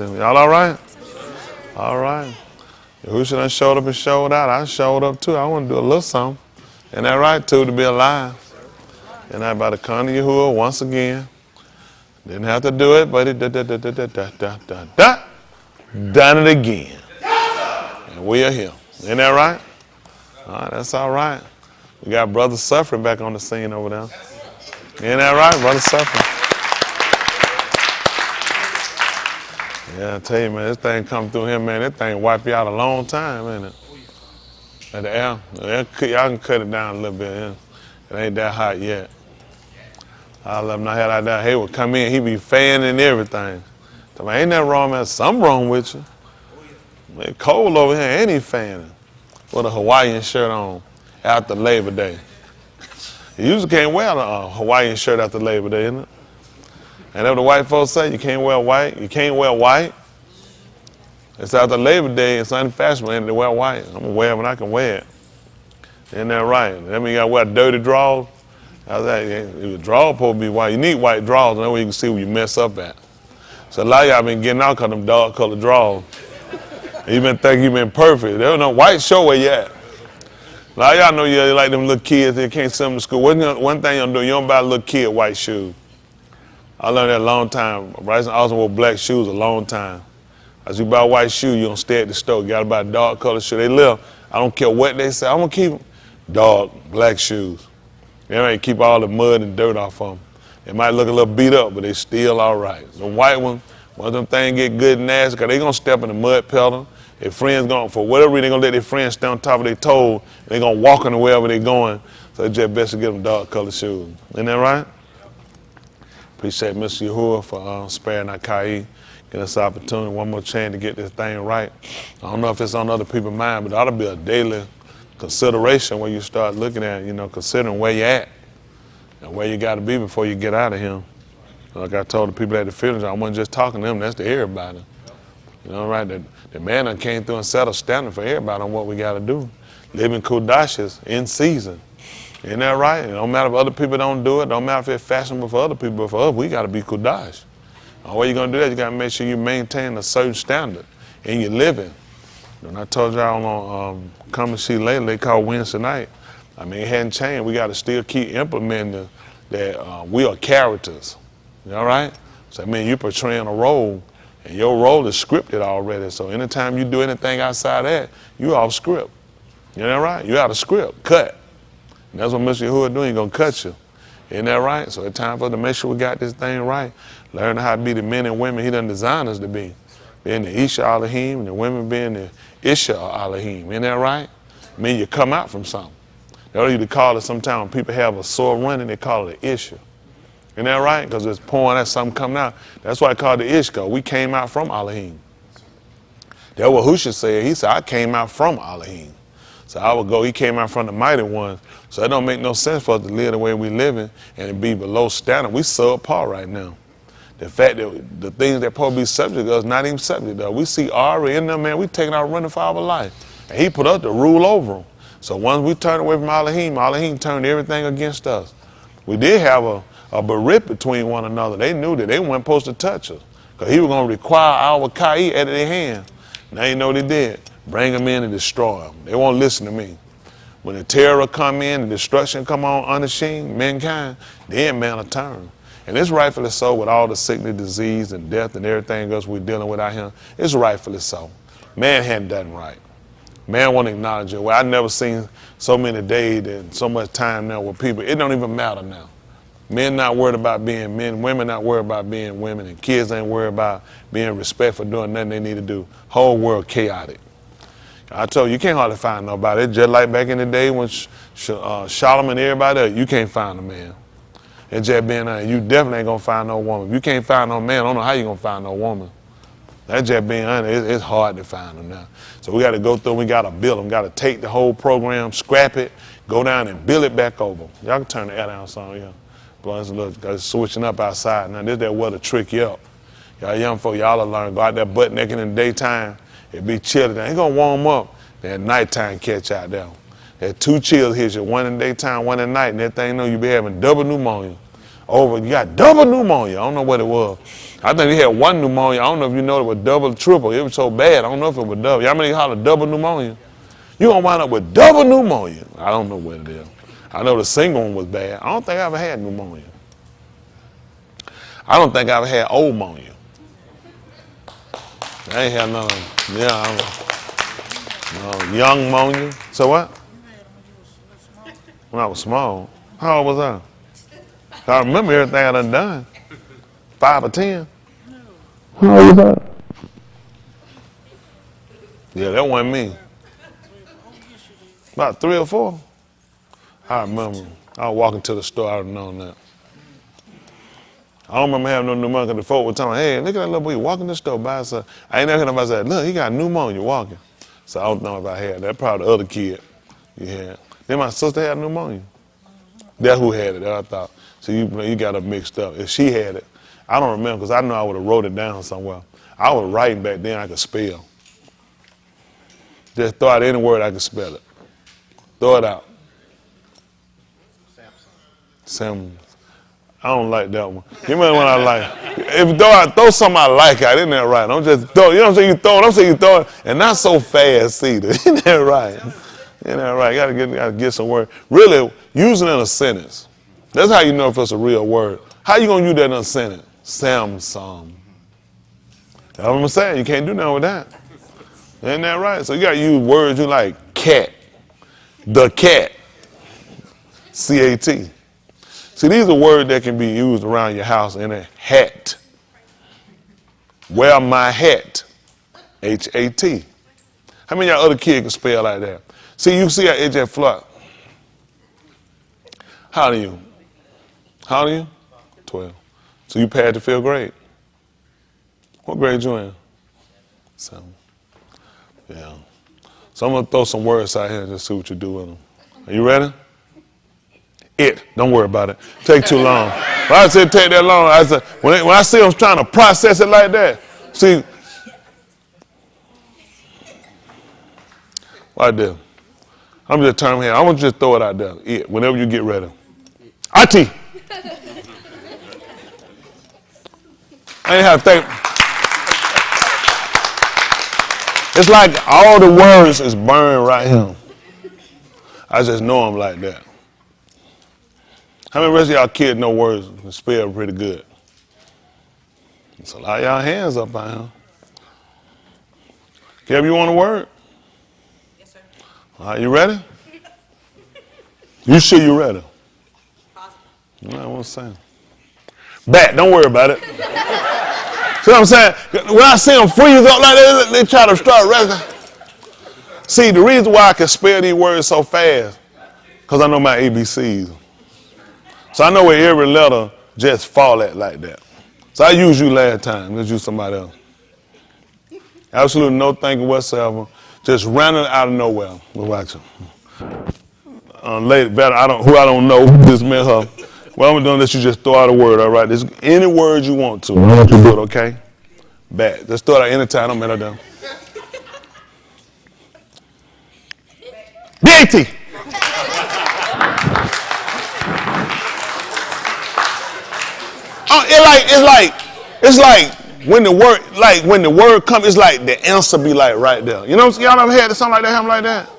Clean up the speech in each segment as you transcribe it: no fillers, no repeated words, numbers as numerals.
Y'all all right? All right. Who should have showed up and showed out? I showed up too. I want to do a little something. Ain't that right, too, to be alive? And I about to come to Yahuah once again. Didn't have to do it, but it done it again. And we are here. Ain't that right? All right, that's all right. We got Brother Suffering back on the scene over there. Ain't that right, Brother Suffering? Yeah, I tell you, man, this thing come through here, man, this thing wipe you out a long time, ain't it? At the air. Y'all can cut it down a little bit. Yeah. It ain't that hot yet. I love him. I had like that. He would come in, he be fanning and everything. So, man, ain't nothing wrong, man. Something wrong with you. It's cold over here, ain't he fanning? With a Hawaiian shirt on after Labor Day. You usually can't wear a Hawaiian shirt after Labor Day, isn't it? And that's what the white folks say, you can't wear white. You can't wear white. It's after Labor Day, it's unfashionable to wear white. I'm going to wear it when I can wear it. Isn't that right? That mean you got to wear dirty drawers? I was like, the drawers supposed to be white. You need white drawers, and that way you can see where you mess up at. So a lot of y'all been getting out because them dark colored drawers. You been thinking you been perfect. There was no white show where you at. A lot of y'all know you like them little kids, they can't send them to school. One thing you don't do, you don't buy a little kid white shoes. I learned that a long time. Bryson also wore black shoes a long time. As you buy white shoes, you don't stay at the store. You got to buy dark color shoes. They live. I don't care what they say. I'm going to keep them dark, black shoes. They might keep all the mud and dirt off of them. They might look a little beat up, but they still all right. The white one, once them things get good and nasty, because they going to step in the mud pedal. Their friends going, for whatever reason, they're going to let their friends stay on top of their toe. They're going to walk in wherever they're going. So it's just best to get them dark color shoes. Isn't that right? Appreciate Mr. Yahuah for sparing our Kai. Get us the opportunity, one more chance to get this thing right. I don't know if it's on other people's mind, but it ought to be a daily consideration where you start looking at, considering where you're at and where you got to be before you get out of here. Like I told the people at the funeral, I wasn't just talking to them, that's to everybody. Right? The man that came through and set a standard for everybody on what we got to do. Living Kudashes in season. Isn't that right? It don't matter if other people don't do it. Don't matter if it's fashionable for other people, but for us, we got to be Kudash. The way you're going to do that, you got to make sure you maintain a certain standard in your living. And I told y'all on Come and See Later, they call Wednesday night. I mean, it hadn't changed. We got to still keep implementing that we are characters. All right? So, I mean, you're portraying a role, and your role is scripted already. So anytime you do anything outside that, you off script. You know that right? You out of script, cut. And that's what Mr. Yahuah doing, he's going to cut you. Isn't that right? So it's time for us to make sure we got this thing right. Learn how to be the men and women he done designed us to be. Being the Isha Elohim and the women being the Isha Elohim. Isn't that right? I mean, you come out from something. They don't even call it sometimes when people have a sore running, they call it an Isha. Isn't that right? Because it's pouring out something coming out. That's why I call it the Ishka. We came out from Elohim. That's what Husha said. He said, I came out from Elohim. So I would go, he came out from the mighty ones. So it don't make no sense for us to live the way we living and be below standard. We subpar right now. The fact that the things that probably be subject to us, not even subject to us. We see Ari in them, man, we taking our running for our life. And he put us to rule over them. So once we turn away from Elohim, Elohim turned everything against us. We did have a berit between one another. They knew that they weren't supposed to touch us. Because he was going to require our Kai at their hand. Now you know what they did. Bring them in and destroy them. They won't listen to me. When the terror come in, the destruction come on unashamed, mankind, then man will turn. And it's rightfully so with all the sickness, disease, and death and everything else we're dealing with out here. It's rightfully so. Man hadn't done right. Man won't acknowledge it. Well, I've never seen so many days and so much time now with people. It don't even matter now. Men not worried about being men, women not worried about being women, and kids ain't worried about being respectful, doing nothing they need to do. Whole world chaotic. I told you, you can't hardly find nobody. It's just like back in the day when Solomon and everybody else, you can't find a man. It's just being honest. You definitely ain't going to find no woman. If you can't find no man, I don't know how you're going to find no woman. That's just being honest. It's hard to find them now. So we got to go through, we got to build them. Got to take the whole program, scrap it, go down and build it back over. Y'all can turn the air down some, yeah. But it's switching up outside. Now, this that weather trick you up. Y'all young folk, y'all will learn. Go out there butt naked in the daytime. It be chilly. They ain't going to warm up. Then nighttime catch out there. There's two chills hit you, one in the daytime, one at night, and that thing know you be having double pneumonia. over. You got double pneumonia. I don't know what it was. I think he had one pneumonia. I don't know if you know it was double, triple. It was so bad. I don't know if it was double. Y'all many holler double pneumonia? You're going to wind up with double pneumonia. I don't know what it is. I know the single one was bad. I don't think I ever had pneumonia. I don't think I ever had old pneumonia. I ain't had none. Yeah, young pneumonia. So what? When I was small. How old was I? I remember everything I done. 5 or 10. How old was I? Yeah, that wasn't me. About 3 or 4. I remember. I was walking to the store. I would have known that. I don't remember having no pneumonia. The folk were telling me, hey, look at that little boy walking the store by himself. I ain't never heard nobody say, look, he got pneumonia walking. So I don't know if I had that. Probably the other kid you had. Then my sister had pneumonia. That's who had it, that I thought. So you got it mixed up. If she had it, I don't remember because I know I would have wrote it down somewhere. I was writing back then I could spell. Just throw out any word I could spell it. Throw it out. Sam. I don't like that one. Give me the one I like. If throw something I like out, isn't that right? Don't just throw. You know what I'm saying? You throw it. I'm saying you throw it, and not so fast either. Isn't that right? Isn't that right? Gotta get some word. Really, use it in a sentence. That's how you know if it's a real word. How you gonna use that in a sentence? Samsung. That's what I'm saying. You can't do nothing with that. Isn't that right? So you gotta use words you like. Cat. The cat. C-A-T. See, these are words that can be used around your house in a hat. Wear my hat. H-A-T. How many of y'all other kids can spell like that? See, you see how it just flood. How old are you? How old are you? 12. So you passed the 5th grade. What grade you in? 7. Yeah. So I'm going to throw some words out here and just see what you do with them. Are you ready? Don't worry about it. Take too long. When I said take that long, I said, when I see them trying to process it like that, see, right there. I'm just turning here. I want you to throw it out there. Whenever you get ready. IT. I ain't have to think. It's like all the words is burned right here. I just know them like that. How many rest of y'all kids know words and spell pretty good? It's a lot of y'all hands up out here. Kev, you want a word? Yes, sir. All right, you ready? You sure you ready? Possible. I won't say. Bat, don't worry about it. See what I'm saying? When I see them freeze up like that, they try to start resting. See, the reason why I can spell these words so fast, because I know my ABCs. So I know where every letter just fall at like that. So I used you last time. Let's use somebody else. Absolutely no thinking whatsoever. Just random out of nowhere. We'll watch him. Lady, better, who I don't know, just met her. Well, I'm going to let you just throw out a word, all right? There's any word you want to. I want you to do it, okay? Bad. Just throw it out anytime. Don't matter down. B-A-T. It's like when the word comes, it's like the answer be like right there. You know what I'm saying? Y'all ever had something like that happen like that?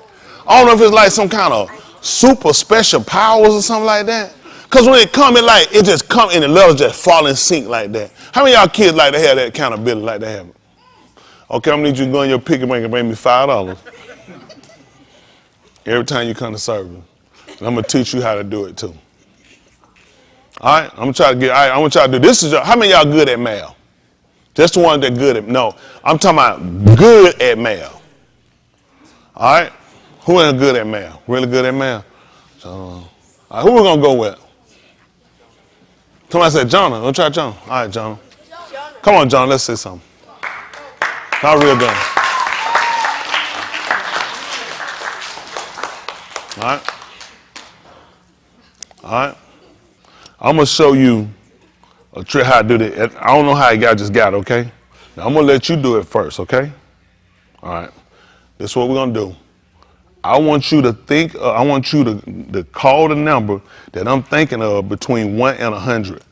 I don't know if it's like some kind of super special powers or something like that. Cause when it come, it just come and the letters just fall in sync like that. How many of y'all kids like to have that kind of ability like that happen? Okay, I'm gonna need you to go in your piggy bank and bring me $5 every time you come to service. And I'm gonna teach you how to do it too. All right, I'm gonna try to get. All right, I'm gonna try to do this. How many of y'all good at math? Just the one that good at. No, I'm talking about good at math. All right, who ain't good at math? Really good at math? All right, who we gonna go with? Somebody said Jonah. Let's try Jonah. All right, Jonah. Come on, Jonah. Let's say something. Not real good. All right. All right. I'm going to show you a trick how to do that. I don't know how y'all just got it, okay? Now, I'm going to let you do it first, okay? All right. This is what we're going to do. I want you to think, I want you to call the number that I'm thinking of between 1 and 100.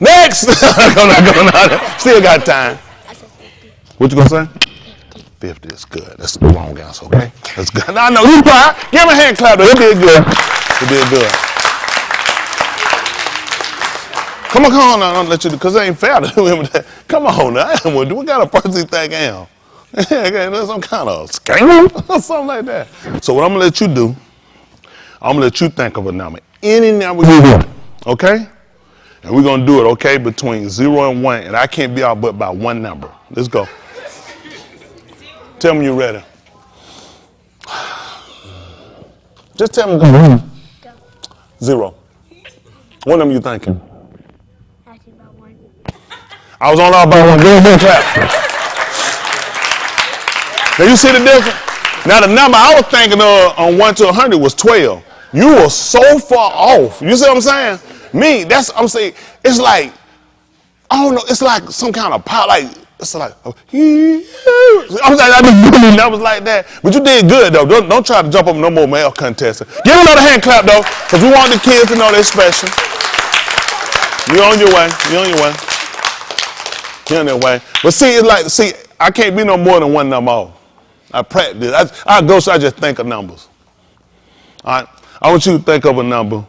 Next! Still got time. What you gonna say? 50 is good. That's the wrong answer, okay? That's good. No, you try. Give him a hand clap though. He did good. He did good. Come on now. Don't let you, because it ain't fair to do him that. Come on now. We got a person think am. There's some kind of scam or something like that. So what I'm gonna let you do, I'm gonna let you think of a number. Any number you want, okay? And we're gonna do it, okay, between 0 and 1, and I can't be out but by one number. Let's go. Tell me you're ready. Just tell me. Go. 0. What number you thinking? Actually, about 1. I was on all about 1. Give me a clap. Now you see the difference? Now the number I was thinking of on 1 to 100 was 12. You were so far off. You see what I'm saying? Me, I'm saying, it's like, I don't know, it's like some kind of power, like, it's like, I'm like, I didn't do numbers like that, but you did good though. Don't try to jump up no more male contest. Give another hand clap though, because we want the kids to know they're special. You're on your way. You're on your way. You're on your way. But see, it's like, I can't be no more than one number off. I practice. I go so I just think of numbers. All right. I want you to think of a number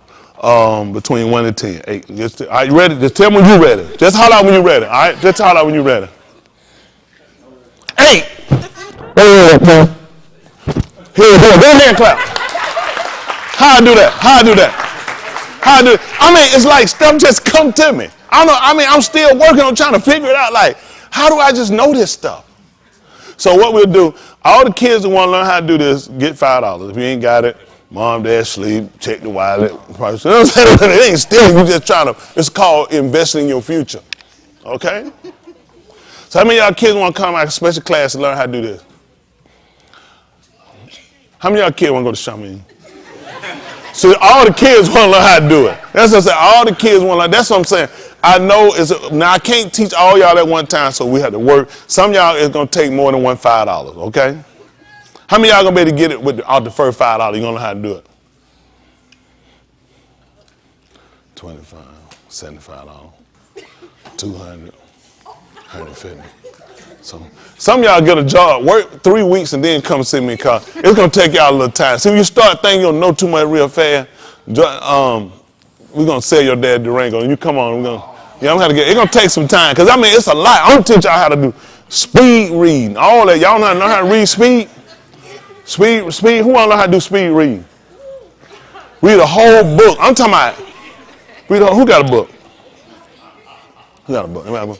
between 1 and 10. 8. Are you ready? Just tell me when you're ready. Just holler out when you're ready. All right. Just holler out when you're ready. 8. Here we go. Go ahead and clap. How I do that? How I do that? How I do it? I mean, it's like stuff just come to me. I don't know. I mean, I'm still working on trying to figure it out. Like, how do I just know this stuff? So what we'll do, all the kids that want to learn how to do this, get $5. If you ain't got it, mom, dad, sleep, check the wallet. It ain't stealing. You just trying to, it's called investing in your future. Okay? So how many of y'all kids want to come out of special class and learn how to do this? How many of y'all kids want to go to Shaman? So all the kids want to learn how to do it. That's what I'm saying. All the kids want to learn. That's what I'm saying. I know now I can't teach all y'all at one time, so we have to work. Some of y'all is going to take more than $5, okay? How many of y'all going to be able to get it with the first $5? You're going to know how to do it. 25, $75, 200, 150. So some of y'all get a job, work 3 weeks, and then come see me because it's going to take y'all a little time. See, when you start thinking you don't know too much real fast, we're going to sell your dad Durango, and you come on, it's going to take some time because, I mean, it's a lot. I'm going to teach y'all how to do speed reading, all that. Y'all know how to read speed? Speed, who want to learn how to do speed reading? Read a whole book. I'm talking about, who got a book? Who got a book? Anybody got a book?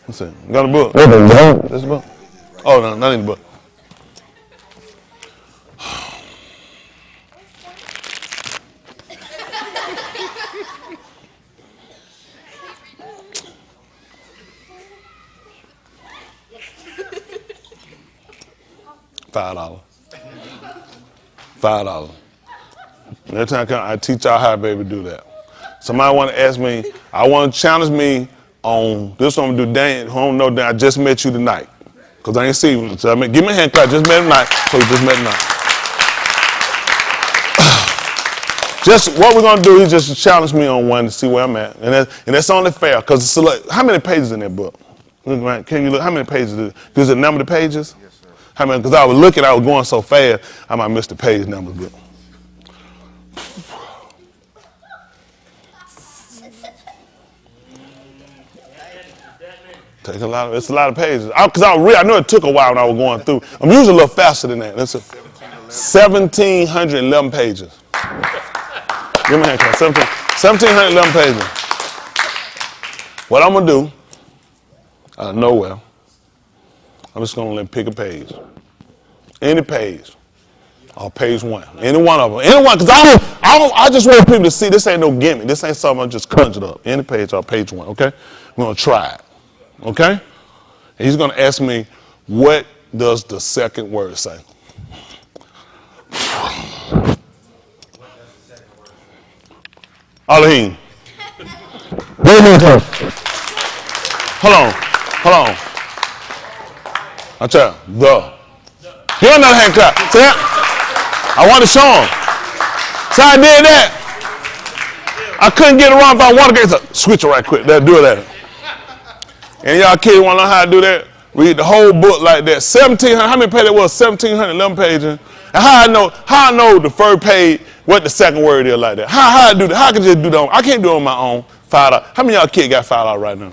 Let's see. You got a book? This book? Oh, no, not in the book. $5. $5. Every time I teach y'all how to be able to do that. Somebody want to ask me, I want to challenge me on this one I'm going to do. Dan, I don't know, Dan, I just met you tonight. Because I ain't see you. So give me a hand clap. Just met tonight. So we just met tonight. Just what we're going to do is just challenge me on one to see where I'm at. And that's only fair. Because how many pages in that book? Can you look? How many pages? Does it number the pages? Yes, sir. How many? Because I was looking, I was going so fast, I might miss the page numbers. But it's a lot of pages. Because I knew it took a while when I was going through. I'm usually a little faster than that. That's 1,711 pages. Give me a hand clap. 1,711 pages. What I'm going to do, out of nowhere, I'm just going to pick a page. Any page. Or page 1. Any one of them. Any one, because I just want people to see this ain't no gimmick. This ain't something I just conjured up. Any page or page 1, okay? We're going to try it. Okay? And he's going to ask me, what does the second word say? Elohim. Go ahead, sir. Hold on. Hold on. I'll tell you. The. Give another hand clap. See that? I want to show him. So I did that. I couldn't get it wrong if I wanted to get it. Switch it right quick. Do that. And y'all kids want to know how to do that? Read the whole book like that. 1,700. How many pages that was? 1,711 pages. And how I know the first page what the second word is like that. How I do that? How I can just do that? I can't do it on my own. $5. How many of y'all kids got $5 right now?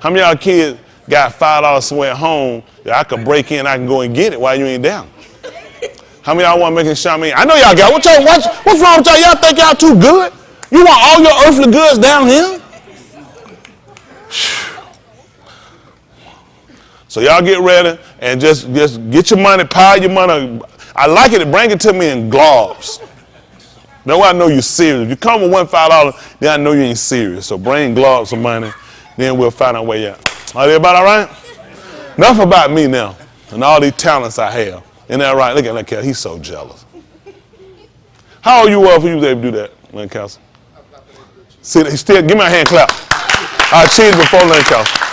How many of y'all kids got $5 somewhere at home that I could break in, I can go and get it while you ain't down? How many of y'all want to make it shout me? I know y'all got. What's wrong with y'all? Y'all think y'all too good? You want all your earthly goods down here? So y'all get ready and just get your money, pile your money. I like it to bring it to me in globs. That's why I know you're serious. If you come with $5, then I know you ain't serious. So bring globs of money, then we'll find our way out. Are everybody all right? Enough about me now and all these talents I have. Isn't that right? Look at that cat. He's so jealous. How old you were when you was able to do that, Lancaster? See, still, give me a hand clap. I cheated before Lancaster.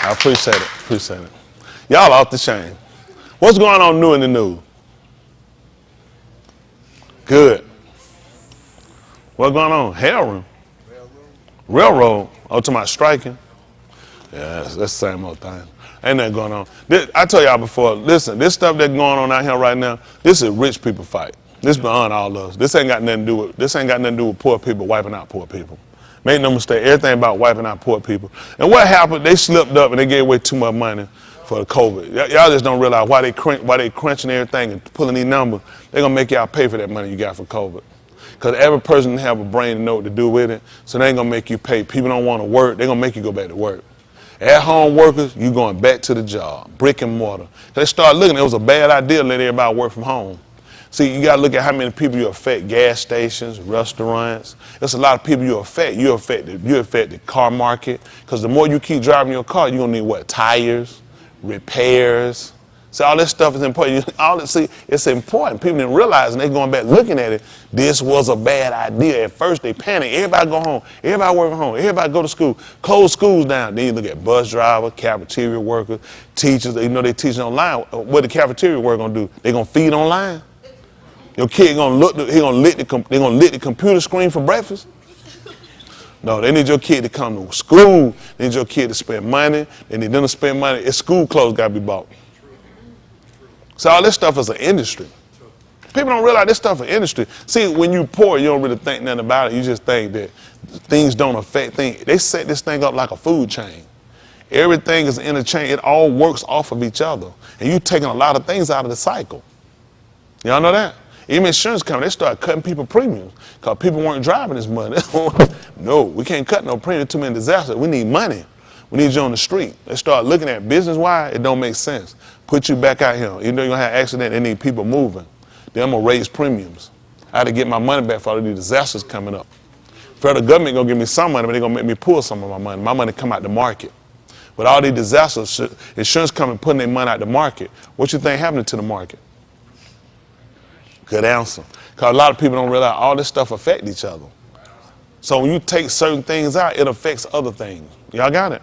I appreciate it. Y'all off the chain. What's going on new in the news? Good. What's going on? Hell Railroad. Oh, to my striking? Yeah, that's the same old thing. Ain't nothing going on. I told y'all before, listen, this stuff that's going on out here right now, this is rich people fight. This beyond all of us. This ain't got nothing to do with poor people wiping out poor people. Make no mistake, everything about wiping out poor people. And what happened, they slipped up and they gave away too much money for the COVID. Y'all just don't realize why they crunching everything and pulling these numbers. They're going to make y'all pay for that money you got for COVID. Because every person have a brain to know what to do with it, so they ain't going to make you pay. People don't want to work, they're going to make you go back to work. At-home workers, you going back to the job, brick and mortar. They start looking, it was a bad idea to let everybody work from home. See, you got to look at how many people you affect, gas stations, restaurants. There's a lot of people you affect. You affect the car market, because the more you keep driving your car, you're going to need what? Tires, repairs. See, all this stuff is important. It's important. People didn't realize, and they're going back looking at it, this was a bad idea. At first, they panicked. Everybody go home. Everybody work from home. Everybody go to school. Close schools down. Then you look at bus drivers, cafeteria workers, teachers. They teaching online. What the cafeteria worker going to do? They going to feed online? Your kid going to lick the computer screen for breakfast? No, they need your kid to come to school. They need your kid to spend money. They need them to spend money. It's school clothes got to be bought. So all this stuff is an industry. People don't realize this stuff is an industry. See, when you poor, you don't really think nothing about it. You just think that things don't affect things. They set this thing up like a food chain. Everything is in a chain. It all works off of each other. And you're taking a lot of things out of the cycle. Y'all know that? Even insurance companies, they start cutting people premiums because people weren't driving as much. No, we can't cut no premium, too many disasters. We need money. We need you on the street. They start looking at business-wise, it don't make sense. Put you back out here. Even though you're going to have an accident, they need people moving. Then I'm going to raise premiums. I had to get my money back for all these disasters coming up. Federal government going to give me some money, but they're going to make me pull some of my money. My money come out the market. With all these disasters, insurance companies putting their money out the market. What you think happening to the market? Good answer. Because a lot of people don't realize all this stuff affects each other. So when you take certain things out, it affects other things. Y'all got it?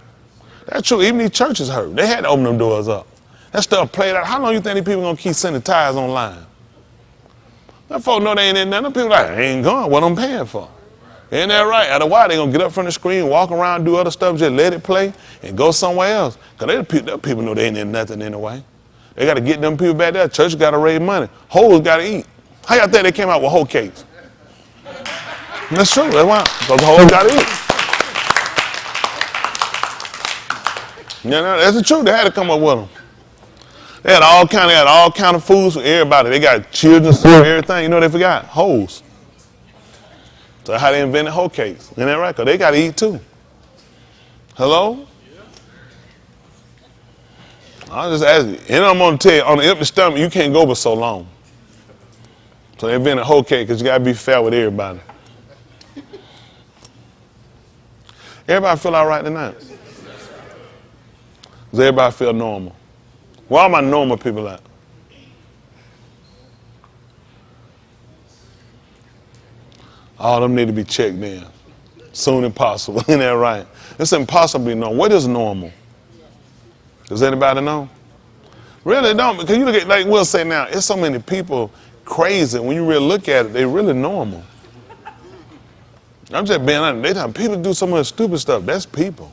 That's true. Even these churches hurt. They had to open them doors up. That stuff played out. How long you think these people going to keep sending tires online? That folk know they ain't in there. Them people like, I ain't going. What I'm paying for? Ain't that right? After a while, they going to get up from the screen, walk around, do other stuff, just let it play, and go somewhere else. Because them people know they ain't in nothing anyway. They got to get them people back there. Church got to raise money. Hoes got to eat. How y'all think they came out with whole cakes? That's true. That's why. Because the hoes got to eat. You know, that's the truth. They had to come up with them. They had all kind of foods for everybody. They got children's food, everything. You know what they forgot? Hoes. So how they invented whole cakes. Isn't that right? Because they got to eat too. Hello? I was just asking. And I'm going to tell you, on the empty stomach, you can't go but so long. So they invented whole cake because you got to be fair with everybody. Everybody feel all right tonight? Does everybody feel normal? Where are my normal people at? All of them need to be checked in. Soon as possible. Isn't that right? It's impossible to know. What is normal? Does anybody know? Really don't. Because you look at, like we'll say now, it's so many people crazy. When you really look at it, they're really normal. I'm just being honest. People do so much stupid stuff. That's people.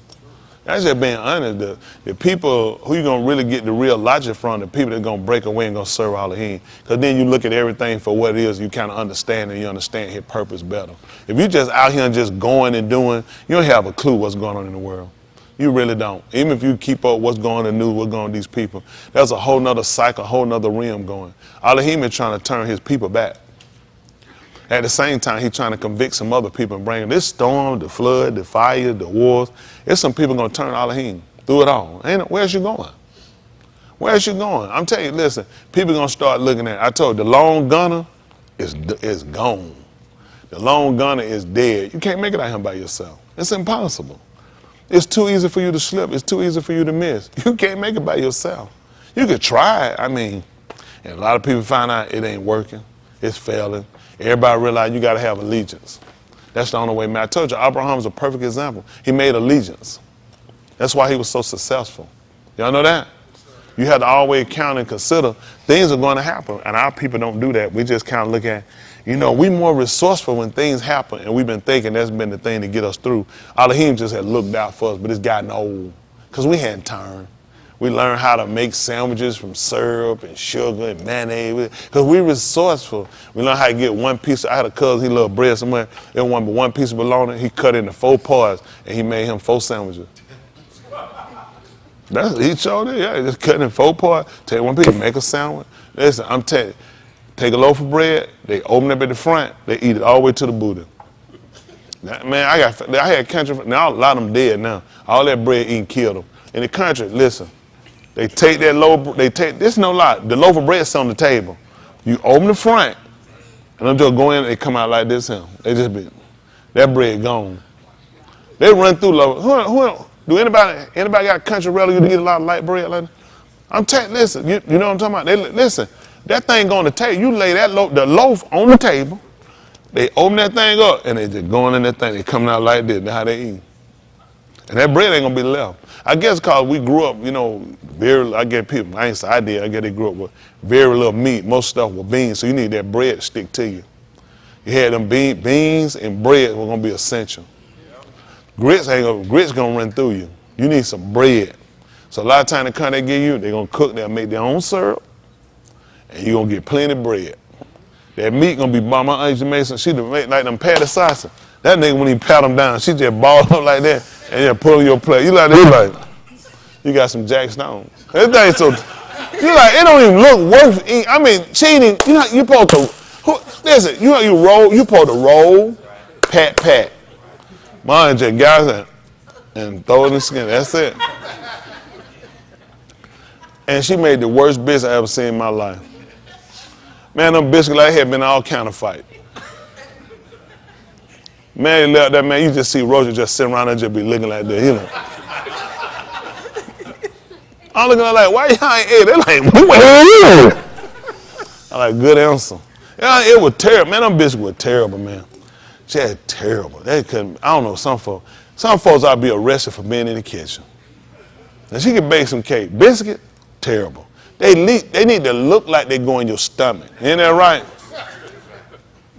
That's just being honest. The people who you're going to really get the real logic from, the people that are going to break away and going to serve Elohim. Because then you look at everything for what it is, you kind of understand and you understand his purpose better. If you're just out here and just going and doing, you don't have a clue what's going on in the world. You really don't. Even if you keep up what's going on in the news, what's going on with these people, there's a whole nother cycle, a whole nother realm going. Elohim is trying to turn his people back. At the same time, he's trying to convict some other people and bring them. This storm, the flood, the fire, the wars, there's some people going to turn Elohim through it all. Where's you going? Where's you going? I'm telling you, listen, people going to start looking at it. I told you, the lone gunner is gone. The lone gunner is dead. You can't make it out here by yourself. It's impossible. It's too easy for you to slip. It's too easy for you to miss. You can't make it by yourself. You could try it. And a lot of people find out it ain't working. It's failing. Everybody realize you got to have allegiance. That's the only way, man. I told you, Abraham's a perfect example. He made allegiance. That's why he was so successful. Y'all know that? You have to always count and consider things are going to happen. And our people don't do that. We just kind of look at, we more resourceful when things happen. And we've been thinking that's been the thing to get us through. Elohim just had looked out for us, but it's gotten old because we hadn't turned. We learned how to make sandwiches from syrup and sugar and mayonnaise. Because we're resourceful. We learned how to get one piece. I had a cousin, he loved bread somewhere. It wasn't but one piece of bologna. He cut it into 4 parts, and he made him 4 sandwiches. He showed it, yeah. Just cut it in 4 parts, take one piece, make a sandwich. Listen, I'm telling you, take a loaf of bread, they open it up at the front, they eat it all the way to the booty. Now, man, I had country, now a lot of them dead now. All that bread eating killed them. In the country, listen. They take that loaf, this no lie, the loaf of bread's on the table. You open the front, and them just go in, they come out like this here. They just be, that bread gone. They run through loaf. Do anybody got country relative to eat a lot of light bread like that? I'm telling you, listen, you know what I'm talking about? Listen, that thing on the table, you lay the loaf on the table, they open that thing up, and they just going in that thing, they coming out like this, that's how they eat. And that bread ain't gonna be left. I guess because we grew up, I get they grew up with very little meat. Most stuff was beans, so you need that bread to stick to you. You had them beans and bread were gonna be essential. Grits gonna run through you. You need some bread. So a lot of times the kind they give you, they're gonna cook, they'll make their own syrup, and you're gonna get plenty of bread. That meat gonna be bought. My aunt used to make some, she'd make like them patty sausage. That nigga, when he pat them down, she just ball up like that and just put on your plate. You like, you got some Jack Stone. That thing so, you like, it don't even look worth eating. Cheating, you supposed to, listen, you roll, you supposed to roll, pat. Mine just got that and throw it in the skin, that's it. And she made the worst biscuit I ever seen in my life. Man, them biscuits like had been all kind of fight. Man, he left that man, you just see Roger just sitting around there just be looking like that, I'm looking at like, why y'all ain't ate? They're like, where you? I'm like, good answer. Yeah, it was terrible. Man, them biscuits were terrible, man. Just terrible. They couldn't, I don't know, some folks ought to be arrested for being in the kitchen. Now she could bake some cake. Biscuit, terrible. They need to look like they go in your stomach. Ain't that right?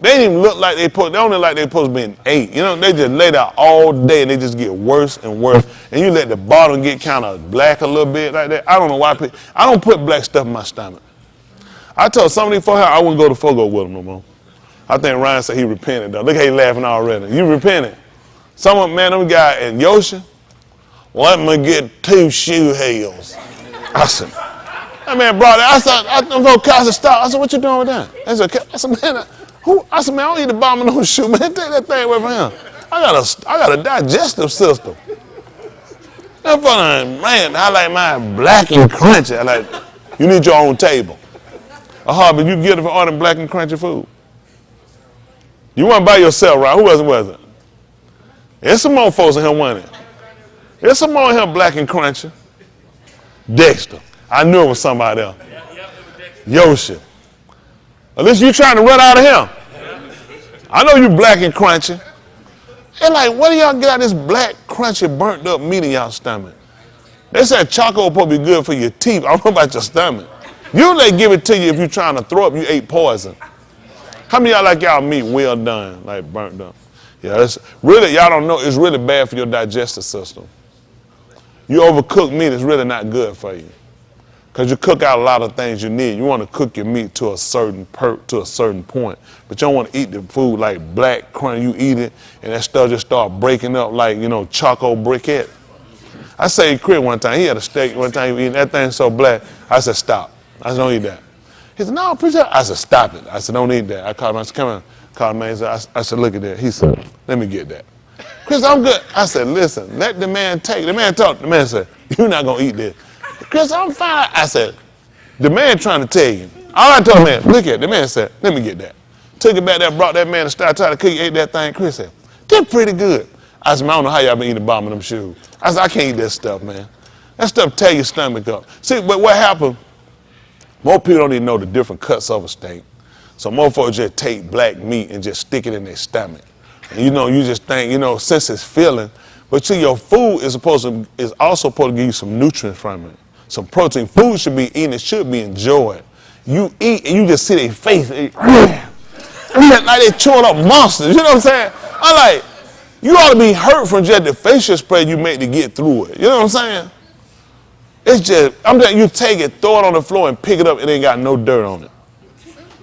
They didn't even look like they only like they supposed to be in 8. They just lay there all day and they just get worse and worse. And you let the bottom get kind of black a little bit like that. I don't know why I don't put black stuff in my stomach. I told somebody before I wouldn't go to Fogo with them no more. I think Ryan said he repented though. Look how he laughing already. You repented. Them guy in Yosha, let me get 2 shoe heels. I said, that man brought it. I said, stop. I said, what you doing with that? I said, man, I said, man, I don't eat the bottom of no shoe, man. Take that thing away from him. I got a digestive system. That man, I like mine black and crunchy. You need your own table. But you get it for ordering black and crunchy food. You weren't by yourself, right? Who else was it? There's some more folks in here, wasn't it? There's some more in here black and crunchy. Dexter. I knew it was somebody else. Yoshi. At least you trying to run out of him. I know you black and crunchy. And like, what do y'all get out of this black, crunchy, burnt up meat in y'all stomach? They said charcoal supposed to be good for your teeth. I don't know about your stomach. Usually they give it to you if you're trying to throw up, you ate poison. How many of y'all like y'all meat well done, like burnt up? Yeah, it's really, y'all don't know, it's really bad for your digestive system. You overcook meat, it's really not good for you. Because you cook out a lot of things you need. You want to cook your meat to a certain point. But you don't want to eat the food like black, crunchy. You eat it, and that stuff just start breaking up like, charcoal briquette. I say Chris one time, he had a steak one time, he was eating that thing so black. I said, stop. I said, don't eat that. He said, no, preacher. I said, stop it. I said, don't eat that. I called him, I said, come on. Called him, I said, look at that. He said, let me get that. Chris, I'm good. I said, listen, let the man take. The man talked. The man said, you're not going to eat this. Chris, I'm fine. I said, the man trying to tell you. All I told the man, look at it. The man said, let me get that. Took it back there, brought that man to start trying to cook, ate that thing. Chris said, that's pretty good. I said, man, I don't know how y'all been eating the bottom of them shoes. I said, I can't eat that stuff, man. That stuff tear your stomach up. See, but what happened, more people don't even know the different cuts of a steak. So more folks just take black meat and just stick it in their stomach. And you just think, since it's filling, but see, your food is also supposed to give you some nutrients from it. Some protein. Food should be eaten, it should be enjoyed. You eat and you just see their face. Like they chewing up monsters. You know what I'm saying? I'm like, you ought to be hurt from just the facial spray you make to get through it. You know what I'm saying? It's just, you take it, throw it on the floor and pick it up, it ain't got no dirt on it.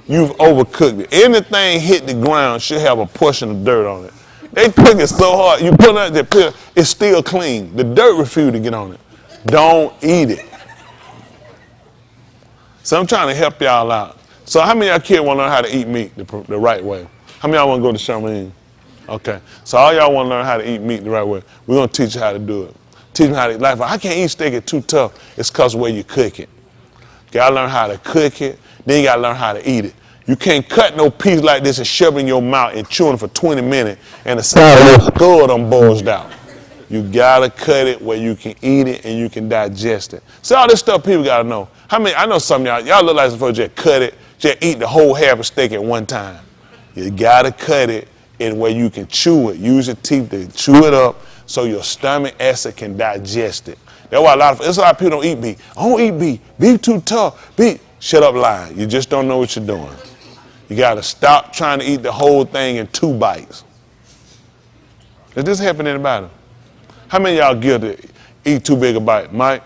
You've overcooked it. Anything hit the ground should have a portion of dirt on it. They cook it so hard, you put it out, it's still clean. The dirt refused to get on it. Don't eat it. So I'm trying to help y'all out. So how many of y'all kids want to learn how to eat meat the right way? How many of y'all want to go to Charmaine? Okay. So all y'all want to learn how to eat meat the right way. We're going to teach you how to do it. Teach them how to eat life. I can't eat steak, it's too tough. It's because of the way you cook it. You got to learn how to cook it. Then you got to learn how to eat it. You can't cut no piece like this and shove it in your mouth and chew it for 20 minutes and the side of the skull done bulged out. You got to cut it where you can eat it and you can digest it. See, all this stuff people got to know. I know some of y'all look like supposed to just cut it, just eat the whole half of steak at one time. You got to cut it in where you can chew it. Use your teeth to chew it up so your stomach acid can digest it. That's why a lot of people don't eat beef. I don't eat beef. Beef too tough. Beef. Shut up lying. You just don't know what you're doing. You got to stop trying to eat the whole thing in 2 bites. Is this happening to anybody? How many of y'all guilty eat too big a bite? Mike?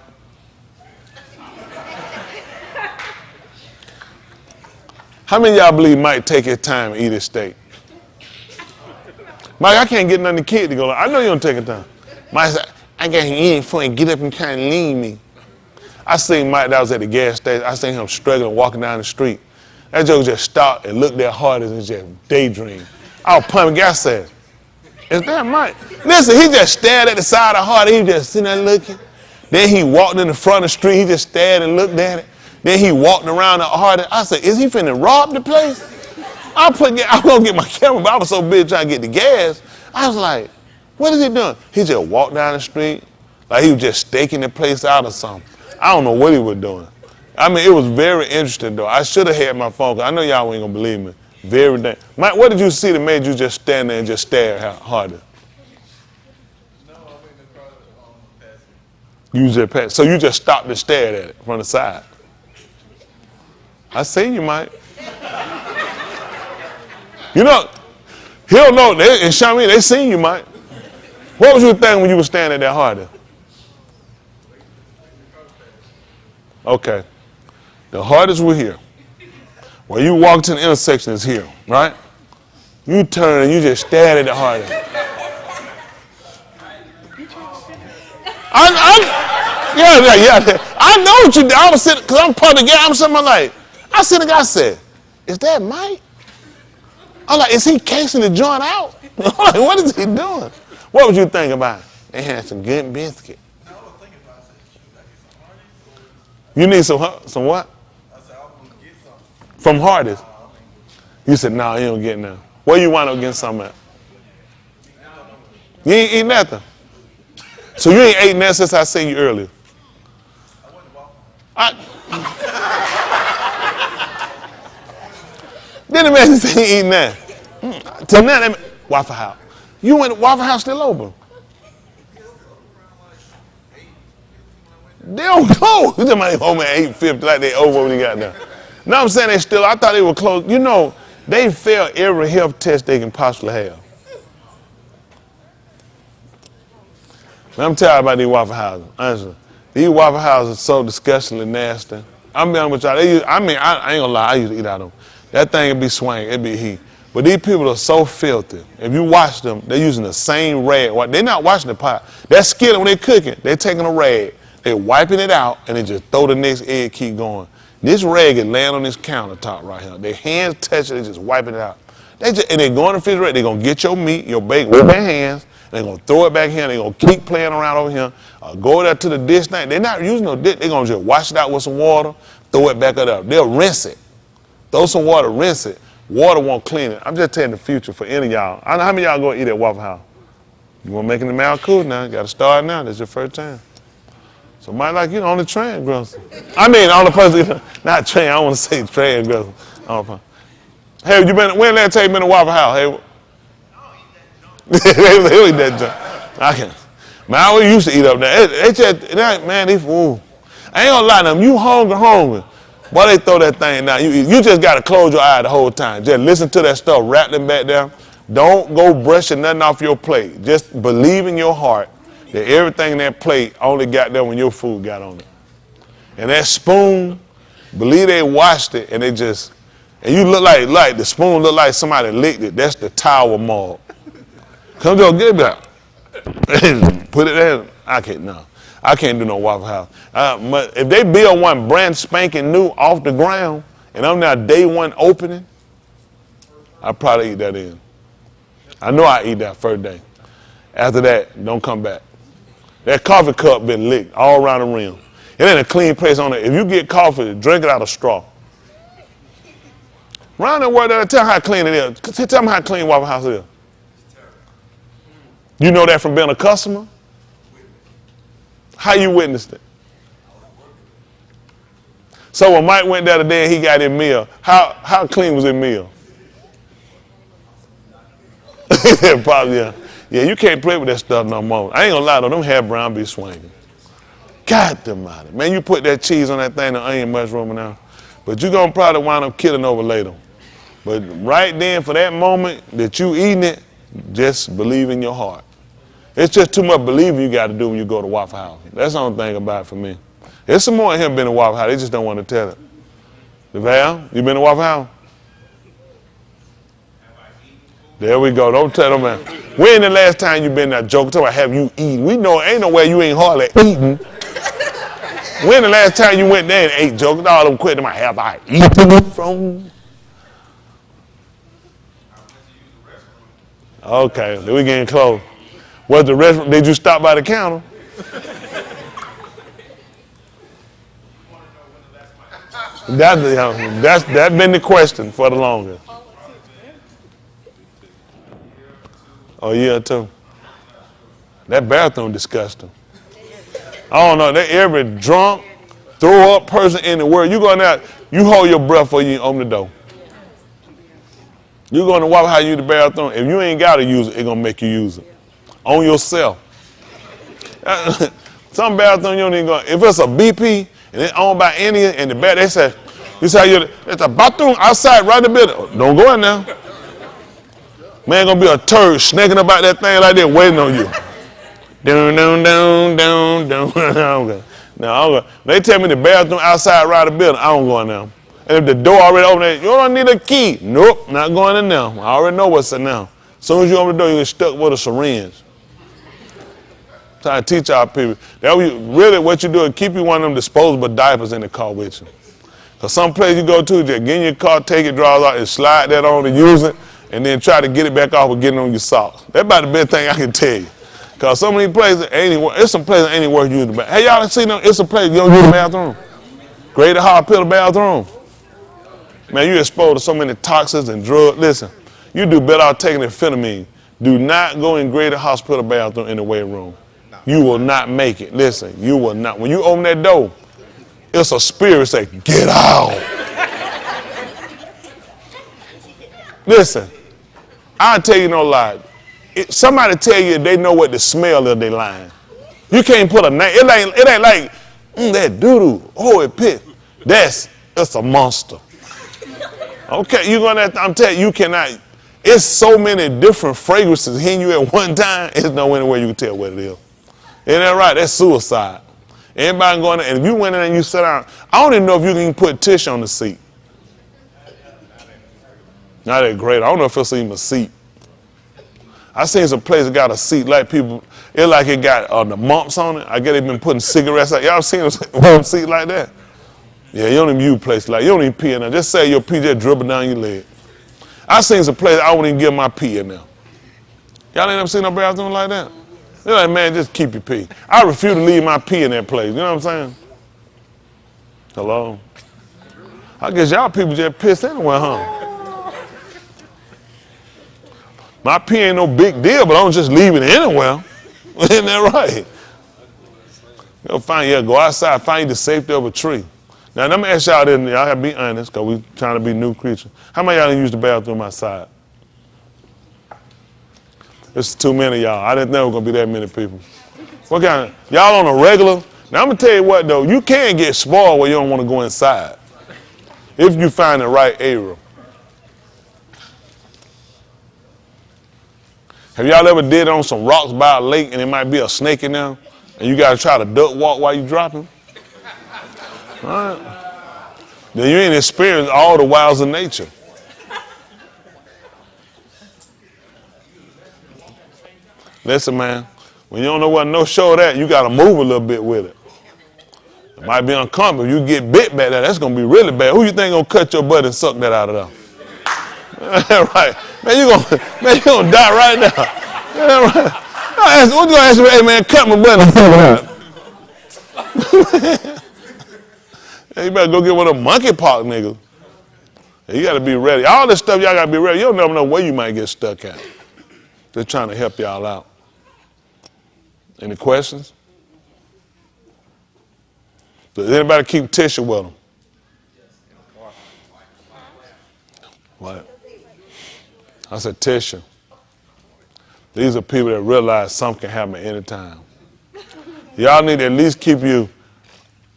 How many of y'all believe Mike take his time and eat his steak? Mike, I can't get none of the kid to go. I know you don't take your time. Mike said, I got him eating before he get up and try to lean me. I seen Mike that was at the gas station. I seen him struggling, walking down the street. That joke just stopped and looked at hard and just daydream. I was pumping gas. Said, is that Mike? Listen, he just stared at the side of Hardy. He just sitting there looking. Then he walked in the front of the street. He just stared and looked at it. Then he walked around the Hardy. I said, is he finna rob the place? I'm going to get my camera, but I was so busy trying to get the gas. I was like, what is he doing? He just walked down the street like he was just staking the place out or something. I don't know what he was doing. I mean, it was very interesting, though. I should have had my phone, because I know y'all ain't going to believe me. Very damn. Mike, what did you see that made you just stand there and just stare harder? No, I went in the car passing. You just passed. So you just stopped and stared at it from the side. I seen you, Mike. He'll know. In Shawnee, they seen you, Mike. What was you thinking when you were standing there harder? Okay. The hardest were here. When you walk to the intersection is here, right? You turn and you just stared at the harder. Yeah. I know what you did. I was sitting, because I'm part of the game. I'm sitting there like, I seen the guy said, is that Mike? I'm like, is he casing the joint out? I'm like, what is he doing? What would you think about it? They had some good biscuit. I was thinking about it. I said, should I get some Hardee's? You need some what? I said, I was going to get some. From Hardee's. You said, no, you don't get none. Where you wind up getting something at? You ain't eat nothing. So you ain't ate nothing since I seen you earlier. I went to Walmart. Then the man say he eating that. Till now, Waffle House. You went to Waffle House still open? They don't close. You might home at 8:50 like they over when you got there. No, I'm saying they still. I thought they were closed. You know, they fail every health test they can possibly have. I'm tired about these Waffle Houses. Honestly, these Waffle Houses are so disgustingly nasty. I'm being honest with y'all. I ain't gonna lie. I used to eat out of them. That thing would be swinging. It'd be heat. But these people are so filthy. If you watch them, they're using the same rag. They're not washing the pot. That skillet, when they're cooking, they're taking a rag, they're wiping it out, and they just throw the next egg, keep going. This rag is laying on this countertop right here. Their hands touch it, they just wiping it out. And they go in the refrigerator, they're going to get your meat, your bacon with their hands, they're going to throw it back here, they're going to keep playing around over here, go there to the dish thing. They're not using no dish, they're going to just wash it out with some water, throw it back up. They'll rinse it. Throw some water, rinse it. Water won't clean it. I'm just telling the future for any of y'all. I know how many of y'all going to eat at Waffle House. You want to make it the mouth cool now, you got to start now. This is your first time. Somebody like you on the transgressor. I mean, on the person, not trans, I don't want to say transgressor. Hey, when last time you been to Waffle House? Hey, they eat that junk. I can. Man, I always used to eat up there. It just, man, these fools. I ain't gonna lie to them. You hungry. Boy, they throw that thing down. You just got to close your eye the whole time. Just listen to that stuff rattling back there. Don't go brushing nothing off your plate. Just believe in your heart that everything in that plate only got there when your food got on it. And that spoon, believe they washed it and they just, and you look like the spoon look like somebody licked it. That's the towel mark. Come on, get back. Put it there. I can't do no Waffle House. If they build one brand spanking new off the ground, and I'm now day one opening, I probably eat that in. I know I eat that first day. After that, don't come back. That coffee cup been licked all around the rim. It ain't a clean place on it. If you get coffee, drink it out of straw. Round the world, tell me how clean it is. Tell me how clean Waffle House is. You know that from being a customer? How you witnessed it? So when Mike went there today and he got his meal, how clean was his meal? Probably, yeah. Yeah, you can't play with that stuff no more. I ain't gonna lie though, them hair brown be swinging. God almighty. Man, you put that cheese on that thing, the onion mushroom now. But you're gonna probably wind up killing over later. But right then, for that moment that you eating it, just believe in your heart. It's just too much believing you got to do when you go to Waffle House. That's the only thing about it for me. There's some more in here been to Waffle House. They just don't want to tell it. Val, you been to Waffle House? There we go. Don't tell them, man. When the last time you been there, joke? Talk about have you eaten? We know ain't no way you ain't hardly eating. When the last time you went there and ate, joke? All them quit them. Have I eaten from? Okay, then we getting close. Was the restaurant? Did you stop by the counter? That's been the question for the longest. Oh, yeah, too. That bathroom disgusting. I don't know. They every drunk, throw up person in the world. You go in there, you hold your breath before you open the door. You go in the Waffle House, use the bathroom. If you ain't got to use it, it's going to make you use it. On yourself. Some bathroom you don't even go. If it's a BP and it's owned by Indian and the bath, they say, it's a bathroom outside right in the building. Don't go in there. Man gonna be a turd snaking about that thing like that waiting on you. Down. Now they tell me the bathroom outside right in the building, I don't go in there. And if the door already open, you don't need a key. Nope, not going in there. I already know what's in there. As soon as you open the door, you get stuck with a syringe. Trying to teach our people. Really what you do is keep you one of them disposable diapers in the car with you. Because some place you go to, just get in your car, take your drawers out and slide that on and use it, and then try to get it back off with getting on your socks. That's about the best thing I can tell you. Because so many places, it's some places that ain't worth using the bathroom. Hey, y'all seen them? It's a place you don't use the bathroom. Greater Hospital bathroom. Man, you exposed to so many toxins and drugs. Listen, you do better out taking amphetamine. Do not go in Greater Hospital bathroom in the weight room. You will not make it. Listen, you will not. When you open that door, it's a spirit say, get out. Listen, I'll tell you no lie. Somebody tell you they know what the smell of, they lying. You can't put a name. It ain't like that doo-doo. Oh, it pit. It's a monster. Okay, you're gonna I'm telling you cannot. It's so many different fragrances hitting you at one time. There's no any way you can tell what it is. Ain't that right? That's suicide. Anybody going there, and if you went in and you sat down, I don't even know if you can put tissue on the seat. Not that great. I don't know if it's even a seat. I seen some place that got a seat like people, it like it got the mumps on it. I guess they been putting cigarettes out. Y'all seen a seat like that? Yeah, you don't even use a place like, you don't even pee in there. Just say your pee just dribbling down your leg. I seen some place I wouldn't even give my pee in there. Y'all ain't ever seen no bathroom like that? They're like, man, just keep your pee. I refuse to leave my pee in that place. You know what I'm saying? Hello? I guess y'all people just piss anywhere, huh? My pee ain't no big deal, but I don't just leave it anywhere. Isn't that right? Go outside, find the safety of a tree. Now, let me ask y'all this, y'all have to be honest, because we trying to be new creatures. How many of y'all done use the bathroom outside? It's too many of y'all. I didn't know it was going to be that many people. What kind of, y'all on a regular? Now, I'm going to tell you what, though. You can get spoiled where you don't want to go inside. If you find the right area. Have y'all ever did it on some rocks by a lake and there might be a snake in there and you got to try to duck walk while you dropping? All right. Then you ain't experienced all the wilds of nature. Listen, man, when you don't know what no show that, you got to move a little bit with it. It might be uncomfortable. You get bit back there, that's going to be really bad. Who you think going to cut your butt and suck that out of there? Right. Man, you gonna die right now. Yeah, right. What you gonna ask me? Hey, man, cut my butt and suck it out. Hey, you better go get one of them monkeypox niggas. You got to be ready. All this stuff, y'all got to be ready. You don't never know where you might get stuck at. They're trying to help y'all out. Any questions? Does anybody keep tissue with them? What? I said tissue. These are people that realize something can happen at any time. Y'all need to at least keep you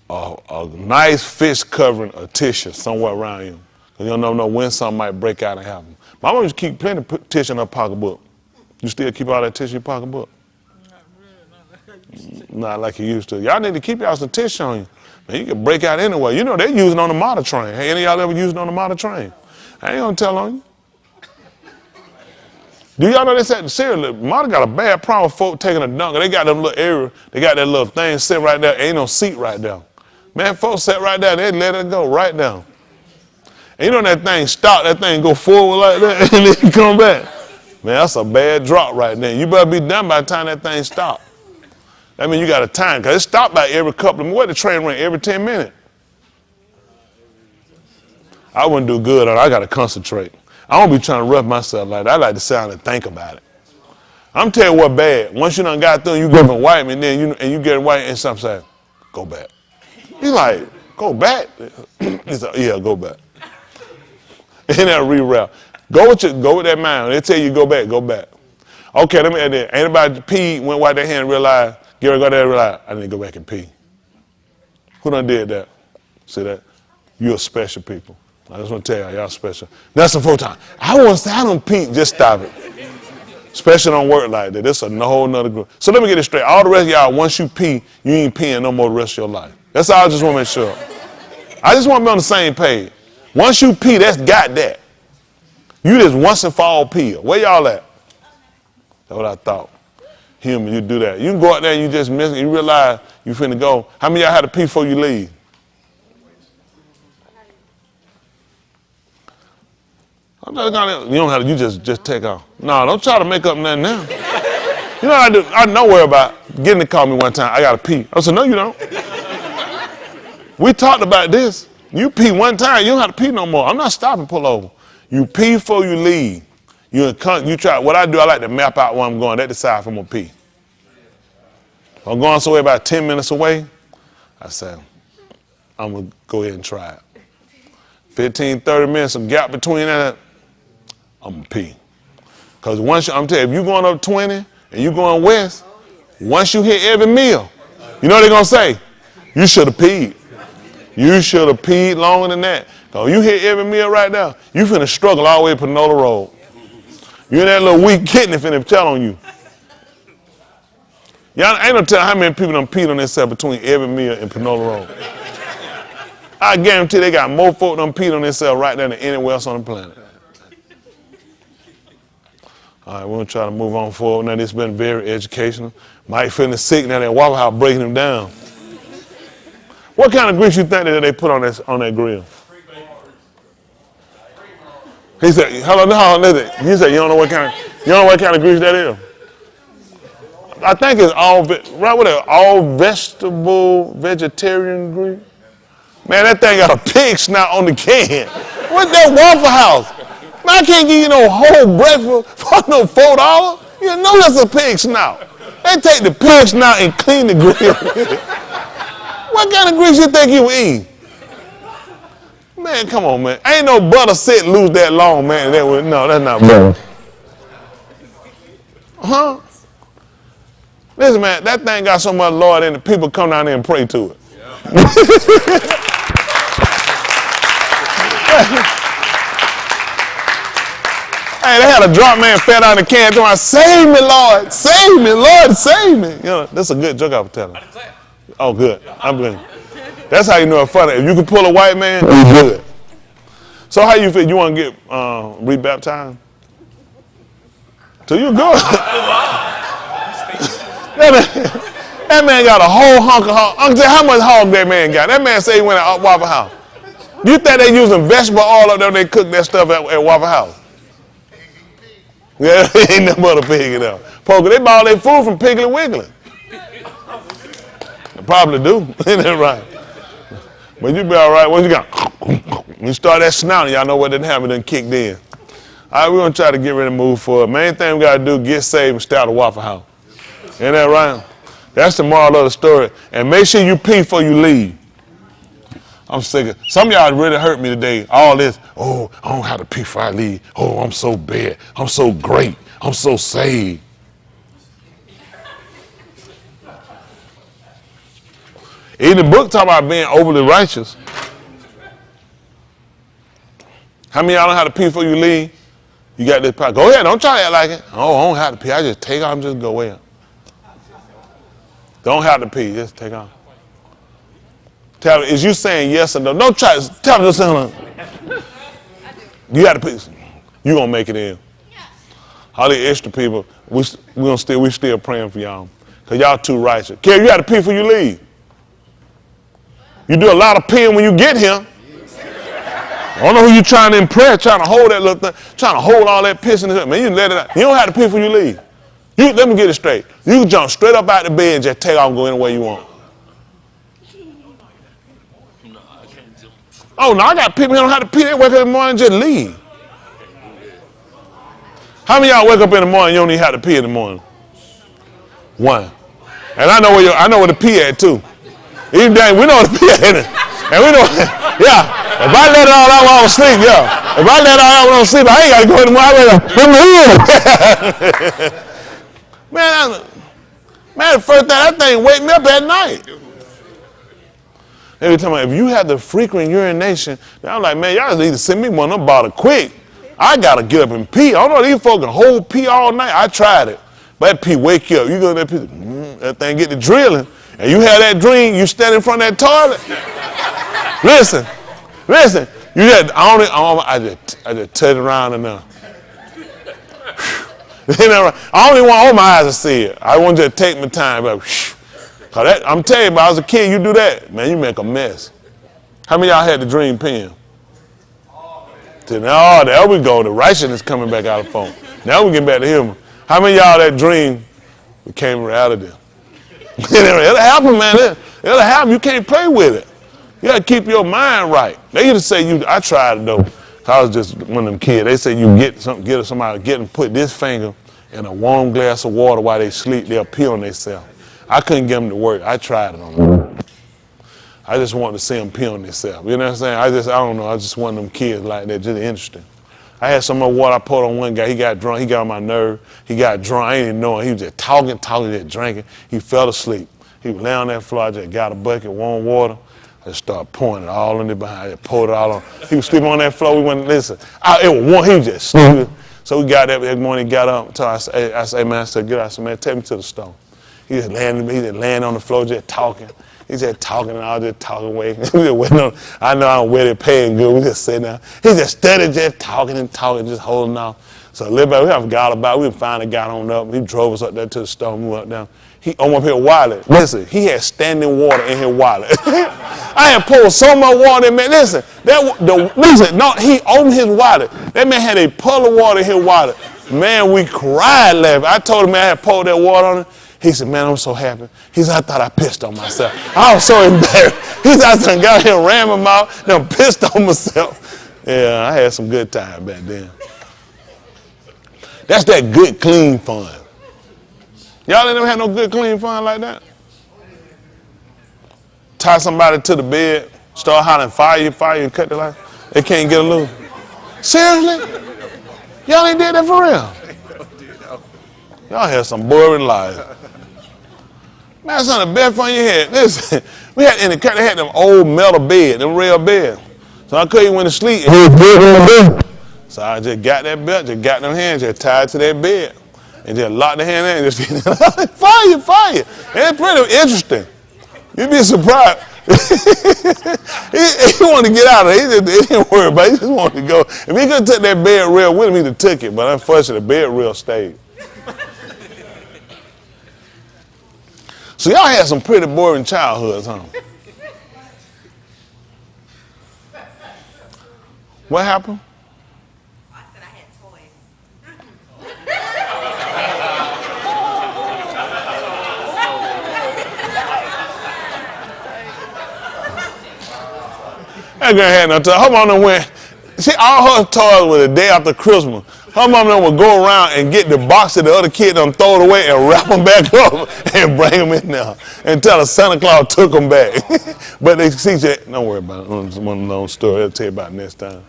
a nice fish covering of tissue somewhere around you. Because you don't know when something might break out and happen. My mom used to keep plenty of tissue in her pocketbook. You still keep all that tissue in your pocketbook? Not like you used to. Y'all need to keep y'all some tissue on you. Man, you can break out anyway. You know they're using on the model train. Hey, any of y'all ever using on the model train? I ain't gonna tell on you. Do y'all know they said seriously, model got a bad problem with folk taking a dunk. They got them little area, they got that little thing sitting right there. Ain't no seat right there. Man, folks sat right there, they let it go right down. And you know that thing stop, that thing go forward like that, and then come back. Man, that's a bad drop right there. You better be done by the time that thing stop. That means you got a time, because it stopped like every couple of minutes. What the train run every 10 minutes? I wouldn't do good on it. I got to concentrate. I don't be trying to rough myself like that. I like to sit down and think about it. I'm telling you what bad. Once you done got through, you go and wipe, and then you get white, and something say, go back. He's like, go back? He's like, yeah, go back. And that reroute. Go with that mind. They tell you go back, go back. Okay, let me add that. Anybody pee, went wipe their hand and realized, Gary got there and realized, I need to go back and pee. Who done did that? See that? You're special people. I just want to tell y'all special. That's the first time. I don't pee. Just stop it. Special don't work like that. This is a whole nother group. So let me get it straight. All the rest of y'all, once you pee, you ain't peeing no more the rest of your life. That's all I just want to make sure. I just want to be on the same page. Once you pee, that's got that. You just once and for all pee. Where y'all at? That's what I thought. Human, you do that. You can go out there and you just miss it. You realize you finna go. How many of y'all had to pee before you leave? You don't have to, you just take off. No, don't try to make up nothing now. You know what I do? I know where about getting to call me one time, I gotta pee. I said, no, you don't. We talked about this. You pee one time, you don't have to pee no more. I'm not stopping pull over. You pee before you leave. You try, what I do, I like to map out where I'm going. That decide if I'm gonna pee. If I'm going somewhere about 10 minutes away, I say, I'm gonna go ahead and try it. 15, 30 minutes, some gap between that, I'm gonna pee. Because once I'm telling you, if you're going up 20 and you're going west, once you hit every meal, you know what they're going to say? You should have peed. You should have peed longer than that. Because you hit every meal right now, you finna struggle all the way to Panola Road. You and that little weak kidney finna tell on you. Y'all ain't no telling how many people done peed on themselves between every meal and Panola Road. I guarantee they got more folk done peed on themselves right there than anywhere else on the planet. All right, we're going to try to move on forward. Now, this has been very educational. Mike feeling sick now, that Waffle House breaking him down. What kind of grease you think that they put on that grill? He said, hello, listen. He said, you don't know what kind of grease that is? I think it's all vegetable, vegetarian grease. Man, that thing got a pig snout on the can. What's that Waffle House? Man, I can't give you no whole breakfast for no $4. You know that's a pig snout. They take the pig snout and clean the grill. What kind of grease you think you eat? Man, come on, man. Ain't no butter sit loose that long, man. No, that's not butter. Huh? Listen, man, that thing got so much Lord in it, people come down there and pray to it. Hey, they had a drunk man fell out in the can doing, save me, Lord, save me, Lord, save me. You know, that's a good joke I was telling. Oh, good. I'm good. That's how you know it's funny. If you can pull a white man, you good. So how you feel? You want to get rebaptized? So you good. That man got a whole hunk of hog. Uncle, how much hog that man got? That man said he went at Waffle House. Do you think they using vegetable oil up there when they cook that stuff at Waffle House? Yeah, ain't nothing but a pig in there. Poker, they bought their food from Piggly Wiggly. They probably do. Ain't that right? But you be all right. Once you got, when you start that snouting, y'all know what didn't happen, done kicked in. All right, we're going to try to get ready to move forward. Main thing we got to do, get saved and start a Waffle House. Ain't that right? That's the moral of the story. And make sure you pee before you leave. I'm sick of some of y'all really hurt me today. All this, oh, I don't have to pee before I leave. Oh, I'm so bad. I'm so great. I'm so saved. In the book talk about being overly righteous. How many of y'all know how to pee before you leave? You got this power. Go ahead, don't try to act like it. Oh, I don't have to pee. I just take off and just go in. Don't have to pee, just take off. Tell me, is you saying yes or no? Don't try to tell me just no. You got to pee. You gonna make it in. All the extra people, we still praying for y'all. Cause y'all too righteous. Kerry, you got to pee before you leave. You do a lot of peeing when you get here. I don't know who you trying to impress, trying to hold that little thing, trying to hold all that piss in it. Man, you let it out. You don't have to pee before you leave. Let me get it straight. You can jump straight up out the bed and just take off and go anywhere you want. Oh, no, I got people who don't have to pee. They wake up in the morning and just leave. How many of y'all wake up in the morning and you don't even have to pee in the morning? One. And I know where the pee at, too. Even then, we know where the pee at. And we know, yeah. If I let it all out while I was asleep, yeah. If I let it all out when I was asleep, I ain't got to go in the morning. Man, the first thing, that thing wake me up at night. Every time, if you have the frequent urination, I'm like, man, y'all need to send me one of them bottles quick. I got to get up and pee. I don't know, these folks can hold pee all night. I tried it. But that pee wake you up. You go to that pee, that thing get to drilling. And you have that dream, you stand in front of that toilet. Listen. You just, I just touch around enough. I only want all my eyes to see it. I want to just take my time. Like, I'm telling you, if I was a kid, you do that, man, you make a mess. How many of y'all had the dream pen? Oh, there we go. The righteousness coming back out of the phone. Now we get back to him. How many of y'all that dream became reality? It'll happen, man. It'll happen. You can't play with it. You got to keep your mind right. They used to say I tried it though. I was just one of them kids. They say you get somebody and put this finger in a warm glass of water while they sleep. They'll pee on themselves. I couldn't get them to work. I tried it on them. I just wanted to see them pee on themselves. You know what I'm saying? I don't know. I just one of them kids like that, just interesting. I had some more water I poured on one guy. He got drunk. He got on my nerve. He got drunk. I didn't even know him. He was just talking, just drinking. He fell asleep. He was laying on that floor. I just got a bucket, warm water. I just started pouring it all in the behind. I just poured it all on. He was sleeping on that floor. We went, listen. It was warm. He was just sleeping. So we got up every morning. He got up. I said, man, I said, get out. I said, man, take me to the store. He just laying on the floor, just talking. He just talking and I was just talking away. I know I'm with it, paying good. We just sitting there. He just steady just talking, just holding off. So a little bit, we haven't got about it. We finally got on up. He drove us up there to the store and we went down. He on up here wallet. Listen, he had standing water in his wallet. I had poured so much water in man. Listen, he opened his wallet. That man had a puddle of water in his wallet. Man, we cried laughing. I told him, man, I had poured that water on him. He said, man, I'm so happy. He said, I thought I pissed on myself. I was so embarrassed. He said, I done got here, ran my mouth, then pissed on myself. Yeah, I had some good time back then. That's that good, clean fun. Y'all ain't never had no good, clean fun like that? Tie somebody to the bed, start hollering, fire you, and cut the light. They can't get a loose. Seriously? Y'all ain't did that for real? Y'all had some boring lives. Man, that's not the best fun you had. Listen, we had in the country, they had them old metal bed, them real bed. So I couldn't went to sleep. So I just got that belt, just got them hands, just tied to that bed, and just locked the hand in and just fire. It's pretty interesting. You'd be surprised. he wanted to get out of it. He didn't worry about it. He just wanted to go. If he could have took that bed rail with him, he'd have took it. But unfortunately, the bed rail stayed. So y'all had some pretty boring childhoods, huh? What happened? I said I had toys. That girl had no toys. Her mom went. See, all her toys were the day after Christmas. Her mom would go around and get the box that the other kid done throw it away and wrap them back up and bring them in there and tell her Santa Claus took them back. But they see, don't worry about it. It's one long story. I'll tell you about it next time.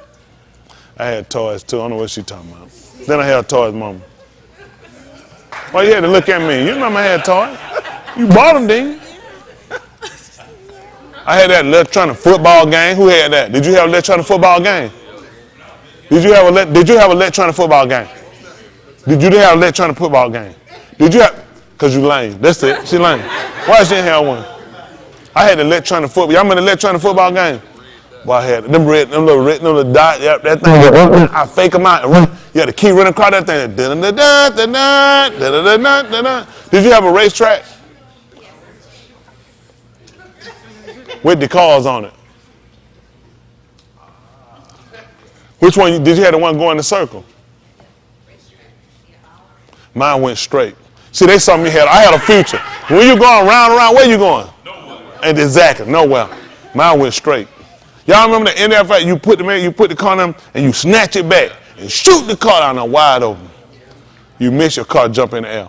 I had toys too. I don't know what she talking about. Then I had toys, mama. Why you had to look at me? You remember I had toys? You bought them, didn't you? I had that electronic football game. Who had that? Did you have an electronic football game? Did you have an electronic football game? Did you have an electronic football game? Did you have? Because you lame. That's it. She lame. Why she didn't have one? I had electronic football. Y'all remember the electronic football game? Well, I had them little dots. Yep, that thing. I fake them out. You had the key running across that thing. Did you have a racetrack? With the cars on it. Which one? Did you have the one going in the circle? Mine went straight. See, they saw me I had a future. When you going round, where you going? Nowhere. And exactly, nowhere. Mine went straight. Y'all remember the end of that fight? You put the car in them and you snatch it back and shoot the car down there wide open. You miss your car, jump in the air.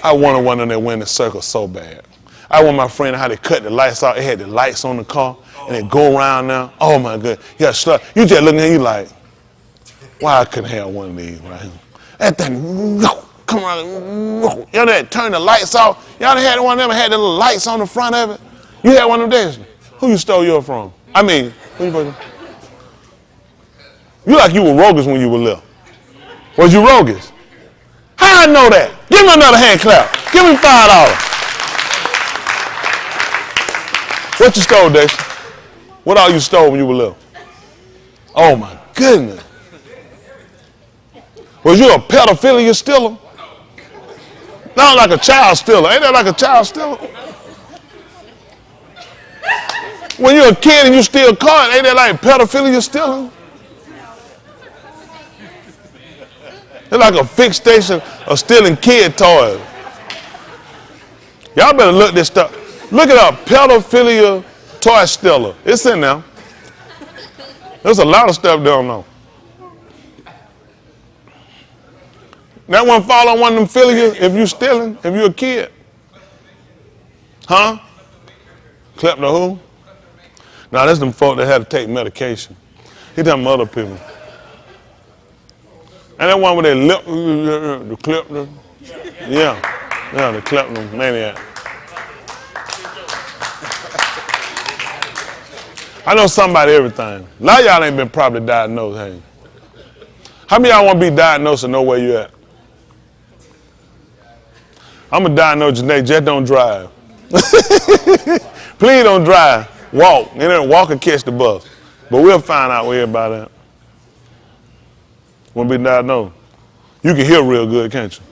I wanted one of them that went in the circle so bad. I want my friend how they cut the lights out. It had the lights on the car and they go around now. Oh my God. You just looking at you like, why I couldn't have one of these, right? That thing, come around. Y'all that turn the lights off. Y'all had one of them had the little lights on the front of it. You had one of them days. Who you stole yours from? I mean, who you fucking? You like you were roguish when you were little. Was you roguish? How I know that? Give me another hand clap. Give me $5. What you stole, Daisy? What all you stole when you were little? Oh my goodness. Was you a pedophilia stealer? Not like a child stealer. Ain't that like a child stealer? When you're a kid and you steal cars, ain't that like pedophilia stealing? It's like a fixed station of stealing kid toys. Y'all better look this stuff. Look it up, pedophilia toy stealer. It's in there. There's a lot of stuff they don't know. That one fall on one of them philia if you stealing, if you a kid. Huh? Klepto who? Now, that's them folk that had to take medication. He done other people. And that one with the clip, the clip, maniac. I know somebody everything. A lot of y'all ain't been properly diagnosed, hey. How many of y'all want to be diagnosed and know where you at? I'm going to diagnose you today, just don't drive. Please don't drive. Walk. And then walk and catch the bus. But we'll find out where everybody at. Want to be diagnosed? You can hear real good, can't you?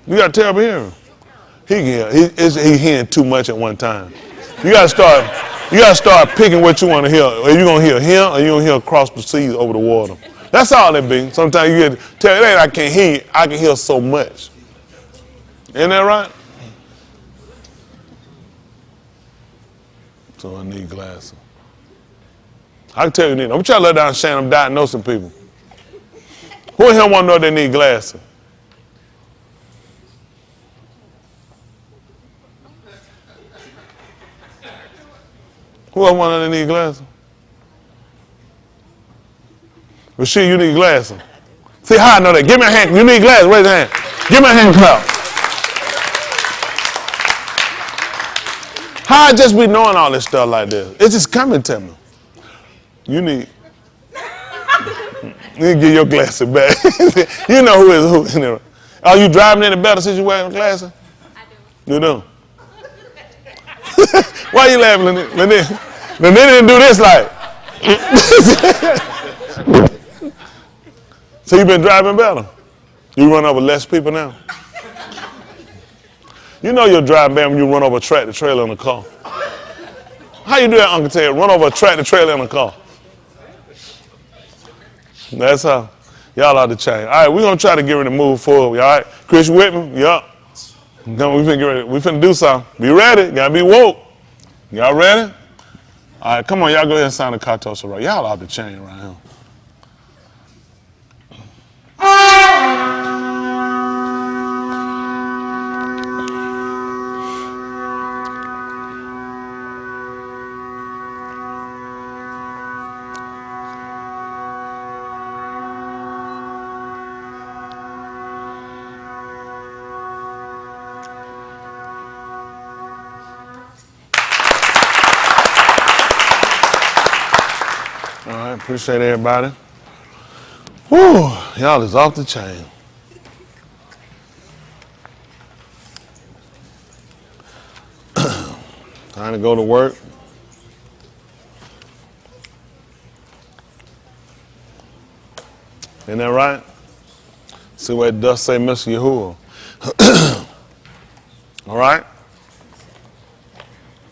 You got terrible hearing. He can hear. He hearing too much at one time. You got to start picking what you want to hear. Are you going to hear him or you going to hear across the seas over the water? That's all it be. Sometimes you get to tell it ain't I can't hear. I can hear so much. Isn't that right? So I need glasses. I can tell you, I'm trying to let down Shane. I'm diagnosing people. Who in here want to know they need glasses? Who else want to know they need glasses? Rasheed, you need glasses. See how I know that? Give me a hand. You need glasses. Raise your hand. Give me a hand clap. How I just be knowing all this stuff like this? It's just coming to me. You need to get your glasses back. You know who is who. Are you driving any better since you wearing glasses? I do. You do? Why you laughing, Lynette? Lynette didn't do this like. So you been driving better? You run over less people now? You know you're driving better when you run over a tractor trailer in a car. How you do that, Uncle Ted? Run over a tractor trailer in a car. That's how. Y'all ought to change. All right, we're going to try to get ready to move forward. All right? Chris, you with me? Yup. We finna do something. Be ready. Gotta be woke. Y'all ready? All right, come on. Y'all go ahead and sign the cartos right. Y'all ought to change right here. Appreciate everybody. Whew, y'all is off the chain. Time to go to work. Isn't that right? See what it does say, Mr. Yahuah. All right?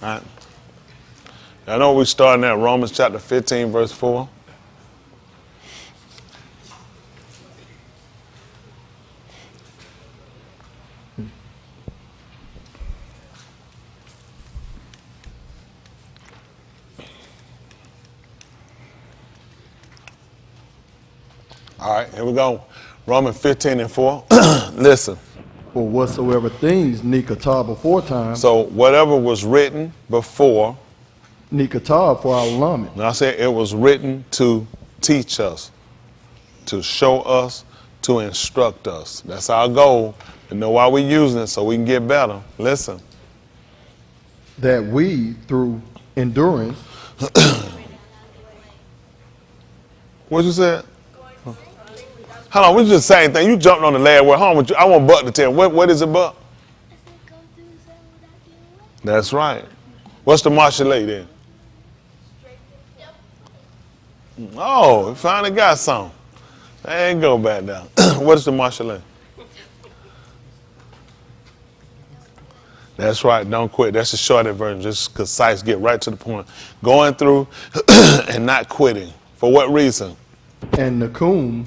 All right. I know we're starting at Romans chapter 15, verse 4. All right, here we go. Romans 15 and 4. Listen. For whatsoever things Nikatah before time. So whatever was written before. Nikatah for our lamed. Now I said it was written to teach us, to show us, to instruct us. That's our goal, to know why we're using it so we can get better. Listen. That we, through endurance. What you said? Hold on, we just the same thing. You jumped on the last word. Hold on, I want Buck to tell. What is it, Buck? That's right. What's the martial lay then? Oh, finally got some. I ain't go back down. What is the martial lay? That's right. Don't quit. That's the shorter version. Just concise. Get right to the point. Going through and not quitting. For what reason? And Nakum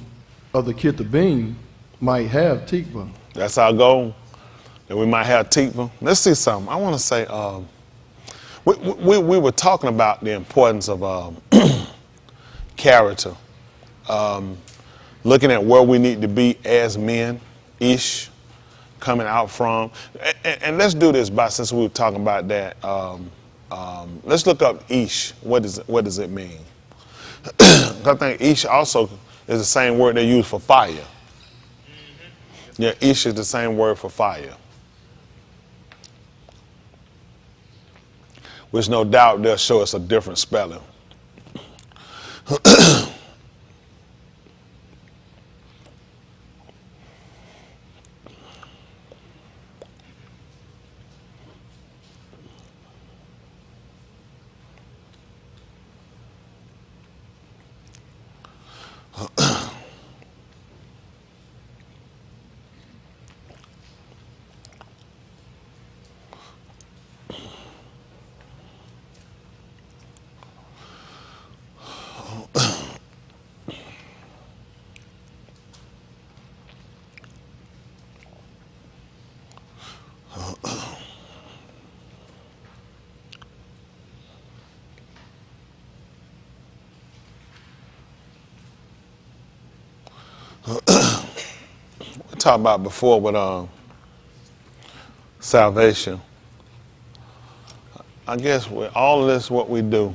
of the Kitabim might have tikva. That's our goal. That we might have tikva. Let's see something. I want to say, we were talking about the importance of character. Looking at where we need to be as men, coming out from. And let's do this, since we were talking about that. Let's look up Ish. What does it mean? I think Ish also is the same word they use for fire. Yeah, ish is the same word for fire. Which no doubt they'll show us a different spelling. We talked about before with salvation. I guess with all of this, what we do,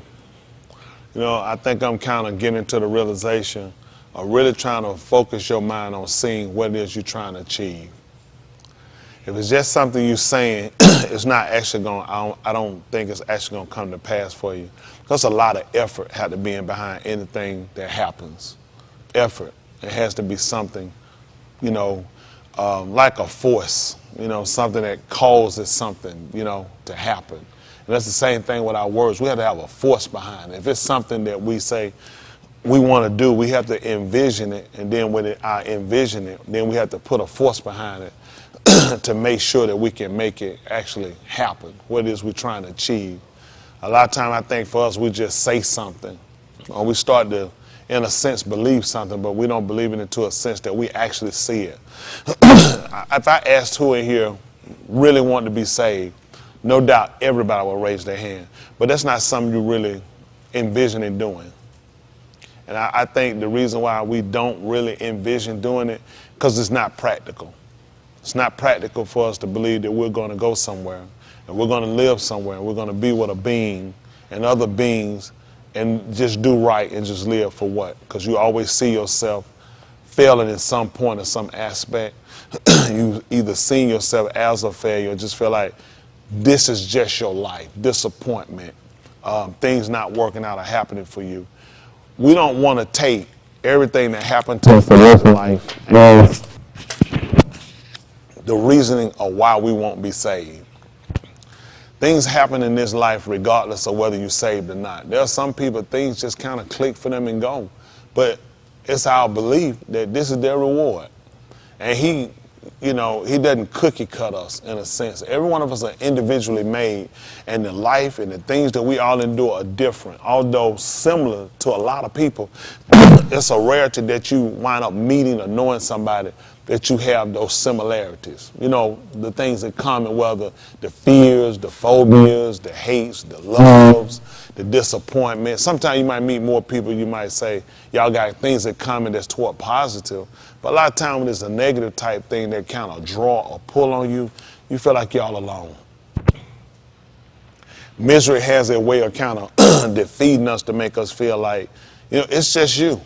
I think I'm kind of getting to the realization of really trying to focus your mind on seeing what it is you're trying to achieve. If it's just something you're saying, it's not actually I don't think it's actually going to come to pass for you. Because a lot of effort had to be in behind anything that happens. Effort. It has to be something, like a force, something that causes something, to happen. And that's the same thing with our words. We have to have a force behind it. If it's something that we say we want to do, we have to envision it. And then when I envision it, then we have to put a force behind it to make sure that we can make it actually happen, what it is we're trying to achieve. A lot of time I think for us, we just say something, or we start to, in a sense, believe something, but we don't believe it into a sense that we actually see it. If I asked who in here really wanted to be saved, no doubt everybody will raise their hand. But that's not something you really envision in doing. And I think the reason why we don't really envision doing it, because it's not practical. It's not practical for us to believe that we're going to go somewhere, and we're going to live somewhere, and we're going to be with a being and other beings and just do right and just live for what? Because you always see yourself failing in some point or some aspect. You either see yourself as a failure or just feel like this is just your life, disappointment, things not working out or happening for you. We don't want to take everything that happened to us in this life as the reasoning of why we won't be saved. Things happen in this life regardless of whether you're saved or not. There are some people, things just kind of click for them and go. But it's our belief that this is their reward. And he doesn't cookie cut us in a sense. Every one of us are individually made, and the life and the things that we all endure are different. Although similar to a lot of people, it's a rarity that you wind up meeting or knowing somebody that you have those similarities. The things in common, whether the fears, the phobias, the hates, the loves, the disappointment. Sometimes you might meet more people, you might say, y'all got things in common that's toward positive. But a lot of times when it's a negative type thing that kind of draw or pull on you, you feel like y'all alone. Misery has a way of kind of defeating us to make us feel like, it's just you.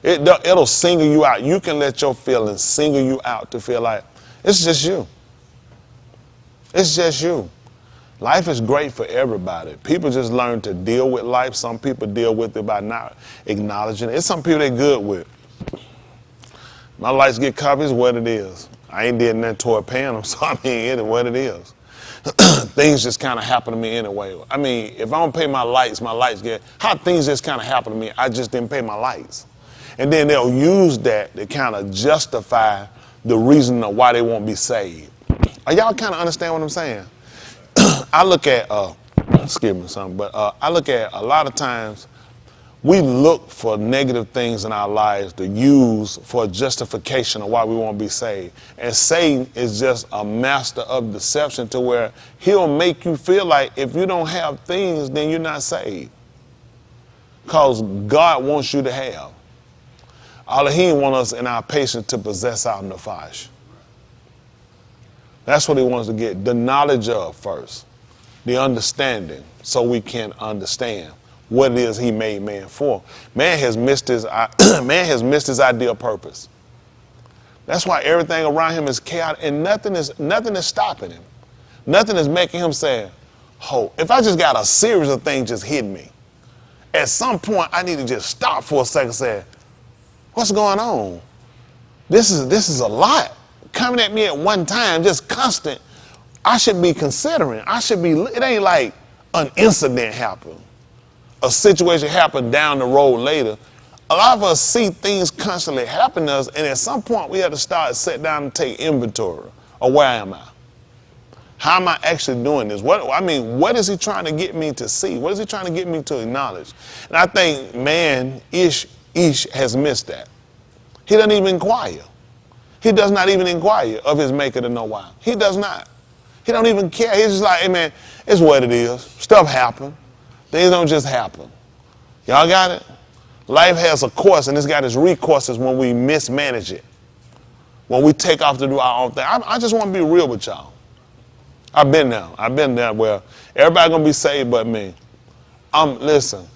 It'll single you out. You can let your feelings single you out to feel like it's just you. It's just you. Life is great for everybody. People just learn to deal with life. Some people deal with it by not acknowledging it. It's some people they're good with. My lights get cut, it's what it is. I ain't did nothing toward paying them, so it is what it is. Things just kind of happen to me anyway. If I don't pay my lights get, how things just kind of happen to me, I just didn't pay my lights. And then they'll use that to kind of justify the reason of why they won't be saved. Are y'all kind of understand what I'm saying? I look at, excuse me something, but I look at a lot of times we look for negative things in our lives to use for justification of why we won't be saved. And Satan is just a master of deception to where he'll make you feel like if you don't have things, then you're not saved. Because God wants you to have. All he wants us in our patience to possess our nafash. That's what he wants to get. The knowledge of first. The understanding, so we can understand. what it is he made man for. Man has missed his man has missed his ideal purpose. That's why everything around him is chaotic, and nothing is stopping him. Nothing is making him say, "Oh, if I just got a series of things just hitting me, at some point I need to just stop for a second and say, what's going on? This is a lot coming at me at one time, just constant. I should be considering. It ain't like an incident happened, a situation happened down the road later. A lot of us see things constantly happen to us, and at some point we have to start sit down and take inventory of where am I? How am I actually doing this? What is he trying to get me to see? What is he trying to get me to acknowledge? And I think man, Ish has missed that. He doesn't even inquire. He does not even inquire of his maker to know why. He does not. He don't even care. He's just like, hey man, it's what it is. Stuff happen. Things don't just happen. Y'all got it? Life has a course, and it's got its recourses when we mismanage it. When we take off to do our own thing. I just want to be real with y'all. I've been there where everybody gonna be saved but me. Listen,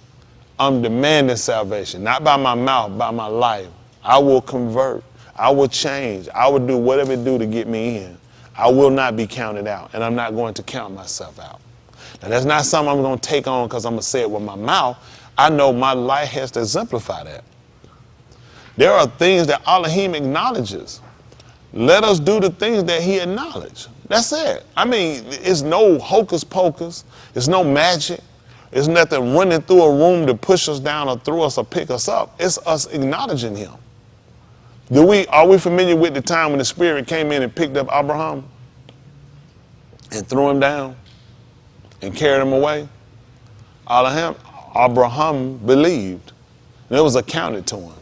I'm demanding salvation, not by my mouth, by my life. I will convert. I will change. I will do whatever it do to get me in. I will not be counted out, and I'm not going to count myself out. Now, that's not something I'm going to take on because I'm going to say it with my mouth. I know my life has to exemplify that. There are things that Elohim acknowledges. Let us do the things that he acknowledged. That's it. It's no hocus pocus. It's no magic. It's nothing running through a room to push us down or throw us or pick us up. It's us acknowledging him. Are we familiar with the time when the Spirit came in and picked up Abraham and threw him down and carried him away? Abraham believed, and it was accounted to him.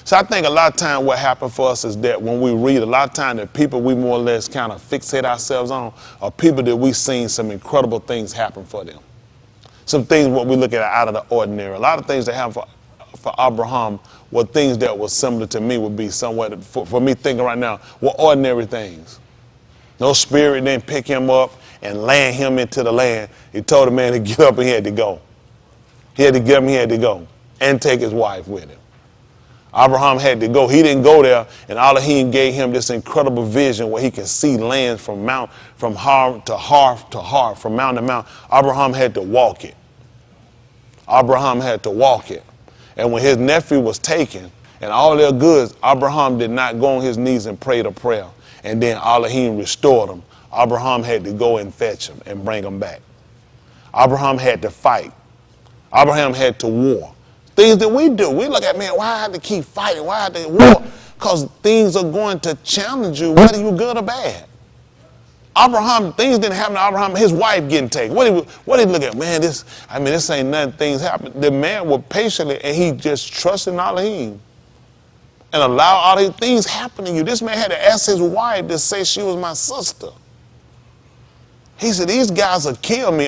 So I think a lot of time what happened for us is that when we read, a lot of time the people we more or less kind of fixate ourselves on are people that we've seen some incredible things happen for them. Some things what we look at out of the ordinary. A lot of things that happened for Abraham were things that were similar to me would be somewhat, for me thinking right now, were ordinary things. No Spirit didn't pick him up and land him into the land. He told the man to get up and he had to go. He had to get him, he had to go and take his wife with him. Abraham had to go. He didn't go there, and Elohim gave him this incredible vision where he can see lands from Har to Har, from mountain to mountain. Abraham had to walk it. Abraham had to walk it. And when his nephew was taken and all their goods, Abraham did not go on his knees and pray the prayer. And then Elohim restored him. Abraham had to go and fetch him and bring him back. Abraham had to fight. Abraham had to war. Things that we do. We look at, man, why I have to keep fighting? Why I have to war? Because things are going to challenge you, whether you're good or bad. Abraham, things didn't happen to Abraham, his wife getting taken. What did he look at? Man, this ain't nothing, things happen. The man was patiently, and he just trusted Elohim and allowed all these things happen to you. This man had to ask his wife to say she was my sister. He said, these guys will kill me.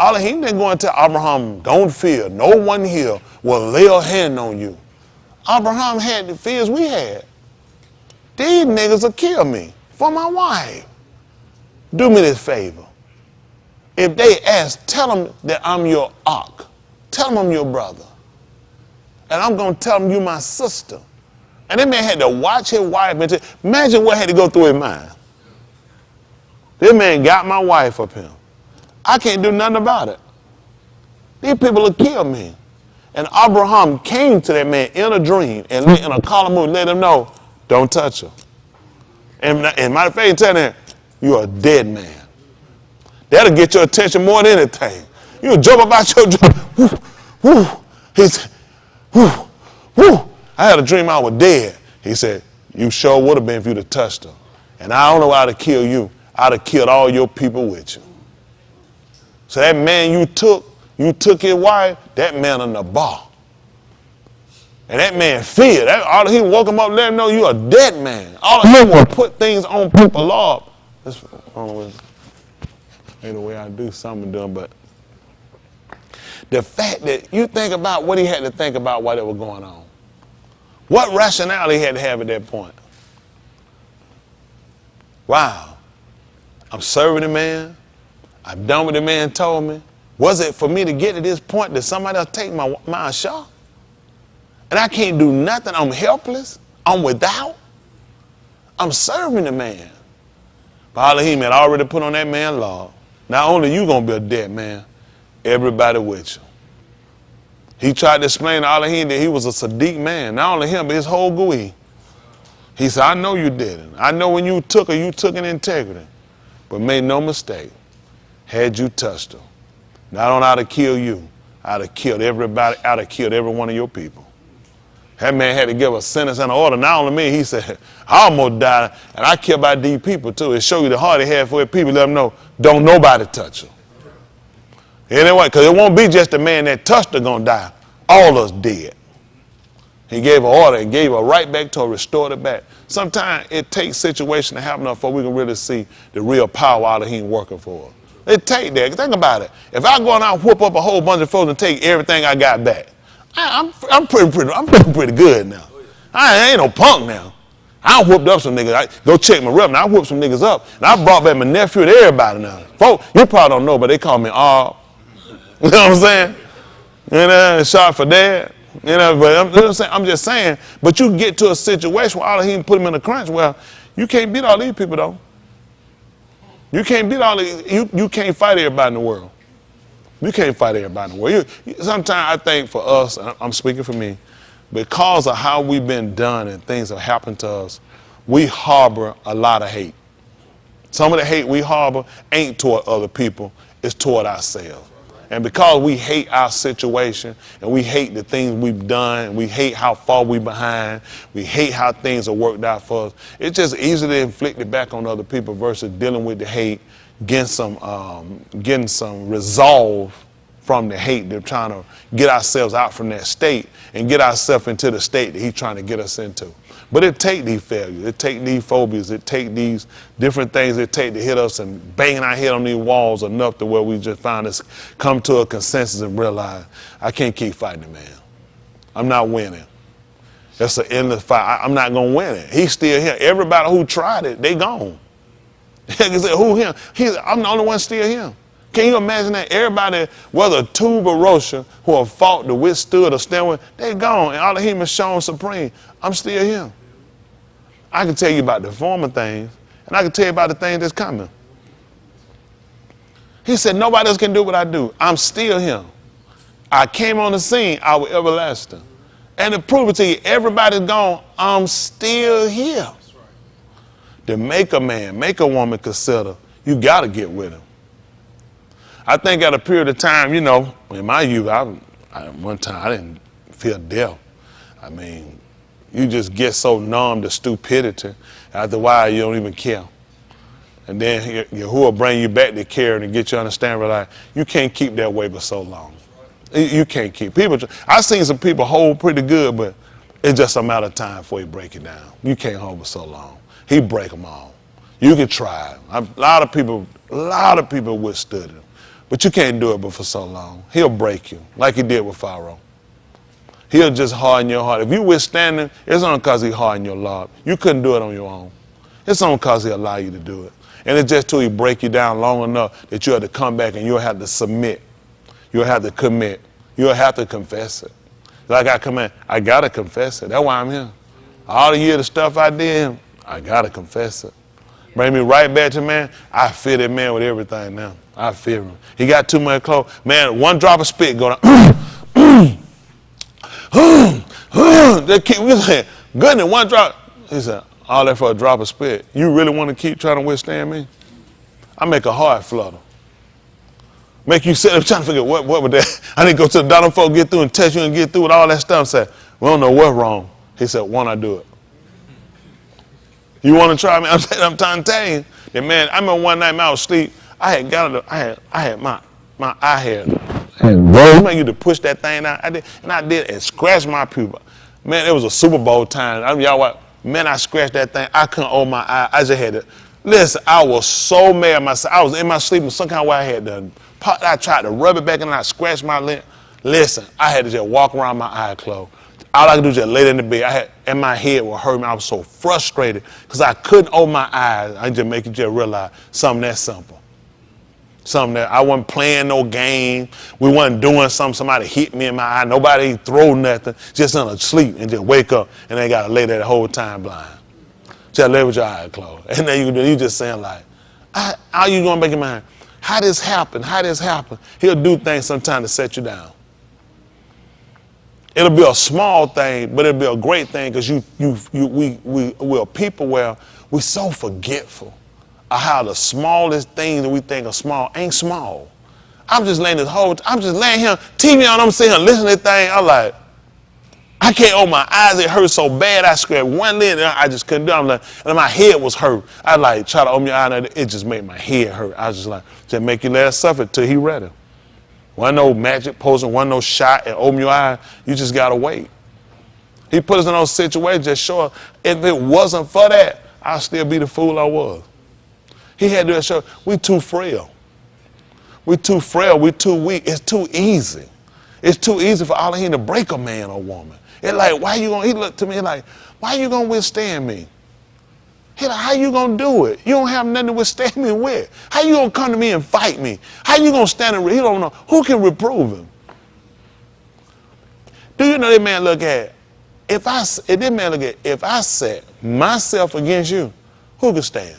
Elohim didn't go and tell Abraham, don't fear. No one here will lay a hand on you. Abraham had the fears we had. These niggas will kill me for my wife. Do me this favor. If they ask, tell them that I'm your ark. Tell them I'm your brother. And I'm going to tell them you my sister. And that man had to watch his wife. Imagine what had to go through his mind. This man got my wife up here. I can't do nothing about it. These people will kill me. And Abraham came to that man in a dream and in a column moon, let him know, don't touch her. And matter of fact, tell him, you're a dead man. That'll get your attention more than anything. You'll jump about your dream. Woo, woo. He said, woo, woo. I had a dream I was dead. He said, you sure would have been if you'd have touched her. And I don't know how to kill you. I'd have killed all your people with you. So that man you took his wife, that man in the bar. And that man feared. He woke him up, let him know you're a dead man. All of him will put things on people up. That's the way I do something to him, but the fact that you think about what he had to think about while it was going on. What rationale he had to have at that point. Wow. I'm serving the man. I'm done what the man told me. Was it for me to get to this point that somebody else take my shot? And I can't do nothing. I'm helpless. I'm without. I'm serving the man. But Elohim had already put on that man law. Not only you going to be a dead man, everybody with you. He tried to explain to Elohim that he was a Sadiq man. Not only him, but his whole GUI. He said, I know you didn't. I know when you took her, you took in integrity. But made no mistake. Had you touched her, not only I'd have killed you, I'd have killed everybody, I'd have killed every one of your people. That man had to give a sentence and an order. Not only me, he said, I almost died, and I killed by these people too. It show you the heart he had for his people. Let them know, don't nobody touch her. Anyway, because it won't be just the man that touched her gonna die. All us dead. He gave an order and gave her right back to her, restored it back. Sometimes it takes situations to happen before we can really see the real power out of him working for us. It take that. Think about it. If I go out and whoop up a whole bunch of folks and take everything I got back, I'm pretty good now. I ain't no punk now. I whooped up some niggas. I go check my rep. Now I whooped some niggas up. And I brought back my nephew to everybody now. Folks, you probably don't know, but they call me R. You know what I'm saying? You know, shot for dad. You know, but I'm just saying, but you get to a situation where all of him put him in a crunch. Well, you can't beat all these people though. You can't beat all these, you can't fight everybody in the world. You can't fight everybody in the world. Sometimes I think for us, I'm speaking for me, because of how we've been done and things have happened to us, we harbor a lot of hate. Some of the hate we harbor ain't toward other people, it's toward ourselves. And because we hate our situation and we hate the things we've done, and we hate how far we're behind, we hate how things are worked out for us, it's just easy to inflict it back on other people versus dealing with the hate, getting some resolve from the hate. They're trying to get ourselves out from that state and get ourselves into the state that he's trying to get us into. But it take these failures, it take these phobias, it take these different things it take to hit us and banging our head on these walls enough to where we just find us come to a consensus and realize, I can't keep fighting the man. I'm not winning. That's an endless fight. I'm not going to win it. He's still here. Everybody who tried it, they gone. Who him? I'm the only one still here. Can you imagine that? Everybody, whether Tube or Rosha, who have fought to withstood or stand with, they gone. And all of him is shown supreme. I'm still here. I can tell you about the former things, and I can tell you about the things that's coming. He said, nobody else can do what I do. I'm still here. I came on the scene, I was everlasting. And to prove it to you, everybody's gone, I'm still here. To make a man, make a woman consider, you got to get with him. I think at a period of time, you know, in my youth, one time I didn't feel death. I mean, you just get so numb to stupidity. After a while, you don't even care. And then Yahuah bring you back to care and get you to understand, realize you can't keep that way for so long. You can't keep. I've seen some people hold pretty good, but it's just a matter of time before he break it down. You can't hold for so long. He break them all. You can try. A lot of people withstood him. But you can't do it but for so long. He'll break you, like he did with Pharaoh. He'll just harden your heart. If you withstand him, it's only because he hardened your heart. You couldn't do it on your own. It's only because he allowed you to do it. And it's just till he break you down long enough that you have to come back and you'll have to submit. You'll have to commit. You'll have to confess it. Like I command, I got to confess it. That's why I'm here. All the years of stuff I did, I got to confess it. Bring me right back to man. I fear that man with everything now. I fear him. He got too much clothes. Man, one drop of spit going down. They keep saying, goodness, one drop. He said, all that for a drop of spit. You really want to keep trying to withstand me? I make a heart flutter. Make you sit up trying to figure what would that? I need to go to the doctor folk, get through and test you and get through with all that stuff. Say, we don't know what's wrong. He said, why not do it? You want to try me? I'm trying to tell you that, man. I remember one night I was asleep. I had my eye had rolled. Man, you to push that thing out. I did and scratched my pupil. Man, it was a Super Bowl time. Y'all what? Man, I scratched that thing. I couldn't open my eye. I just had to. Listen, I was so mad at myself. I was in my sleep and some kind of way I had to. I tried to rub it back and I scratched my lip. Listen, I had to just walk around my eye closed. All I could do was just lay in the bed. And my head was hurting. I was so frustrated because I couldn't open my eyes. I just make you just realize something that simple. Something that I wasn't playing no game. We wasn't doing something. Somebody hit me in my eye. Nobody throw nothing. Just in a sleep and just wake up and they got to lay there the whole time blind. Just lay with your eyes closed. And then you just saying like, how you going to make your mind? How this happen? How this happen? He'll do things sometimes to set you down. It'll be a small thing, but it'll be a great thing because we're people where we're so forgetful of how the smallest things that we think are small ain't small. I'm just laying here, TV on, I'm sitting here listening to this thing. I'm like, I can't open my eyes. It hurt so bad. I scratched one lid and I just couldn't do it. I'm like, and my head was hurt. I like try to open your eye and it just made my head hurt. I was just like, just make your leg suffer till he ready. Wasn't no magic potion, wasn't no shot and open your eye. You just gotta wait. He put us in those situations that show us if it wasn't for that, I'd still be the fool I was. He had to show we too frail. We too frail, we too weak. It's too easy. It's too easy for all of him to break a man or woman. It's like, he looked to me like, why you gonna withstand me? He like, how you gonna do it? You don't have nothing to withstand me with. How you gonna come to me and fight me? How you gonna stand and, he don't know, who can reprove him? Do you know that man look at, if I set myself against you, who can stand?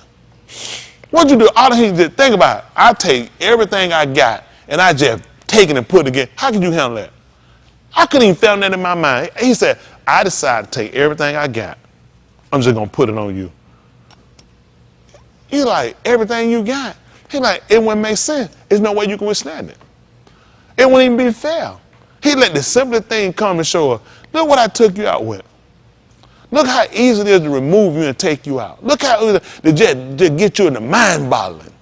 What'd you do? All of him did, think about it. I take everything I got and I just take it and put it again. How can you handle that? I couldn't even feel that in my mind. He said, I decided to take everything I got. I'm just going to put it on you. You like, everything you got? He like, it wouldn't make sense. There's no way you can withstand it. It wouldn't even be fair. He let the simplest thing come and show us, look what I took you out with. Look how easy it is to remove you and take you out. Look how easy to just get you in the mind boggling.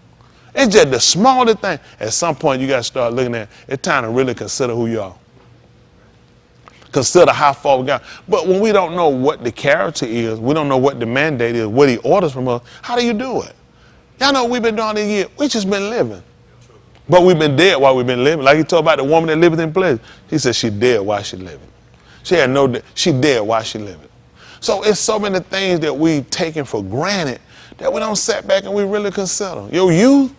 It's just the smallest thing. At some point, you got to start looking at it. It's time to really consider who you are. Consider how far we got. But when we don't know what the character is, we don't know what the mandate is, what he orders from us, how do you do it? Y'all know what we've been doing this year? We just been living. But we've been dead while we've been living. Like he told about the woman that liveth in place. He said she dead while she living. She dead while she living. So it's so many things that we taken for granted that we don't sit back and we really consider. Your youth,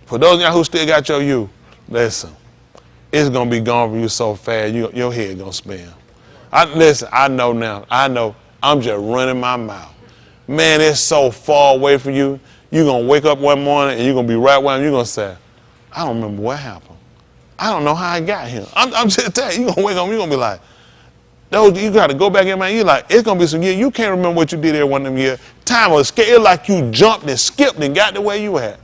for those of y'all who still got your youth, listen, it's going to be gone from you so fast, your head going to spin. I know now. I know. I'm just running my mouth. Man, it's so far away from you. You're going to wake up one morning and you're going to be right where you're going to say, I don't remember what happened. I don't know how I got here. I'm just telling you, you're going to wake up and you're going to be like, you got to go back in, man. You're like, it's going to be some years. You can't remember what you did there one of them years. Time was scared like you jumped and skipped and got to where you at.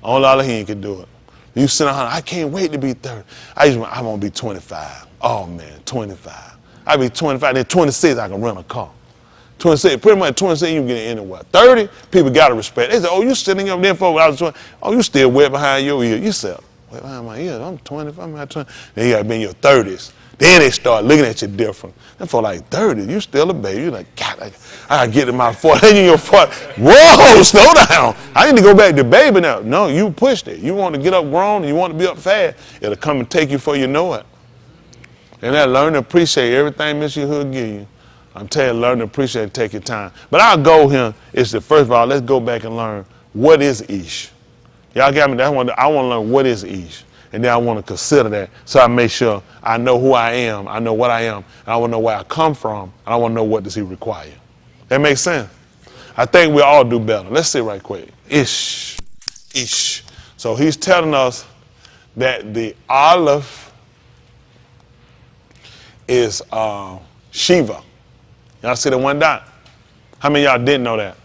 Only all of him can do it. You sit down, I can't wait to be 30. I'm going to be 25. Oh, man, 25. I'll be 25, then 26, I can rent a car. 26, pretty much 26, you can get anywhere. 30, people got to respect. They say, oh, you sitting up there for when I was 20. Oh, you still wet behind your ear. You said, wet behind my ear. I'm 25, I'm not 20. Then you got to be in your 30s. Then they start looking at you different. And for like 30, you still a baby. You're like, God, I got to get to my 40. Then you're 40. Whoa, slow down. I need to go back to baby now. No, you pushed it. You want to get up grown and you want to be up fast. It'll come and take you before you know it. And that learn to appreciate everything Miss Yahuah give you. I'm telling you, learn to appreciate and take your time. But our goal here is to, first of all, let's go back and learn what is Ish. Y'all got me? I want to learn what is Ish. And then I want to consider that so I make sure I know who I am, I know what I am, and I want to know where I come from, and I want to know what does he require. That makes sense? I think we all do better. Let's see right quick. Ish. So he's telling us that the Aleph is Shiva. Y'all see the one dot? How many of y'all didn't know that?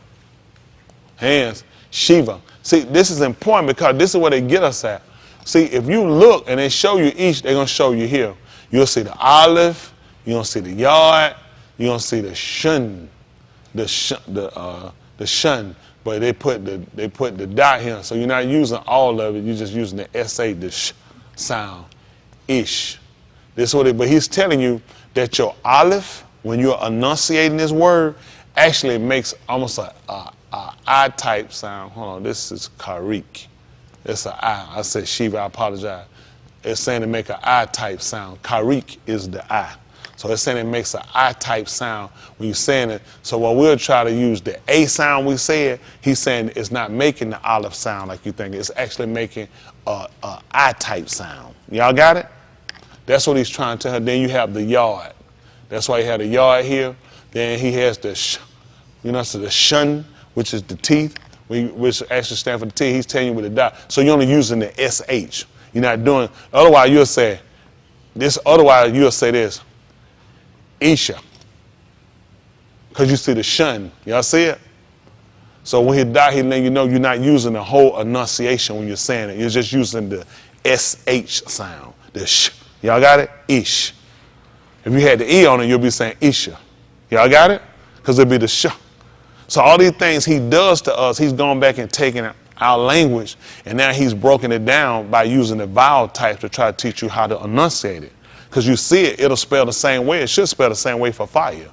Hands. Shiva. See, this is important because this is where they get us at. See, if you look and they show you each, they're going to show you here. You'll see the Aleph, you're going to see the Yod, you're going to see the Shun, the Shun, but they put the dot here, so you're not using all of it, you're just using the S-A, the sh sound, Ish. This is what but he's telling you that your Aleph, when you're enunciating this word, actually makes almost a I-type sound. Hold on, this is Karik. It's an I. I said Shiva, I apologize. It's saying to make an I-type sound. Karik is the I. So it's saying it makes an I-type sound when you're saying it. So when we'll try to use the A sound we said, he's saying it's not making the Aleph sound like you think. It's actually making a I type sound. Y'all got it? That's what he's trying to tell her. Then you have the yard. That's why he had a yard here. Then he has the so the shun, which is the teeth, which actually stands for the teeth. He's telling you with the dot. So you're only using the SH. You're not doing, otherwise you'll say this, Isha. Because you see the shun. Y'all see it? So when he dot, he let you know you're not using the whole enunciation when you're saying it. You're just using the SH sound. The sh. Y'all got it? Ish. If you had the E on it, you'll be saying Isha. Y'all got it? Because it'll be the sh. So all these things he does to us, he's gone back and taken our language, and now he's broken it down by using the vowel types to try to teach you how to enunciate it. Because you see it, it'll spell the same way. It should spell the same way for fire.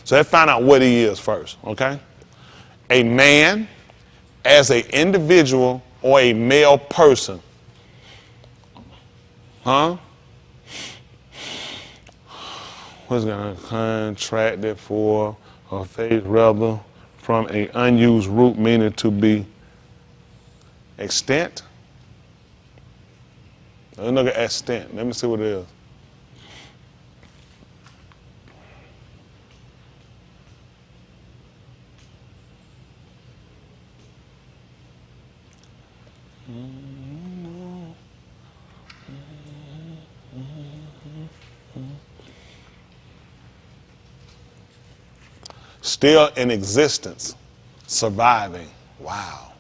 So let's find out what he is first, okay? A man as an individual or a male person. Huh? What's going to contract it for a phase rather from an unused root meaning to be extent? Let's look at extent. Let me see what it is. Still in existence, surviving. Wow.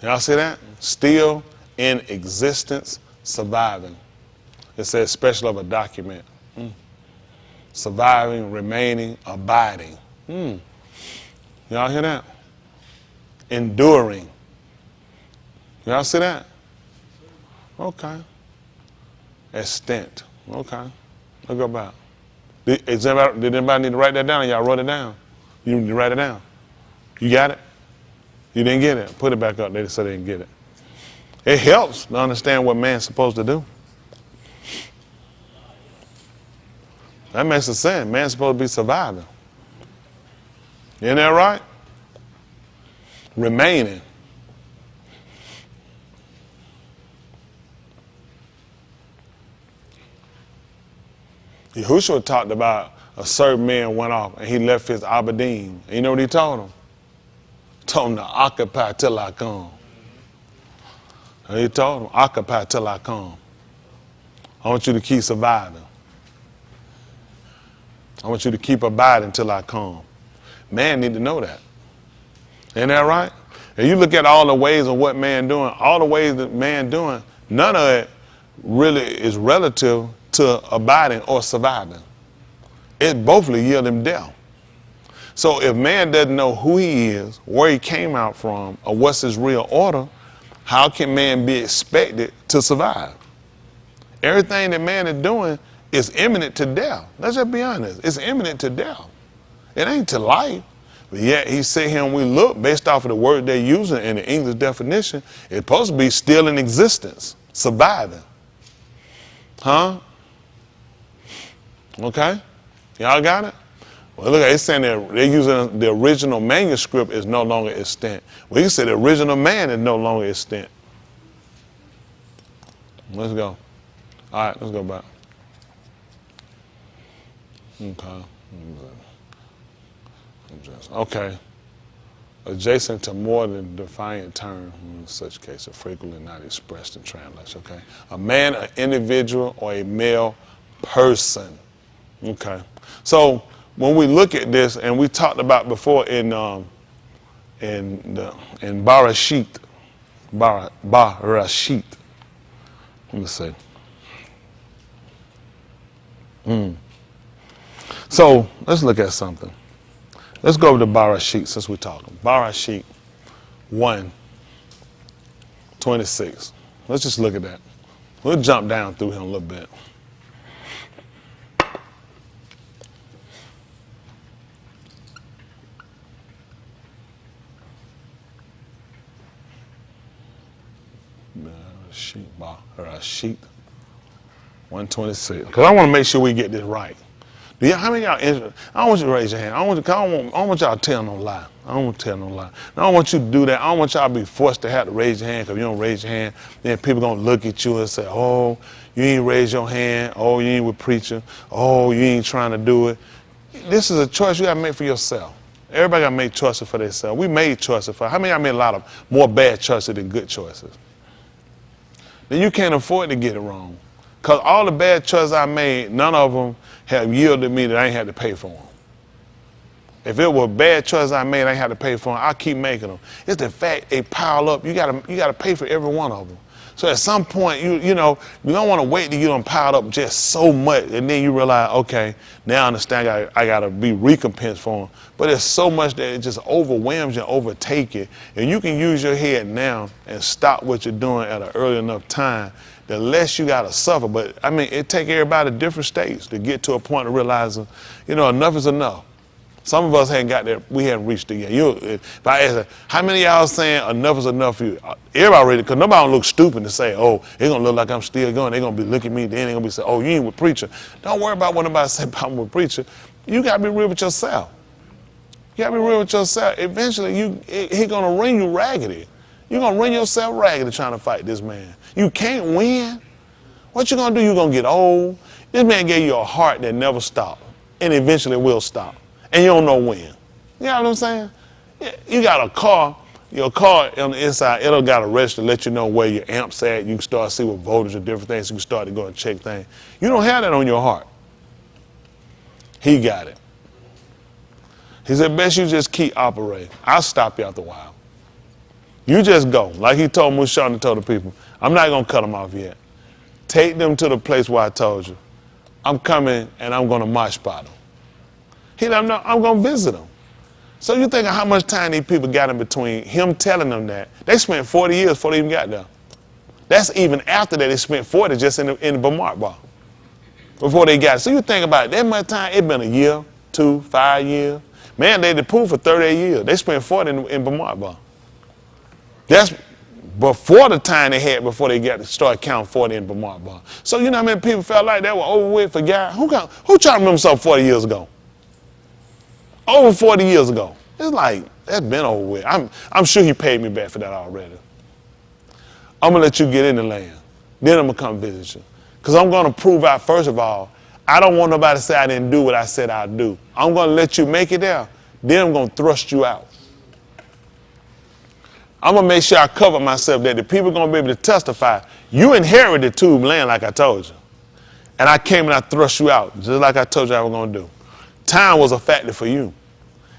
Y'all see that? Still in existence, surviving. It says special of a document. Surviving, remaining, abiding. Y'all hear that? Enduring. Y'all see that? Okay. Extent. Okay. Look about. Did anybody need to write that down, or y'all wrote it down? You need to write it down. You got it? You didn't get it? Put it back up. They said they didn't get it. It helps to understand what man's supposed to do. That makes sense. Man's supposed to be surviving. Isn't that right? Remaining. Yahuah talked about a certain man went off and he left his Aberdeen. And you know what he told him? Told him to occupy till I come. And he told him, occupy till I come. I want you to keep surviving. I want you to keep abiding till I come. Man need to know that. Isn't that right? And you look at all the ways of what man doing, all the ways that man doing, none of it really is relative to abiding or surviving. It bothly yield him death. So if man doesn't know who he is, where he came out from, or what's his real order, how can man be expected to survive? Everything that man is doing is imminent to death. Let's just be honest. It's imminent to death. It ain't to life. But yet he sit here and we look based off of the word they're using in the English definition, it's supposed to be still in existence, surviving. Huh? Okay? Y'all got it? Well, look, it's saying that they're using the original manuscript is no longer extant. Well, you say the original man is no longer extant. Let's go. All right, let's go back. Okay. Adjacent to more than defiant term, in such cases, frequently not expressed in translation. Okay. A man, an individual, or a male person. Okay. So when we look at this, and we talked about before in Barashit, Barashit. Let me see. So let's look at something. Let's go over to Barashit since we're talking. Barashit 1:26. Let's just look at that. We'll jump down through him a little bit. Barashit 1:26. Because I want to make sure we get this right. How many of y'all, I don't want you to raise your hand. I don't want y'all to tell no lie. I don't want to tell no lie. I don't want you to do that. I don't want y'all to be forced to have to raise your hand because you don't raise your hand. Then people going to look at you and say, oh, you ain't raise your hand. Oh, you ain't with preacher. Oh, you ain't trying to do it. This is a choice you got to make for yourself. Everybody got to make choices for themselves. We made choices for, how many of y'all made a lot of more bad choices than good choices? Then you can't afford to get it wrong. Because all the bad choices I made, none of them have yielded me that I ain't had to pay for them. If it were bad choices I made, I ain't had to pay for them, I'll keep making them. It's the fact they pile up. You gotta pay for every one of them. So at some point, you don't want to wait till you done piled up just so much, and then you realize, okay, now I understand I gotta be recompensed for them. But it's so much that it just overwhelms you and overtake it. And you can use your head now and stop what you're doing at an early enough time, the less you gotta suffer. But I mean, it take everybody to different states to get to a point of realizing, enough is enough. Some of us hadn't got there. We haven't reached it yet. If I ask, how many of y'all saying enough is enough for you? Everybody ready, because nobody don't look stupid to say, oh, it's going to look like I'm still going. They're going to be looking at me. Then they're going to be saying, oh, you ain't with preacher. Don't worry about what nobody say about I'm with preacher. You got to be real with yourself. You got to be real with yourself. Eventually, he's going to wring you raggedy. You're going to wring yourself raggedy trying to fight this man. You can't win. What you going to do? You're going to get old. This man gave you a heart that never stopped, and eventually will stop. And you don't know when. You know what I'm saying? You got a car, your car on the inside, it'll got a register to let you know where your amp's at. You can start to see what voltage or different things. You can start to go and check things. You don't have that on your heart. He got it. He said, best you just keep operating. I'll stop you after a while. You just go. Like he told Mushan and told the people, I'm not going to cut them off yet. Take them to the place where I told you. I'm coming and I'm going to mosh spot them. He let them know, I'm going to visit them. So you think of how much time these people got in between him telling them that. They spent 40 years before they even got there. That's even after that they spent 40 just in the Bamart bar. Before they got it. So you think about it, that much time, it been a year, 2, 5 years. Man, they did pool for 38 years. They spent 40 in Bamart bar. That's before the time they had before they got to start counting 40 in Bamart bar. So you know how many people felt like they were over with, forgot? Who trying to remember something 40 years ago? Over 40 years ago. It's like, that's been over with. I'm sure he paid me back for that already. I'm going to let you get in the land. Then I'm going to come visit you. Because I'm going to prove out, first of all, I don't want nobody to say I didn't do what I said I'd do. I'm going to let you make it there. Then I'm going to thrust you out. I'm going to make sure I cover myself that the people are going to be able to testify. You inherited the tube land like I told you. And I came and I thrust you out, just like I told you I was going to do. Time was a factor for you.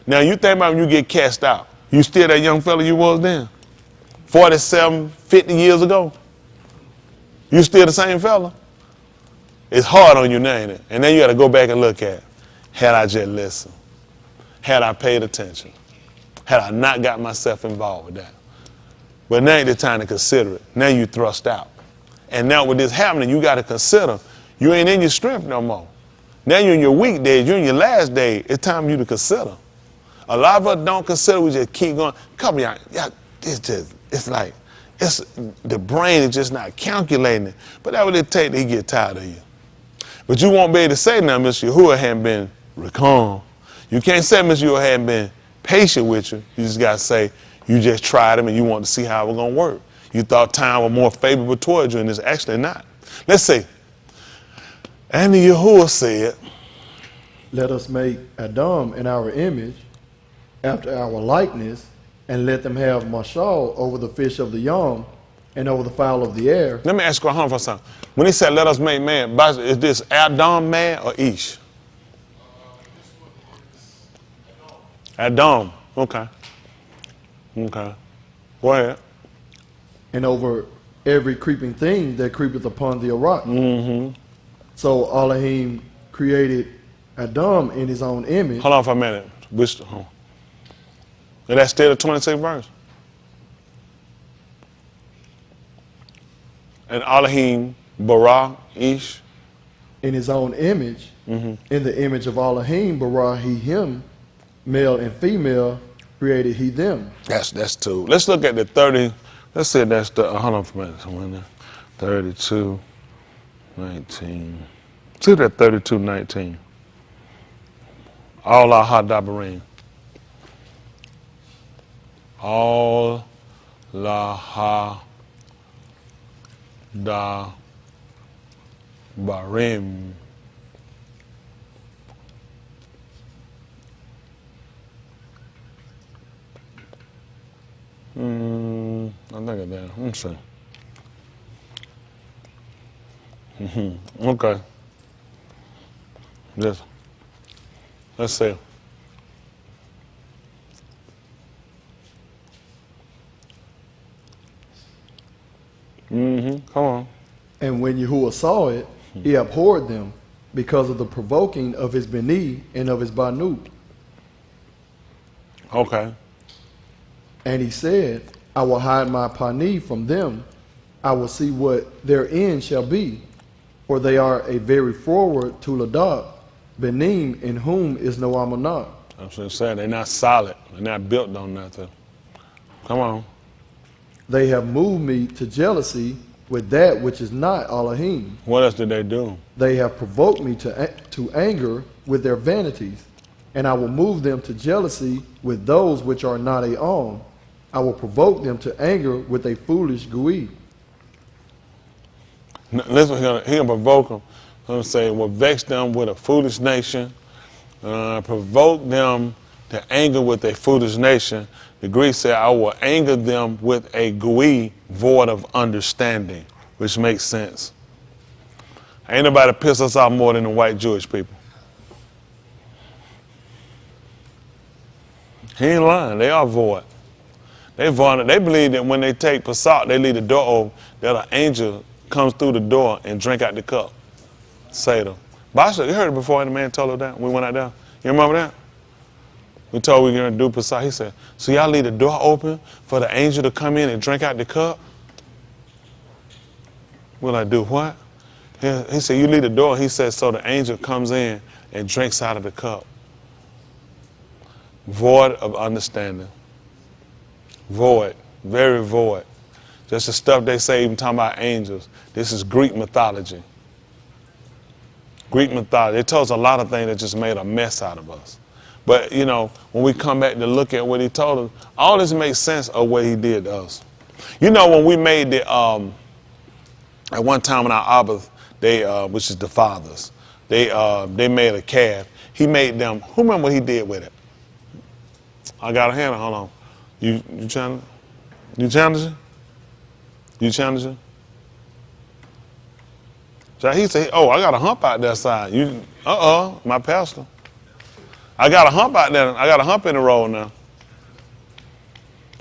Now you think about when you get cast out. You still that young fella you was then? 47, 50 years ago? You still the same fella? It's hard on you now, ain't it? And then you got to go back and look at, had I just listened? Had I paid attention? Had I not got myself involved with that? But now ain't the time to consider it. Now you thrust out. And now with this happening, you got to consider you ain't in your strength no more. Now you're in your weak days, you're in your last day. It's time for you to consider. A lot of us don't consider, we just keep going. Come on, yeah, it's like, the brain is just not calculating it. But that's what it takes to get tired of you. But you won't be able to say now, Mr. Yahuah hadn't been calm. You can't say Mr. Yahuah hadn't been patient with you. You just got to say, you just tried him and you want to see how it was going to work. You thought time was more favorable towards you, and it's actually not. Let's see. And the Yahuah said, Let us make Adam in our image, after our likeness, and let them have mashal over the fish of the yam and over the fowl of the air. Let me ask you for something. When he said, let us make man, is this Adam man or Ish? Adam. Okay. Okay. Go ahead. And over every creeping thing that creepeth upon the rock. Mm-hmm. So Elohim created Adam in his own image. Hold on for a minute. Is that still the 26th verse? And Elohim bara Ish. In his own image, in the image of Elohim bara he him, male and female created he them. That's two. Let's look at the 30. Let's say that's the, hold on for a minute. Somewhere in there. 32, 19. See that 32, 19. All our hadabarim. All la hadabarim. I think of that. Let me see. Okay. Yes. Let's see. Come on. And when Yahuah saw it, he abhorred them because of the provoking of his Beni and of his Banu. Okay. And he said, I will hide my Pani from them. I will see what their end shall be. For they are a very forward Tuladah, Benim, in whom is no Amunah. That's what I'm saying. They're not solid. They're not built on nothing. Come on. They have moved me to jealousy with that which is not Elohim. What else did they do? They have provoked me to anger with their vanities. And I will move them to jealousy with those which are not a own. I will provoke them to anger with a foolish Gui. Listen, he's going to provoke them. I'm going to say, will vex them with a foolish nation, provoke them to anger with a foolish nation. The Greek said, I will anger them with a gui, void of understanding, which makes sense. Ain't nobody piss us off more than the white Jewish people. He ain't lying. They are void. They void. They believe that when they take Passat, they leave the door open, that an angel comes through the door and drink out the cup. Seder. Basha, you heard it before, and the man told her that. We went out there. You remember that? We told we were going to do Passat. He said, so y'all leave the door open for the angel to come in and drink out the cup? Will I do what? He said, you leave the door. He said, so the angel comes in and drinks out of the cup. Void of understanding. Void. Very void. Just the stuff they say, even talking about angels. This is Greek mythology. Greek mythology. They told us a lot of things that just made a mess out of us. But, you know, when we come back to look at what he told us, all this makes sense of what he did to us. You know, when we made the, at one time in our Abbas, they, which is the fathers, they made a calf. He made them, who remember what he did with it? I got a hand, hold on. You challenge? You challenging? You challenging? So he said, oh, I got a hump out that side. My pastor. I got a hump out there. I got a hump in the road now.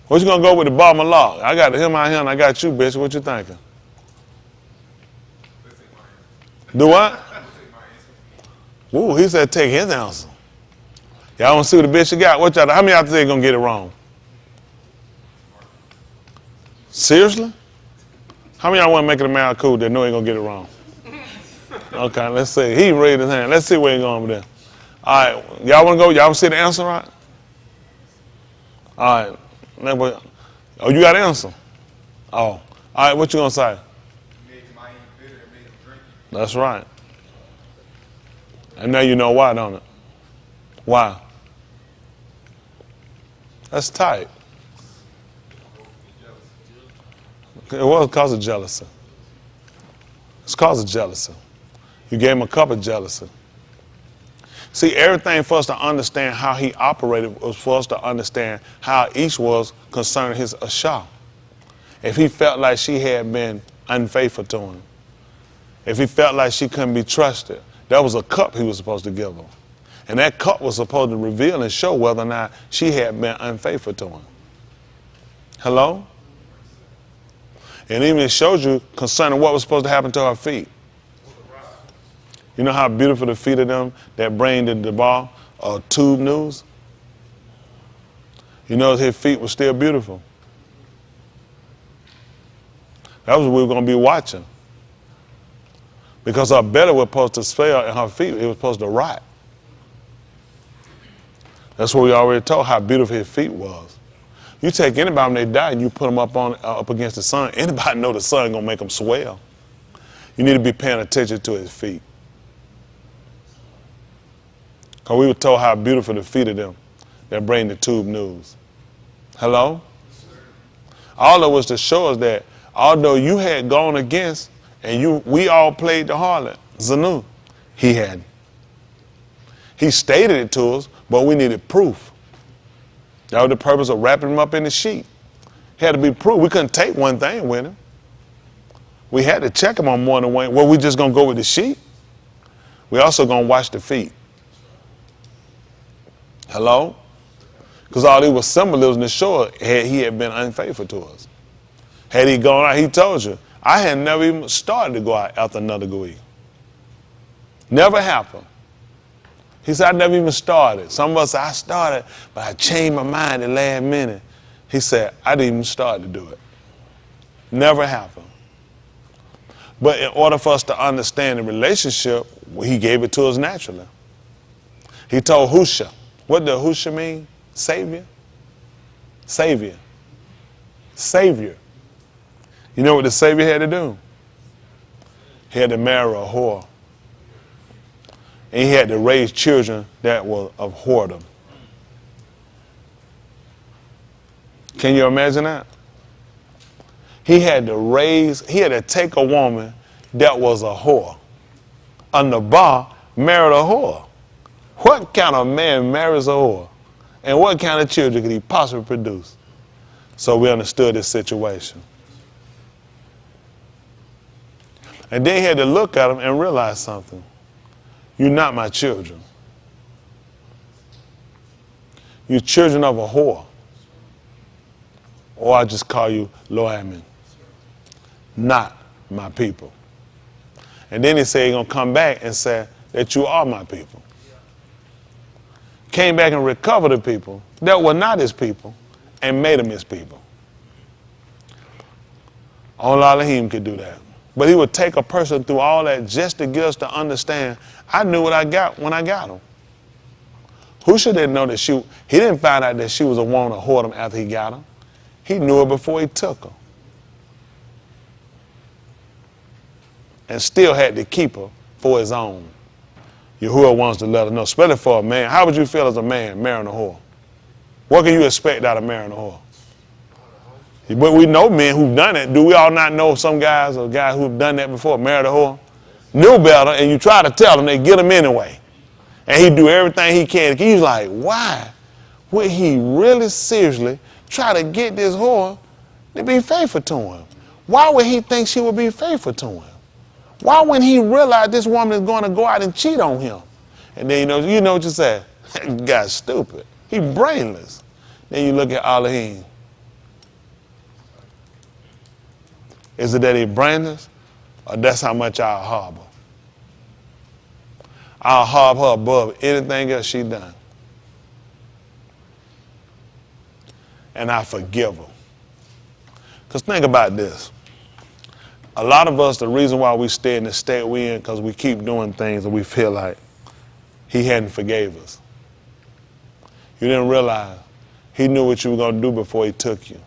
What you gonna go with the bottom of law? I got him out here and I got you, bitch. What you thinking? Do what? Ooh, he said take his answer. Y'all want to see what the bitch you got? What y'all? How many out there gonna get it wrong? Seriously? How many y'all want to make it a man cool that know he gonna get it wrong? Okay, let's see. He raised his hand. Let's see where he going with that. All right, y'all want to go? Y'all want to see the answer right? All right. Oh, you got an answer? Oh. All right, what you gonna say? That's right. And now you know why, don't it? Why? That's tight. It was because of jealousy. It's because of jealousy. You gave him a cup of jealousy. See, everything for us to understand how he operated was for us to understand how each was concerning his Ashah. If he felt like she had been unfaithful to him, if he felt like she couldn't be trusted, that was a cup he was supposed to give her. And that cup was supposed to reveal and show whether or not she had been unfaithful to him. Hello? And even it shows you concerning what was supposed to happen to her feet. You know how beautiful the feet of them that bring the bar tube news? You know his feet were still beautiful. That was what we were going to be watching. Because her belly was supposed to swell and her feet, it was supposed to rot. That's what we already told how beautiful his feet was. You take anybody when they die and you put them up against the sun, anybody know the sun gonna make them swell. You need to be paying attention to his feet. Because we were told how beautiful the feet of them that bring the tube news. Hello? All of us to show us that although you had gone against and we all played the harlot, Zanu, he hadn't. He stated it to us, but we needed proof. That was the purpose of wrapping him up in the sheet. He had to be proof. We couldn't take one thing with him. We had to check him on more than one. Well, we just going to go with the sheet? We also going to watch the feet. Hello? Because all these was symbolism to show he had been unfaithful to us. Had he gone out, he told you, I had never even started to go out after another Goe. Never happened. He said, I never even started. Some of us said, I started, but I changed my mind at the last minute. He said, I didn't even start to do it. Never happened. But in order for us to understand the relationship, he gave it to us naturally. He told Husha. What does Husha mean? Savior? Savior. Savior. You know what the Savior had to do? He had to marry a whore. And he had to raise children that were of whoredom. Can you imagine that? He had to take a woman that was a whore. A Nabah married a whore. What kind of man marries a whore? And what kind of children could he possibly produce? So we understood this situation. And then he had to look at them and realize something. You're not my children. You're children of a whore. Or I just call you Loamin. Not my people. And then he said he's going to come back and say that you are my people. Came back and recovered the people that were not his people and made them his people. Only Elohim could do that. But he would take a person through all that just to get us to understand, I knew what I got when I got him. Husha didn't know that he didn't find out that she was a woman of whoredom after he got her. He knew it before he took her. And still had to keep her for his own. Yahuah wants to let us know, especially for a man. How would you feel as a man marrying a whore? What can you expect out of marrying a whore? But we know men who've done it. Do we all not know some guys or guys who've done that before, married a whore? Knew better, and you try to tell them, they get him anyway. And he do everything he can. He's like, why would he really seriously try to get this whore to be faithful to him? Why would he think she would be faithful to him? Why wouldn't he realize this woman is going to go out and cheat on him? And then you know what you said? That guy's stupid. He brainless. Then you look at Elohim. Is it that he brainless, or that's how much I'll harbor? I'll harbor her above anything else she done. And I forgive her. Because think about this. A lot of us, the reason why we stay in the state we're in, because we keep doing things and we feel like he hadn't forgave us. You didn't realize he knew what you were going to do before he took you.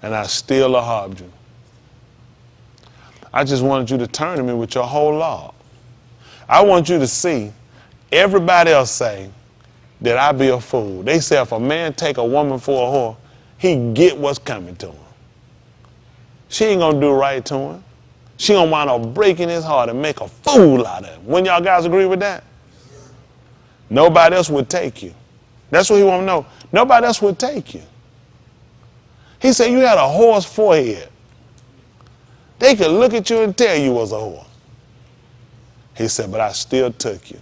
And I still harbored you. I just wanted you to turn to me with your whole heart. I want you to see everybody else say that I be a fool. They say if a man take a woman for a whore, he get what's coming to him. She ain't gonna do right to him. She gonna wind up breaking his heart and make a fool out of him. When y'all guys agree with that? Nobody else would take you. That's what he want to know. Nobody else would take you. He said you had a whore's forehead. They could look at you and tell you was a whore. He said, but I still took you.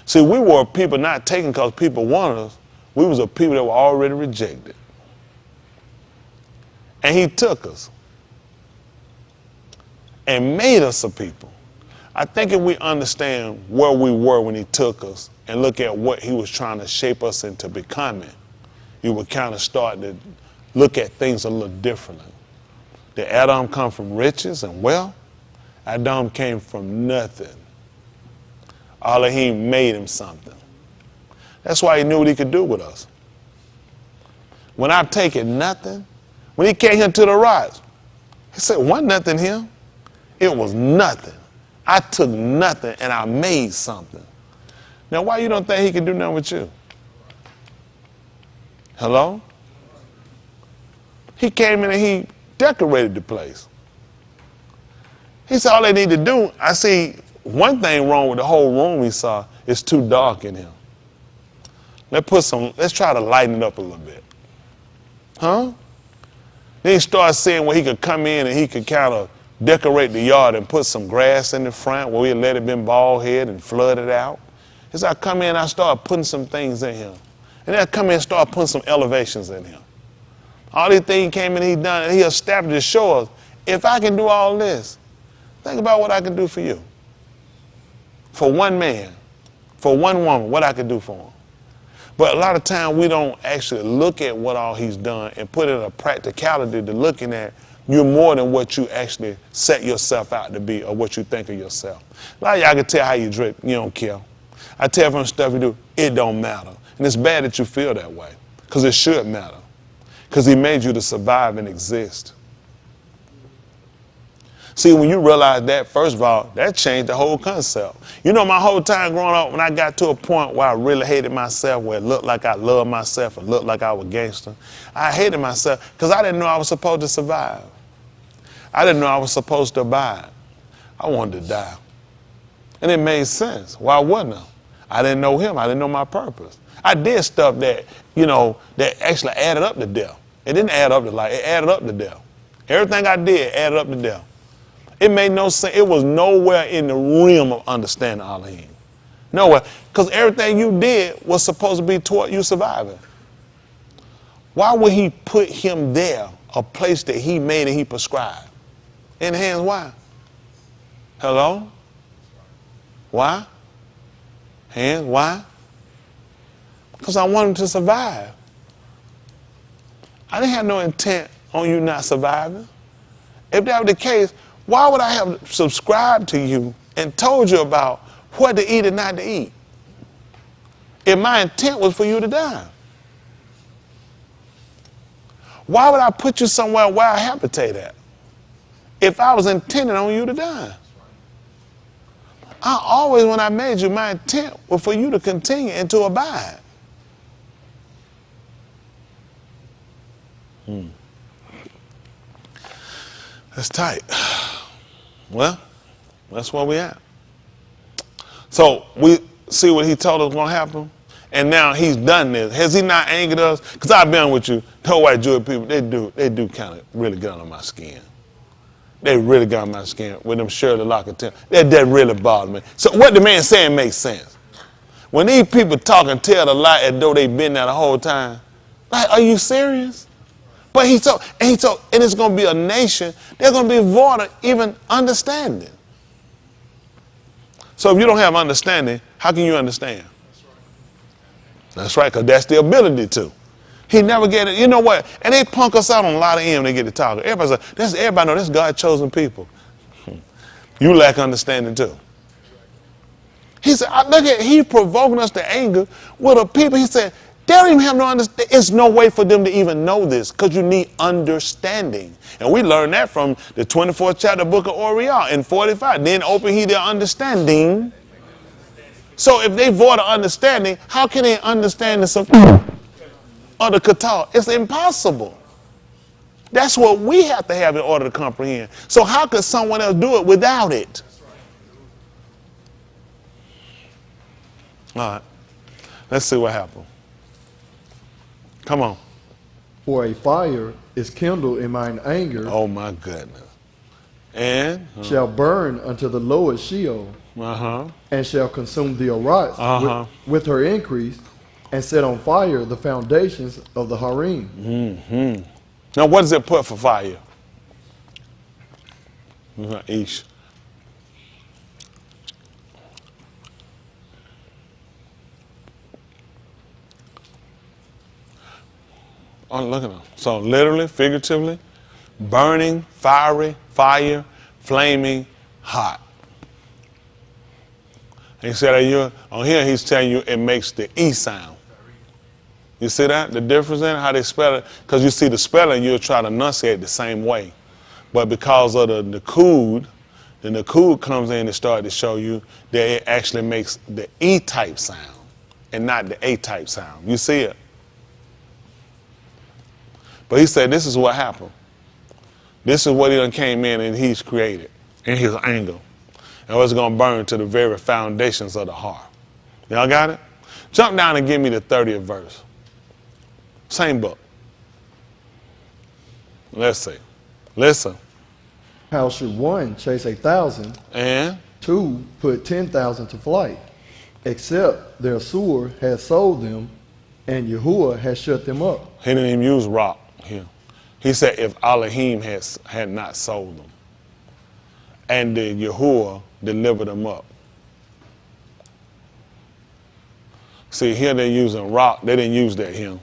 See, we were people not taken because people wanted us. We was a people that were already rejected. And he took us and made us a people. I think if we understand where we were when he took us and look at what he was trying to shape us into becoming, you would kind of start to look at things a little differently. Did Adam come from riches and wealth? Adam came from nothing. Elohim made him something. That's why he knew what he could do with us. When I take it nothing, when he came here to the rocks, he said, wasn't nothing here. It was nothing. I took nothing and I made something. Now, why you don't think he can do nothing with you? Hello? He came in and he decorated the place. He said all they need to do, I see one thing wrong with the whole room he saw, it's too dark in here. Let's try to lighten it up a little bit. Huh? Then he started seeing where he could come in and he could kind of decorate the yard and put some grass in the front where we let it been bald head and flood it out. He said, I come in, I started putting some things in here. And then I come in and start putting some elevations in here. All these things came in, he done, and he established to show us, if I can do all this, think about what I can do for you. For one man, for one woman, what I can do for them. But a lot of times we don't actually look at what all he's done and put in a practicality to looking at you're more than what you actually set yourself out to be or what you think of yourself. A lot of y'all can tell how you drip, you don't care. I tell from stuff you do, it don't matter. And it's bad that you feel that way because it should matter because he made you to survive and exist. See, when you realize that, first of all, that changed the whole concept. You know, my whole time growing up, when I got to a point where I really hated myself, where it looked like I loved myself, it looked like I was a gangster, I hated myself because I didn't know I was supposed to survive. I didn't know I was supposed to abide. I wanted to die. And it made sense. Why wouldn't I? I didn't know him. I didn't know my purpose. I did stuff that, you know, that actually added up to death. It didn't add up to life. It added up to death. Everything I did added up to death. It made no sense. It was nowhere in the realm of understanding Elohim. Nowhere. Because everything you did was supposed to be toward you surviving. Why would he put him there, a place that he made and he prescribed? In hands, why? Hello? Why? Hands, why? Because I want him to survive. I didn't have no intent on you not surviving. If that was the case, why would I have subscribed to you and told you about what to eat and not to eat? If my intent was for you to die. Why would I put you somewhere where I habitate at? If I was intending on you to die. I always, when I made you, my intent was for you to continue and to abide. That's tight. Well, that's where we at. So we see what he told us was going to happen. And now he's done this. Has he not angered us? Because I've been with you. No white Jewish people, they do kind of really get under my skin. They really got on my skin with them Shirley Locker. That really bothered me. So what the man saying makes sense. When these people talk and tell the lie as though they've been there the whole time, like, are you serious? But he told, and it's going to be a nation, they're going to be void of even understanding. So if you don't have understanding, how can you understand? That's right, because that's the ability to. He never get it. You know what? And they punk us out on a lot of end when they get to talking. Everybody know that's God chosen people. You lack understanding too. He said, look at, he provoking us to anger with a people. He said, they don't even have no understanding. There's no way for them to even know this because you need understanding. And we learned that from the 24th chapter book of Oriel in 45. Then open he their understanding. So if they void of understanding, how can they understand the or the Qatar? It's impossible. That's what we have to have in order to comprehend. So how could someone else do it without it? All right. Let's see what happened. Come on. For a fire is kindled in mine anger. Oh my goodness. And? Shall burn unto the lowest Sheol. And shall consume the Arats with her increase, and set on fire the foundations of the harem. Now, what does it put for fire? Ish. Oh, look at them. So literally, figuratively, burning, fiery, fire, flaming, hot. He said, on here he's telling you it makes the E sound. You see that? The difference in how they spell it? Because you see the spelling, you'll try to enunciate the same way. But because of the Kud, Then the cool comes in and start to show you that it actually makes the E-type sound and not the A-type sound. You see it? But he said this is what happened. This is what he done came in and he's created in his anger. And it's going to burn to the very foundations of the heart. Y'all got it? Jump down and give me the 30th verse. Same book. Let's see. Listen. How should one chase 1,000, And two put 10,000 to flight, except their sewer has sold them, and Yahuah has shut them up? he didn't even use rock here. He said if Elohim had not sold them. And the Yahuah delivered them up. See, here they're using rock. They didn't use that here.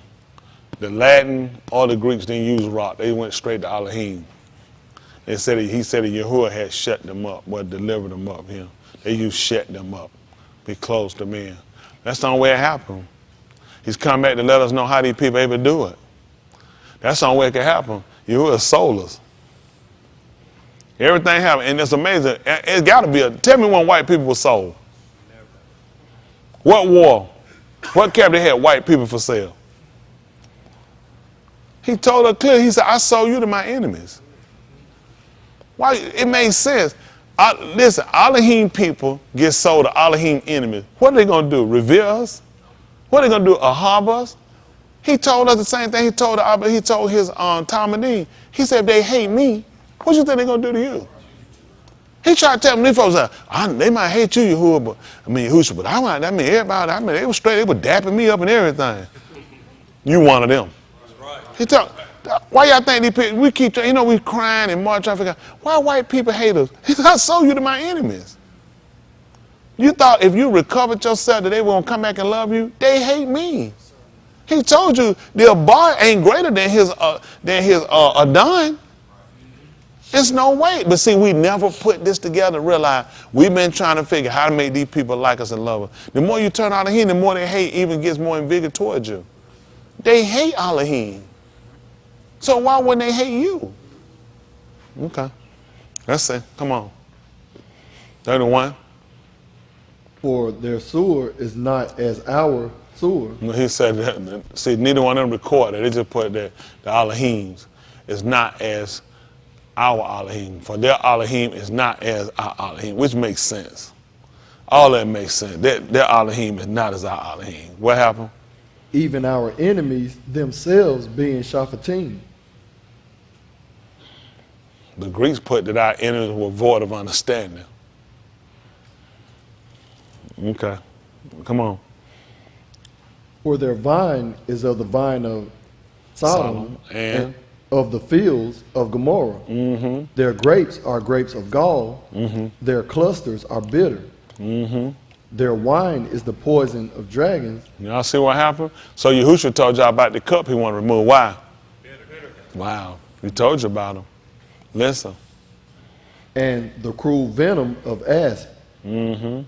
The Latin or the Greeks didn't use rock. They went straight to Elohim. He said that Yahuah had shut them up, or delivered them up here. They used shut them up. Be closed them in. That's the only way it happened. He's come back to let us know how these people able to do it. That's the only way it can happen. Yahuah sold us. Everything happened, and it's amazing. It's got to be tell me when white people were sold. What war? What capital had white people for sale? He told her clearly, he said, I sold you to my enemies. Why? It made sense. Listen, Elohim people get sold to Elohim enemies. What are they going to do? Revere us? What are they going to do? Ahab us? He told us the same thing he told his Talmudim. He said, if they hate me, what do you think they're going to do to you? He tried to tell them, these folks, they might hate you, Yahuah, but Yahushua, but everybody, they were straight, they were dapping me up and everything. You one of them. That's right. He told, why y'all think these people, we keep, we crying and marching, trying to figure out, why white people hate us? He said, I sold you to my enemies. You thought if you recovered yourself that they were going to come back and love you? They hate me. He told you the bar ain't greater than his Adon. There's no way. But see, we never put this together and realize we've been trying to figure how to make these people like us and love us. The more you turn Elohim, the more they hate even gets more in vigor towards you. They hate Elohim. So why wouldn't they hate you? Okay. Let's see. Come on. 31. For their sewer is not as our sewer. He said that. See, neither one of them recorded. They just put that the Elohims is not as our Elohim. For their Elohim is not as our Elohim, which makes sense. All that makes sense. Their Elohim is not as our Elohim. What happened? Even our enemies themselves being Shaphatim. The Greeks put that our enemies were void of understanding. Okay. Come on. For their vine is of the vine of Sodom and of the fields of Gomorrah. Mm-hmm. Their grapes are grapes of gall. Mm-hmm. Their clusters are bitter. Mm-hmm. Their wine is the poison of dragons. Y'all see what happened? So Yahushua told y'all about the cup he want to remove. Why? Wow. He told you about him. Listen. And the cruel venom of asp. Mm-hmm.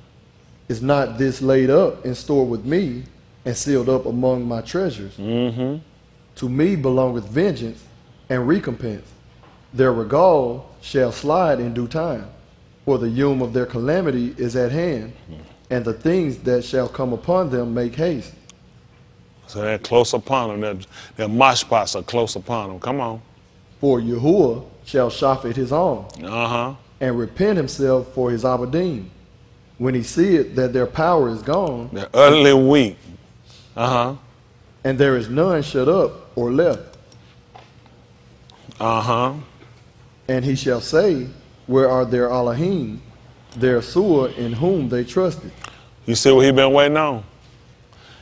Is not this laid up and stored with me and sealed up among my treasures? Mm-hmm. To me belongeth vengeance and recompense. Their regal shall slide in due time, for the yom of their calamity is at hand, and the things that shall come upon them make haste. So they're close upon them. Their mashpats are close upon them. Come on. For Yahuah shall shafet his own, and repent himself for his abadim, when he seeth that their power is gone. They're utterly weak. And there is none shut up or left. And he shall say, where are their Elohim, their sewer in whom they trusted? You see what he been waiting on?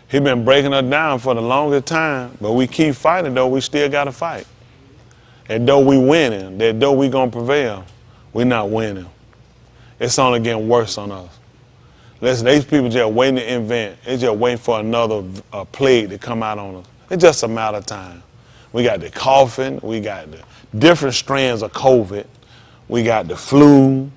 He been breaking us down for the longest time, but we keep fighting though. We still got to fight. And though we winning, that though we going to prevail, we not winning. It's only getting worse on us. Listen, these people just waiting to invent. They're just waiting for another plague to come out on us. It's just a matter of time. We got the coughing. We got the different strands of COVID. We got the flu.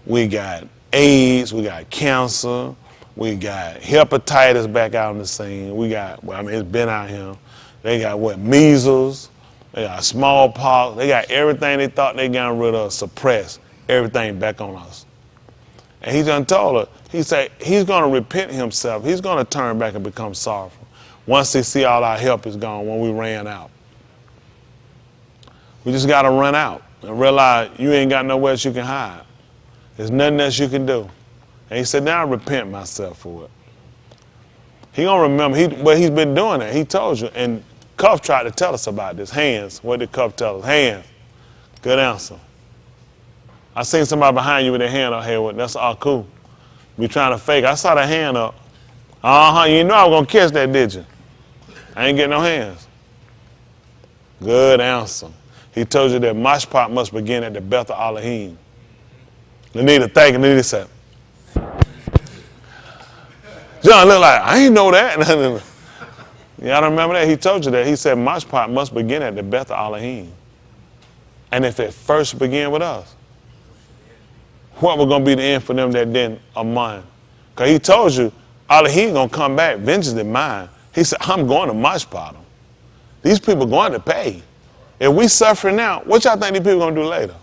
We got AIDS. We got cancer. We got hepatitis back out on the scene. We got, it's been out here. They got measles. They got smallpox. They got everything they thought they got rid of suppressed. everything back on us. And he done told her, he said he's going to repent himself. He's going to turn back and become sorrowful once he see all our help is gone when we ran out. We just got to run out and realize you ain't got nowhere else you can hide. There's nothing else you can do. And he said, now I repent myself for it. He going to remember, but he's been doing that. He told you. And Cuff tried to tell us about this. Hands. What did Cuff tell us? Hands. Good answer. I seen somebody behind you with their hand up here. That's all cool. Be trying to fake. I saw that hand up. You know I was going to catch that, did you? I ain't getting no hands. Good answer. He told you that mosh pot must begin at the Beth of Elohim. Lenita, thank you. Lenita said, John looked like, I ain't know that. Y'all remember that? He told you that. He said mosh pot must begin at the Beth of Elohim. And if it first began with us, what was going to be the end for them that didn't of mine? Because he told you, Elohim going to come back, vengeance is mine. He said, I'm going to mosh pot them. These people going to pay. If we suffering now, what y'all think these people going to do later?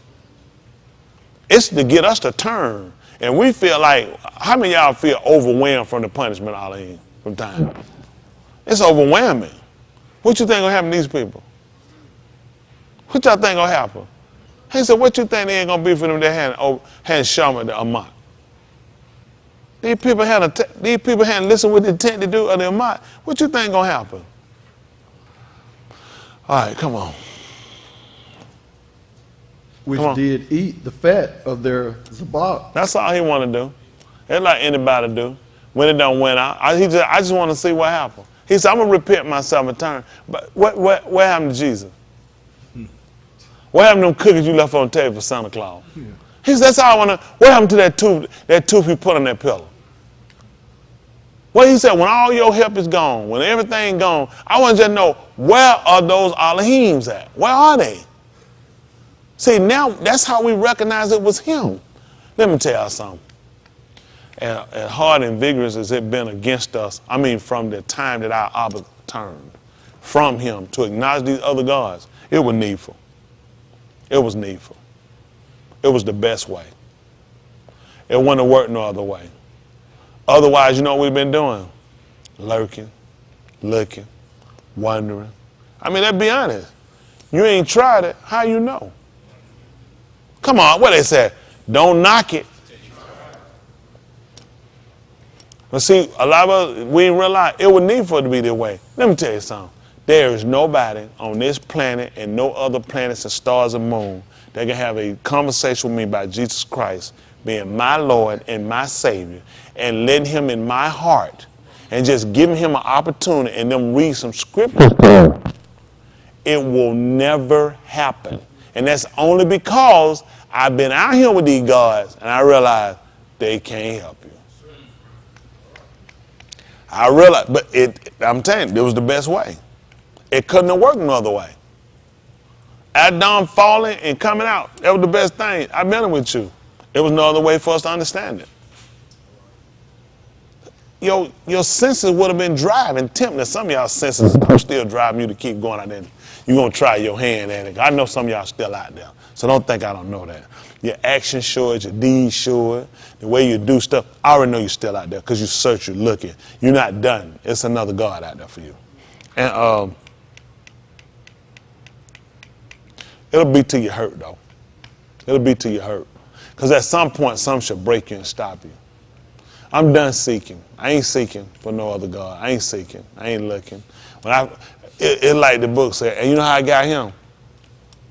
It's to get us to turn. And we feel like, how many of y'all feel overwhelmed from the punishment of Elohim from time? It's overwhelming. What you think going to happen to these people? What y'all think going to happen? He said, what you think they ain't going to be for them that hadn't shown the Amat? These people hadn't listened with the intent to do of the Amat. What you think going to happen? All right, come on. Which did eat the fat of their zabak. That's all he want to do. It's like anybody do. When it don't win out, I just want to see what happened. He said, I'm going to repent myself and turn. But what happened to Jesus? What happened to them cookies you left on the table for Santa Claus? Yeah. He said, that's all I want to. What happened to that tooth he put on that pillow? Well, he said, when all your help is gone, when everything gone, I want to just know, where are those Elohims at? Where are they? See, now that's how we recognize it was him. Let me tell y'all something. As hard and vigorous as it been against us, I mean from the time that our Abba turned from him to acknowledge these other gods, it was needful. It was needful. It was the best way. It wouldn't have worked no other way. Otherwise, you know what we've been doing? Lurking, looking, wondering. I mean, let's be honest. You ain't tried it, how you know? Come on, what they said? Don't knock it. But see, a lot of us, we didn't realize it was needful to be this way. Let me tell you something. There is nobody on this planet and no other planets and stars and moon that can have a conversation with me about Jesus Christ being my Lord and my Savior and letting him in my heart and just giving him an opportunity and them read some scripture. It will never happen. And that's only because I've been out here with these gods and I realize they can't help you. I realize, but I'm telling you, it was the best way. It couldn't have worked no other way. Adam falling and coming out, that was the best thing. I've been with you. There was no other way for us to understand it. Your senses would have been driving, tempting. Some of y'all senses are still driving you to keep going out there. You're going to try your hand at it. I know some of y'all still out there. So don't think I don't know that. Your actions show it, your deeds show it, the way you do stuff. I already know you're still out there because you search, you're looking. You're not done. It's another God out there for you. And it'll be till you hurt, though. It'll be till you hurt. Because at some point, some should break you and stop you. I'm done seeking. I ain't seeking for no other God. I ain't seeking. I ain't looking. It's like the book said, and you know how I got him?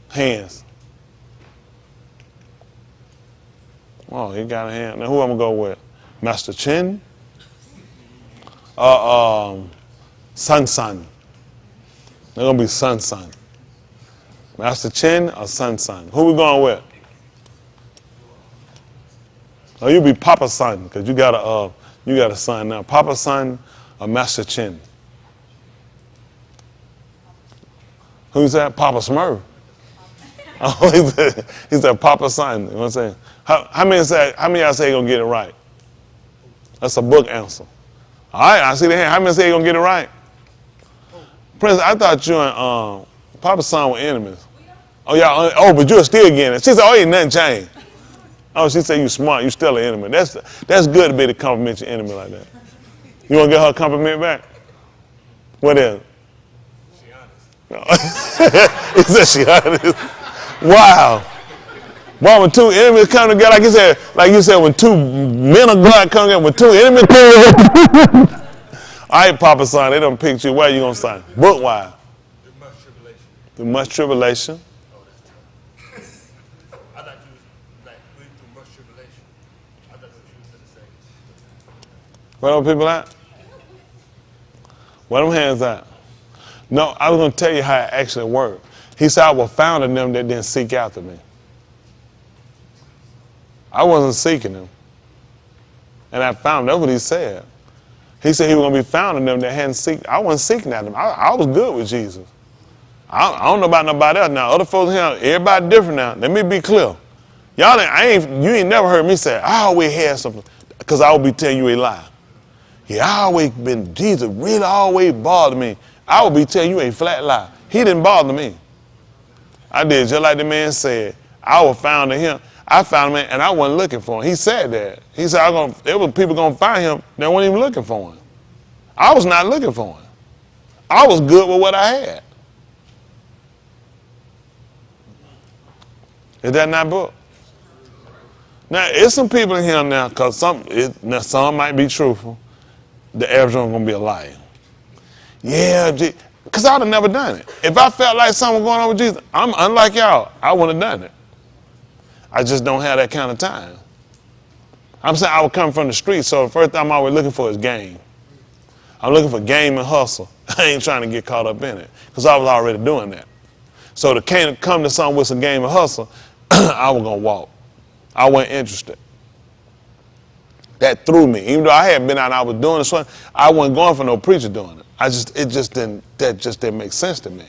Hands. Oh, he got a hand. Now who I'm gonna go with? Master Chin? Sun Sun. They're gonna be Sun Sun. Master Chin or Sun Sun? Who we going with? Oh, you be Papa Sun, because you got a son now. Papa Sun or Master Chin? Who's that? Papa Smurf. Oh, he said Papa Sun. You know what I'm saying? How many of y'all say you're gonna get it right? That's a book answer. All right, I see the hand. How many say you're gonna get it right? Prince, I thought you and Papa Sun were enemies. Oh, yeah. Oh, but you're still getting it. She said, oh, ain't nothing changed. Oh, she said you smart. You still an enemy. That's good to be to compliment your enemy like that. You want to get her a compliment back? What is? She honest. No. He said she honest. Wow. Boy, when two enemies come together, like you said, when two men of God come together, when two enemies come together. All right, Papa son, they done picked you. Where you gonna sign? Book wise. Through much tribulation. Through much tribulation. Oh, that's tough. I thought you was like we through much tribulation. I thought what you was gonna say. Where them people at? Where them hands at? No, I was gonna tell you how it actually worked. He said, I was found in them that didn't seek after me. I wasn't seeking him. And I found him. That's what he said. He said he was going to be found in them that hadn't seeked. I wasn't seeking after him. I was good with Jesus. I don't know about nobody else now. Other folks here, everybody different now. Let me be clear. You ain't never heard me say, I always had something, because I would be telling you a lie. Jesus really always bothered me. I would be telling you a flat lie. He didn't bother me. I did just like the man said. I was found in him. I found him and I wasn't looking for him. He said that. He said there were people going to find him that weren't even looking for him. I was not looking for him. I was good with what I had. Is that not book? Now, there's some people in here now, because some might be truthful. The average one going to be a liar. Yeah, because I would have never done it. If I felt like something was going on with Jesus, I'm unlike y'all. I wouldn't have done it. I just don't have that kind of time. I'm saying I would come from the street, so the first thing I'm always looking for is game. I'm looking for game and hustle. I ain't trying to get caught up in it, because I was already doing that. So to come to something with some game and hustle, I was going to walk. I wasn't interested. That threw me. Even though I had been out and I was doing this one, I wasn't going for no preacher doing it. That just didn't make sense to me.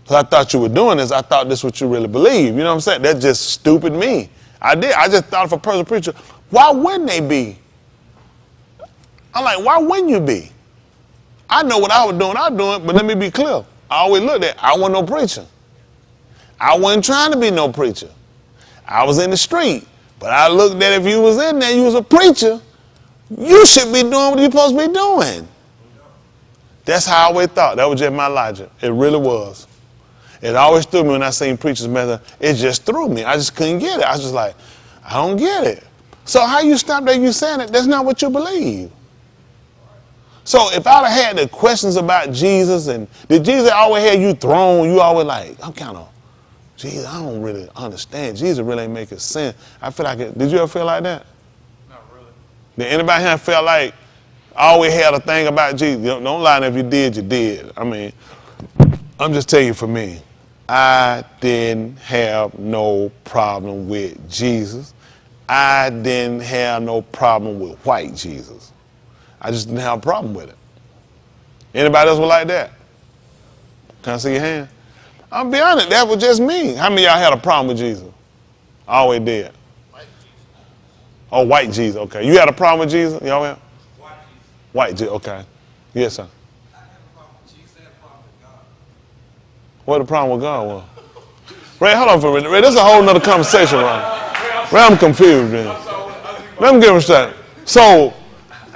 So I thought you were doing this. I thought this is what you really believe. You know what I'm saying? That's just stupid me. I just thought if a person preacher, why wouldn't they be? I'm like, why wouldn't you be? I know what I was doing, but let me be clear. I always looked at, I wasn't no preacher. I wasn't trying to be no preacher. I was in the street. But I looked at if you was in there, you was a preacher, you should be doing what you're supposed to be doing. That's how I always thought. That was just my logic. It really was. It always threw me when I seen preachers method. It just threw me. I just couldn't get it. I was just like, I don't get it. So how you stop that you saying it? That's not what you believe. So if I'd have had the questions about Jesus, and did Jesus always have you thrown, you always like, I'm kind of, Jesus, I don't really understand. Jesus really ain't making sense. I feel like it. Did you ever feel like that? Not really. Did anybody here feel like I always had a thing about Jesus? Don't lie, if you did, you did. I mean, I'm just telling you for me. I didn't have no problem with Jesus. I didn't have no problem with white Jesus. I just didn't have a problem with it. Anybody else was like that? Can I see your hand? I'll be honest, that was just me. How many of y'all had a problem with Jesus? I always did. White Jesus. Oh, white Jesus, okay. You had a problem with Jesus? Y'all have? White Jesus. White Jesus, okay. Yes, sir. I have a problem with Jesus. I have a problem with God. What the problem with God was? Ray, hold on for a minute. Ray, this is a whole nother conversation, Ray. Ray, I'm confused, man. Let me give him a shot. So,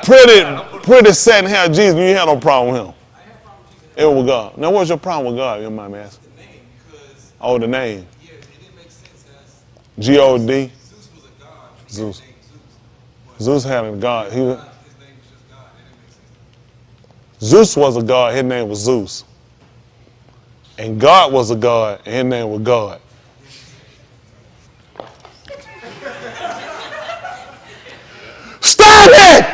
pretty set in here, Jesus, you had no problem with him. I have a problem with Jesus. It was with God. Now, what's your problem with God, you mind me asking? The name, because Oh, the name. yeah, it didn't make sense as G-O-D. Zeus was a god. He Zeus. named Zeus. But Zeus had a God. his name was just God. That didn't make sense. Zeus was a God. His name was Zeus. And God was a God. And his name was God. Stop it!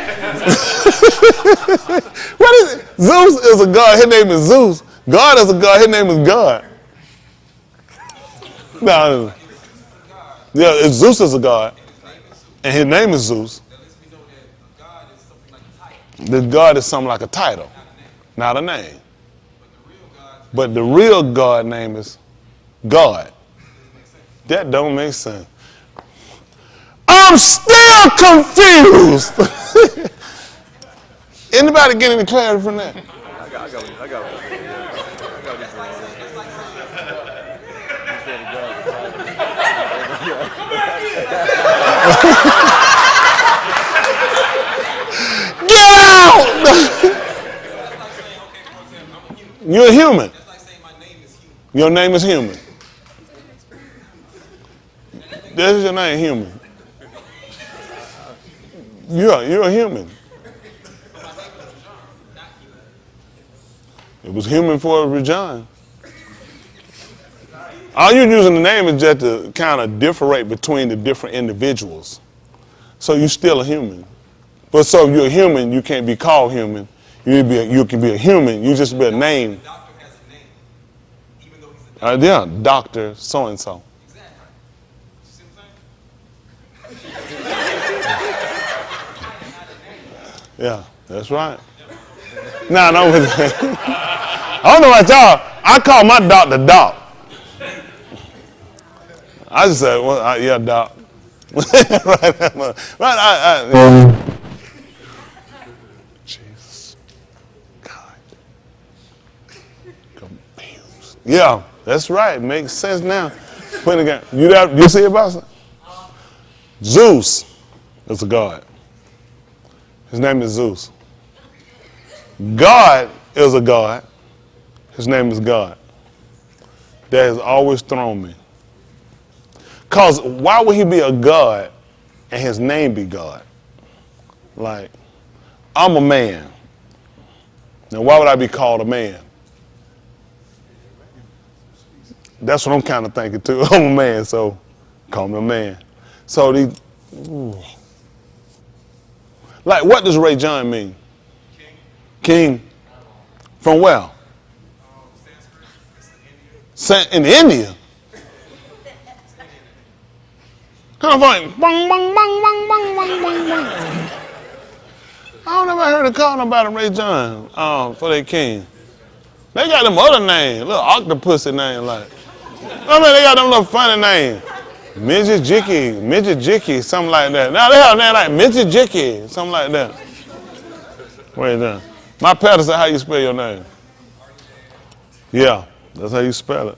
What is it? Zeus is a God. His name is Zeus. God is a God. His name is God. No. Yeah, Zeus is a God. And his name is Zeus. That lets me know that God is something like a title, The God is something like a title, not a name. but the real God But the real God name is God. That don't make sense. I'm still confused. Anybody get any clarity from that? I got Get out! You're a human. Your name is human. This is your name, human. You're a human. It was human for Rajon. All you're using the name is just to kind of differentiate between the different individuals. So you're still a human. But so if you're a human, you can't be called human. You can be a human, you just be a name. The doctor has a name, even though he's a doctor. Yeah, Dr. So-and-so. Exactly. See what I'm saying? Yeah, that's right. Nah, no, I don't know about y'all. I call my doctor Doc. I just said, well, yeah, Doc. right. Jesus. God. Confused. Yeah, that's right. Makes sense now. You see it, Pastor? Zeus is a god. His name is Zeus. God is a God. His name is God. That has always thrown me. Because why would he be a God and his name be God? Like, I'm a man. Now, why would I be called a man? That's what I'm kind of thinking too. I'm a man, so call me a man. So like, what does Ray John mean? King. From where? In India. Kind of like, bang, bang, bang, bang, bang, bang, bang, bang. I don't ever heard of calling nobody Ray John for their king. They got them other names, little octopusy name like. I mean, they got them little funny names. Midget Jicky, something like that. Now they have names like Midget Jicky, something like that. Ray John. My pastor said, how you spell your name? Yeah, that's how you spell it.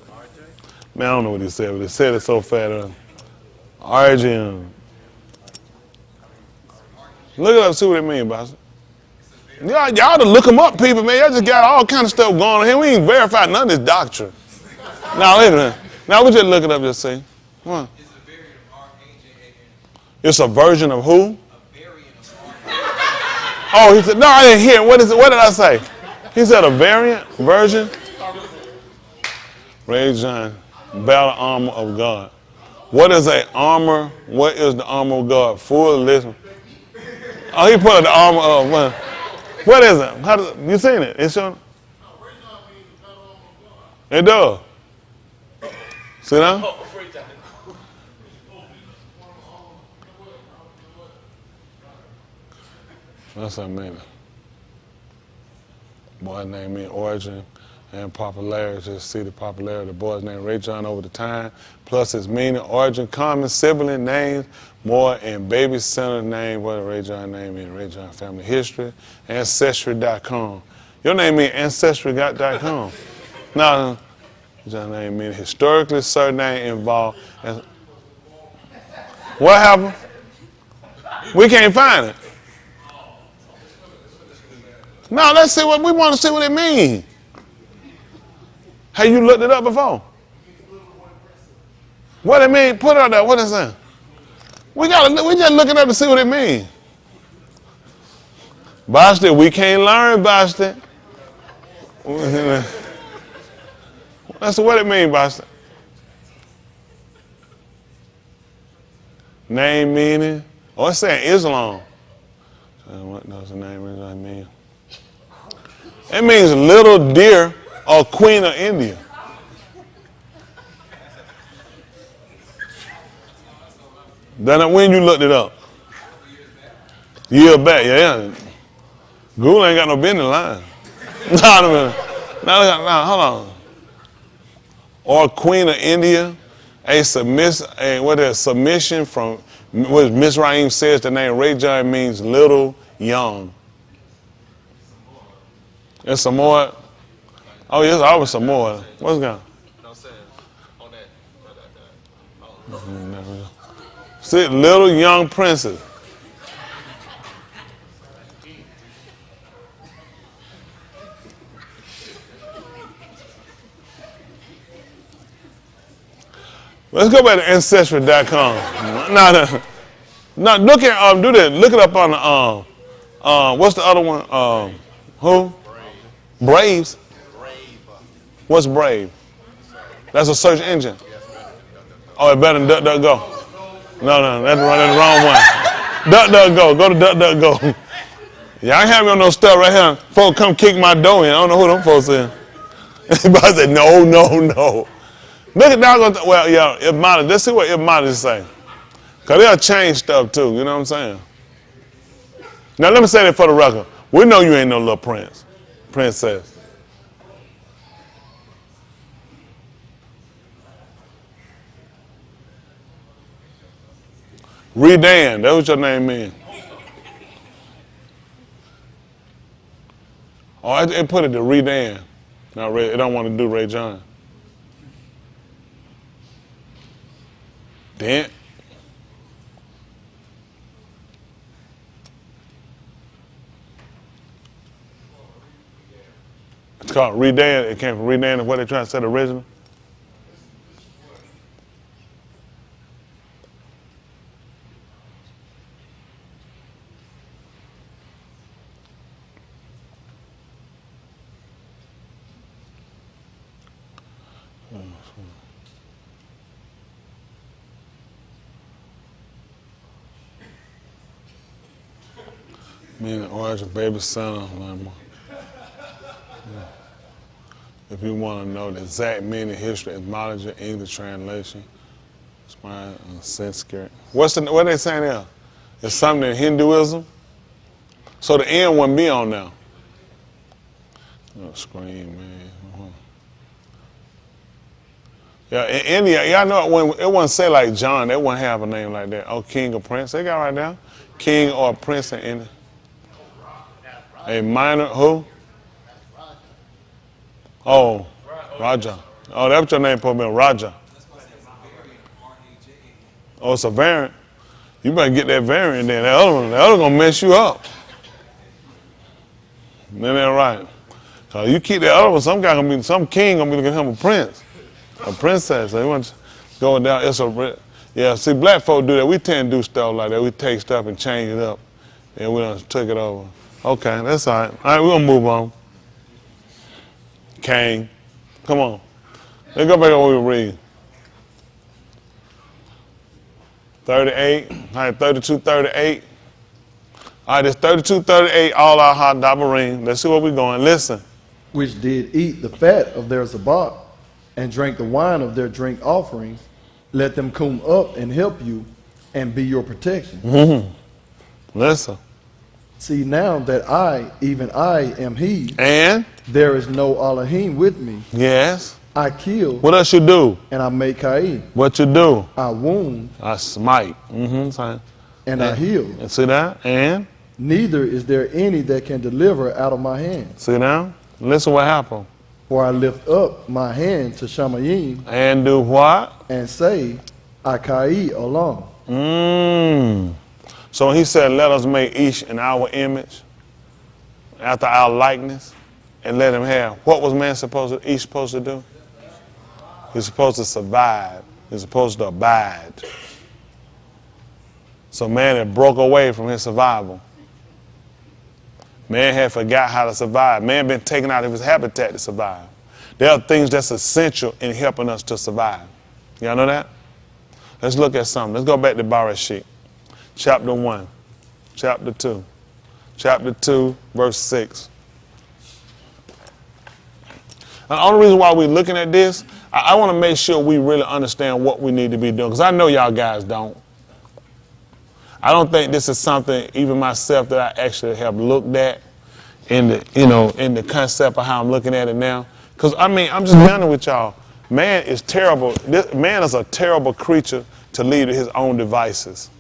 Man, I don't know what he said, but he said it so fast. Origin. Look it up, see what it means, boss. Y'all to look them up, people, man. Y'all just got all kind of stuff going on here. We ain't verified none of this doctrine. Now, wait a minute. Now, we just look it up, just see. Come on. It's a variant of R-A-J-A-N. It's a version of who? A variant of R-A-J-A-N. Oh, he said, no, I didn't hear him. What did I say? He said a variant, version? Ray John, battle armor of God. What is a armor? What is the armor of God? Full listen. Oh, he put the armor of what is it? You seen it? It's showing. It does. See now? That's a maybe. Boy named me Origin and popularity. Just see the popularity of the boy's name Ray John over the time, plus his meaning, origin, common sibling names, more and baby center name, what a Ray John name means, Ray John family history, ancestry.com. Your name means ancestry.com. Now, John name means historically surname involved. What happened? We can't find it. No, let's see what we want to see what it means. Have you looked it up before? What it mean? Put it out there. What is that? We just looking up to see what it means. Boston, we can't learn Boston. That's what it means, Boston. Name meaning. Oh, it's saying Islam. What does the name Islam mean? It means little deer or queen of India. Then when you looked it up? Year back, yeah. Google ain't got no business lying. No, hold on. Or queen of India, submission from what Miss Raim says. The name Ray John means little, young. It's some more. Oh, yes, always some more. What's going on? No, I'm saying on that. 6 little young princes. Let's go back to Ancestry.com. No, look at do that. Look it up on the what's the other one? Who? Braves. What's Brave? That's a search engine. Oh, it better than DuckDuckGo. No, that's the wrong one. DuckDuckGo. Go to DuckDuckGo. Yeah, I ain't have me on no stuff right here. Folks come kick my door in. I don't know who them folks is. Everybody said no. Look at that. Well, yeah, it might. Let's see what it might say. Because they'll change stuff too, you know what I'm saying? Now, let me say that for the record. We know you ain't no little princess. Redan, that's what your name means. Oh, it put it to Redan. Now, Ray, it don't want to do Ray John. Dent. It's called Redan. It came from Redan and what they trying to say the original. Meaning origin, baby son. If you want to know the exact meaning, history, etymology, English translation, spine, Sanskrit. What are they saying there? It's something in Hinduism. So the end wouldn't be on now. Oh, screen, man. Yeah, in India, y'all know when it wouldn't say like John, they wouldn't have a name like that. Oh, king or prince. They got right now. King or prince in India. A minor, who? Oh, Raja. Oh, that's what your name supposed to be, Raja. Oh, it's a variant. You better get that variant then. The other one gonna mess you up. Then that's right. So you keep that other one, some king gonna be looking at him a prince, a princess. So you want to go down. Yeah. See, black folk do that. We tend to do stuff like that. We take stuff and change it up, and we done took it over. Okay, that's all right. All right, we're gonna move on. Cain. Come on. Let's go back to what we were reading. 38. All right, 32, 38. All right, it's 32, 38, all our hot dabarim. Let's see where we're going. Listen. Which did eat the fat of their zabak and drank the wine of their drink offerings. Let them come up and help you and be your protection. Mm-hmm. Listen. See now that I, even I, am he. And? There is no Elohim with me. Yes. I kill. What else you do? And I make Cain. What you do? I wound. I smite. Mm-hmm. And I heal. And see that? And? Neither is there any that can deliver out of my hand. See now? Listen what happened. For I lift up my hand to Shamayim. And do what? And say, Akai Olam. So when he said, let us make each in our image, after our likeness, and let him have, what was man supposed to do? He's supposed to survive. He's supposed to abide. So man had broke away from his survival. Man had forgot how to survive. Man been taken out of his habitat to survive. There are things that's essential in helping us to survive. Y'all know that? Let's look at something. Let's go back to Bereshit. Chapter 1, chapter 2, chapter 2, verse 6. And the only reason why we're looking at this, I want to make sure we really understand what we need to be doing, because I know y'all guys don't. I don't think this is something, even myself, that I actually have looked at in the concept of how I'm looking at it now. Because, I mean, I'm just honest with y'all. Man is terrible. Man is a terrible creature to lead to his own devices.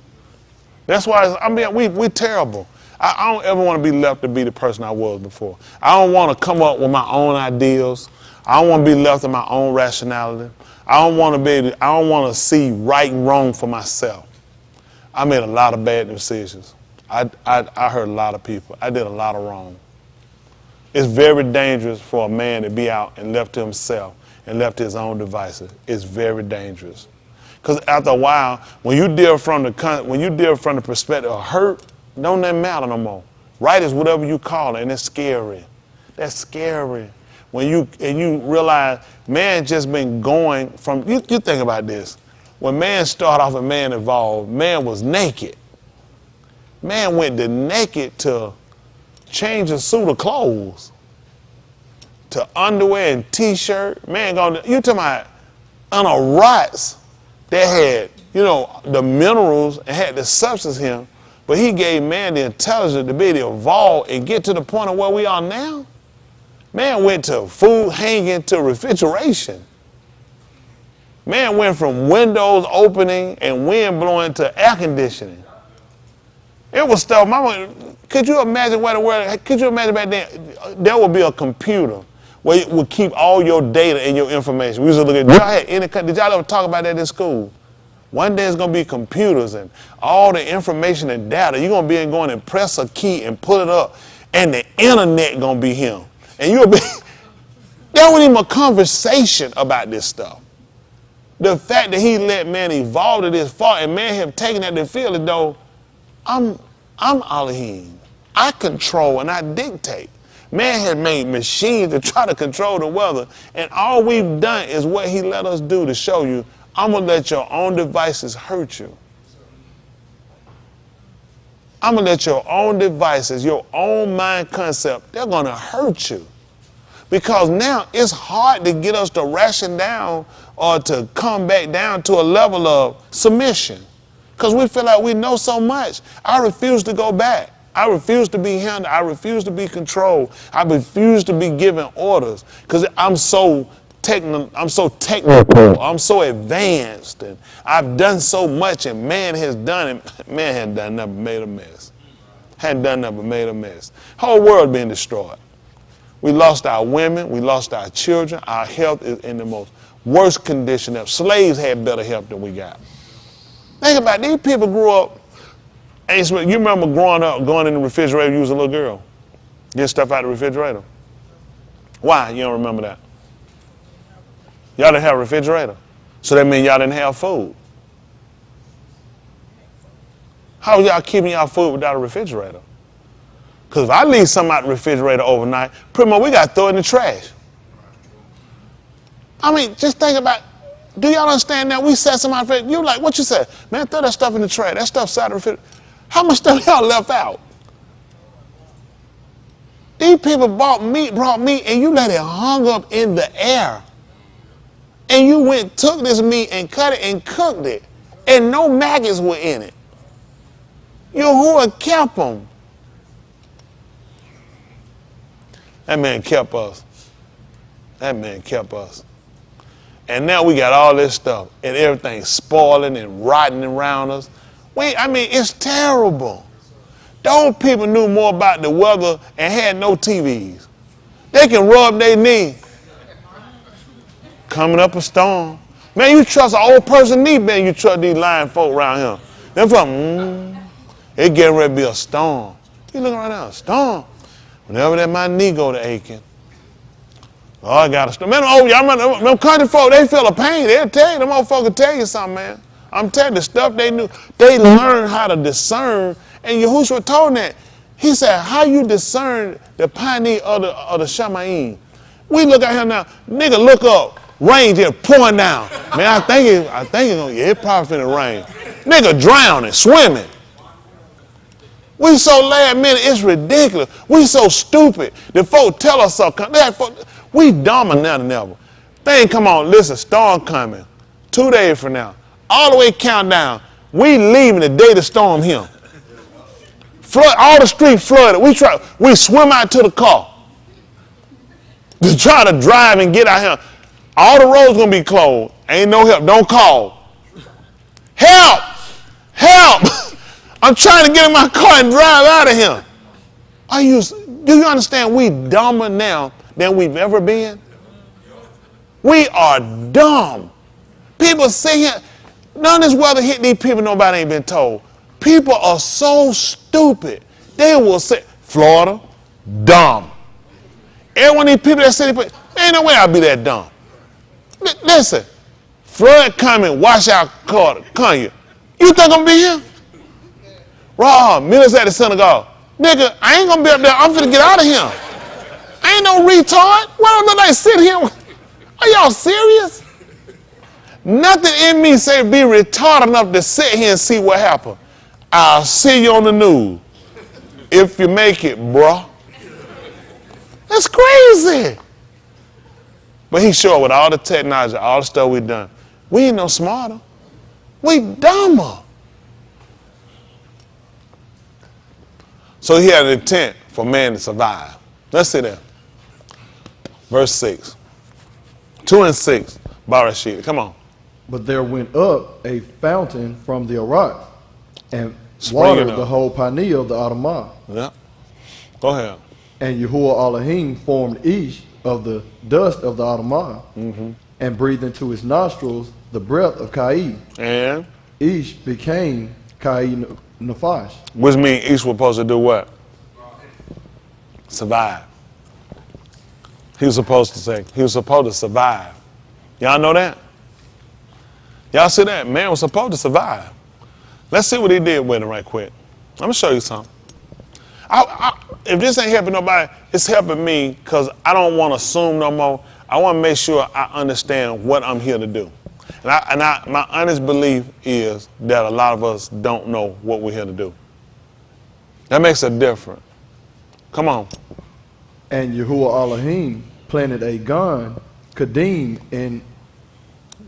That's why, we're terrible. I don't ever want to be left to be the person I was before. I don't want to come up with my own ideals. I don't want to be left in my own rationality. I don't want to see right and wrong for myself. I made a lot of bad decisions. I hurt a lot of people. I did a lot of wrong. It's very dangerous for a man to be out and left to himself and left to his own devices. It's very dangerous. Because after a while, when you deal from the perspective of hurt, don't that matter no more. Right is whatever you call it, and it's scary. That's scary. When you realize man just been going from, you think about this. When man started off and man evolved, man was naked. Man went to naked to change a suit of clothes, to underwear and t-shirt. Man, you talking about on a rots that had, the minerals and had the substance in him, but he gave man the intelligence to be able to evolve and get to the point of where we are now. Man went to food hanging to refrigeration. Man went from windows opening and wind blowing to air conditioning. It was stuff, could you imagine could you imagine back then, there would be a computer where it would keep all your data and your information. We used to look at, did y'all ever talk about that in school? One day it's going to be computers and all the information and data. You're going to be going and press a key and pull it up, and the internet going to be him. And you'll be, there wasn't even a conversation about this stuff. The fact that he let man evolve to this far and man have taken that to feel as though I'm Elohim. I control and I dictate. Man has made machines to try to control the weather, and all we've done is what he let us do to show you, I'm going to let your own devices hurt you. I'm going to let your own devices, your own mind concept, they're going to hurt you. Because now it's hard to get us to ration down or to come back down to a level of submission. Because we feel like we know so much. I refuse to go back. I refuse to be handled. I refuse to be controlled. I refuse to be given orders because I'm so technical. I'm so advanced, and I've done so much, and man has done it. Man hadn't done nothing but made a mess. Hadn't done nothing but made a mess. Whole world being destroyed. We lost our women. We lost our children. Our health is in the most worst condition ever. Slaves had better health than we got. Think about it. These people grew up. You remember growing up, going in the refrigerator, you was a little girl, get stuff out of the refrigerator. Why? You don't remember that? Y'all didn't have a refrigerator. So that means y'all didn't have food. How are y'all keeping y'all food without a refrigerator? Because if I leave something out the refrigerator overnight, pretty much we got to throw it in the trash. I mean, just think about, do y'all understand that? We set something out the refrigerator. You like, what you said? Man, throw that stuff in the trash. That stuff's out of the refrigerator. How much stuff y'all left out? These people brought meat, and you let it hung up in the air. And you went, took this meat and cut it and cooked it. And no maggots were in it. Yahuah kept them. That man kept us. That man kept us. And now we got all this stuff and everything spoiling and rotting around us. It's terrible. Those people knew more about the weather and had no TVs. They can rub their knee. Coming up a storm. Man, you trust an old person knee better than you trust these lying folk around here. They're from, it getting ready to be a storm. You looking right now, a storm. Whenever that my knee go to aching. Oh, I got a storm. Man, y'all remember them country folk, they feel a pain. They'll tell you, them motherfuckers tell you something, man. I'm telling you, the stuff they knew, they learned how to discern. And Yahushua told that. He said, how you discern the pioneer of the Shamayim? We look at him now, nigga, look up, rain just pouring down. Man, I think it probably finna rain. Nigga drowning, swimming. We so last minute, it's ridiculous. We so stupid. The folk tell us so. We dumber now than ever. Thing, come on, listen, storm coming. 2 days from now. All the way countdown. We leaving the day the storm here. Flood, all the streets flooded. We swim out to the car. To try to drive and get out here. All the roads gonna be closed. Ain't no help. Don't call. Help! Help! I'm trying to get in my car and drive out of here. Do you understand we dumber now than we've ever been? We are dumb. People say here, none of this weather hit these people nobody ain't been told. People are so stupid. They will say, Florida, dumb. Every one of these people that say, ain't no way I'll be that dumb. Listen, flood coming, wash out Carter, Kanye. You think I'm gonna be here? Raw, ministers at the synagogue. Nigga, I ain't gonna be up there. I'm finna get out of here. I ain't no retard. Why don't they sit here? Are y'all serious? Nothing in me say be retarded enough to sit here and see what happened. I'll see you on the news. If you make it, bruh. That's crazy. But he sure with all the technology, all the stuff we done, we ain't no smarter. We dumber. So he had an intent for man to survive. Let's see that. Verse 6. 2 and 6. Barashit, come on. But there went up a fountain from the Arak, and Springing watered up. the whole Pania of the Adamah. Yeah. Go ahead. And Yahuah Elohim formed Ish of the dust of the Adamah, and breathed into his nostrils the breath of Kai. And Ish became Kai Nephash. which means each was supposed to do what? Survive. He was supposed to survive. Y'all know that? Y'all see that? Man was supposed to survive. Let's see what he did with him right quick. I'm going to show you something. If this ain't helping nobody, it's helping me because I don't want to assume no more. I want to make sure I understand what I'm here to do. My honest belief is that a lot of us don't know what we're here to do. That makes a difference. Come on. And Yahuah Elohim planted a gun, Kadim, in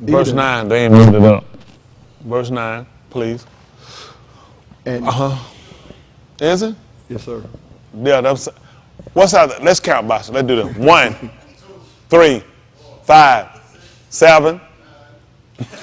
Verse Eden. 9, they ain't moved it up. Verse 9, please. And Is it? yes, sir. Yeah, that's, what's out? Let's count, boss. Let's do this. 1, 3, 5, 7.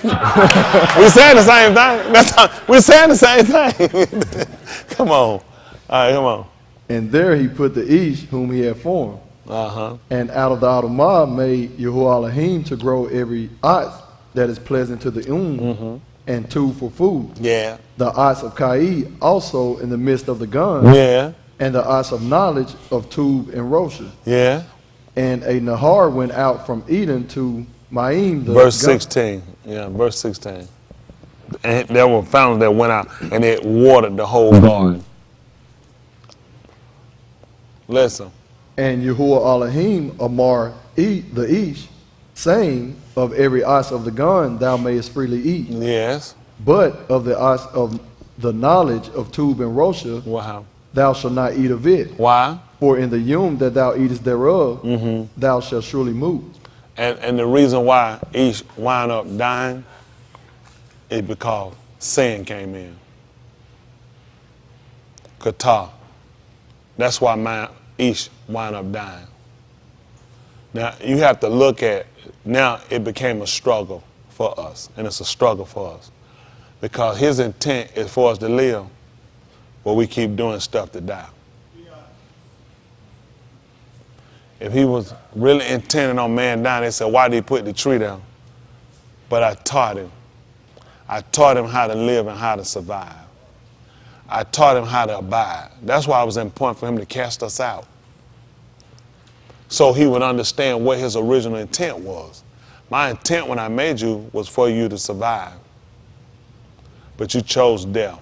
We're saying the same thing. We're saying the same thing. Come on. All right, come on. And there he put the Ish whom he had formed. And out of the Adamah made Yahuah Elohim to grow every ox that is pleasant to the and two for food. Yeah. The ox of Kai also in the midst of the gun, Yeah. and the ox of knowledge of Tub and Rosha. Yeah. And a Nahar went out from Eden to Maim. The Verse gun. 16. Yeah, verse 16. And there were fountains that went out and it watered the whole garden. Listen. And Yahuah Elohim Amar the Ish, saying, of every ox of the gun thou mayest freely eat, Yes. but of the ox of the knowledge of Tub and Rosha Wow. thou shalt not eat of it. Why? For in the yum that thou eatest thereof, thou shalt surely move. And the reason why each wound up dying is because sin came in. Kata. That's why each wound up dying. Now you have to look at, now it became a struggle for us, and it's a struggle for us. Because his intent is for us to live, but we keep doing stuff to die. If he was really intending on man dying, they said, why did he put the tree down? But I taught him. I taught him how to live and how to survive. I taught him how to abide. That's why it was important for him to cast us out. So he would understand what his original intent was. My intent when I made you was for you to survive. But you chose death.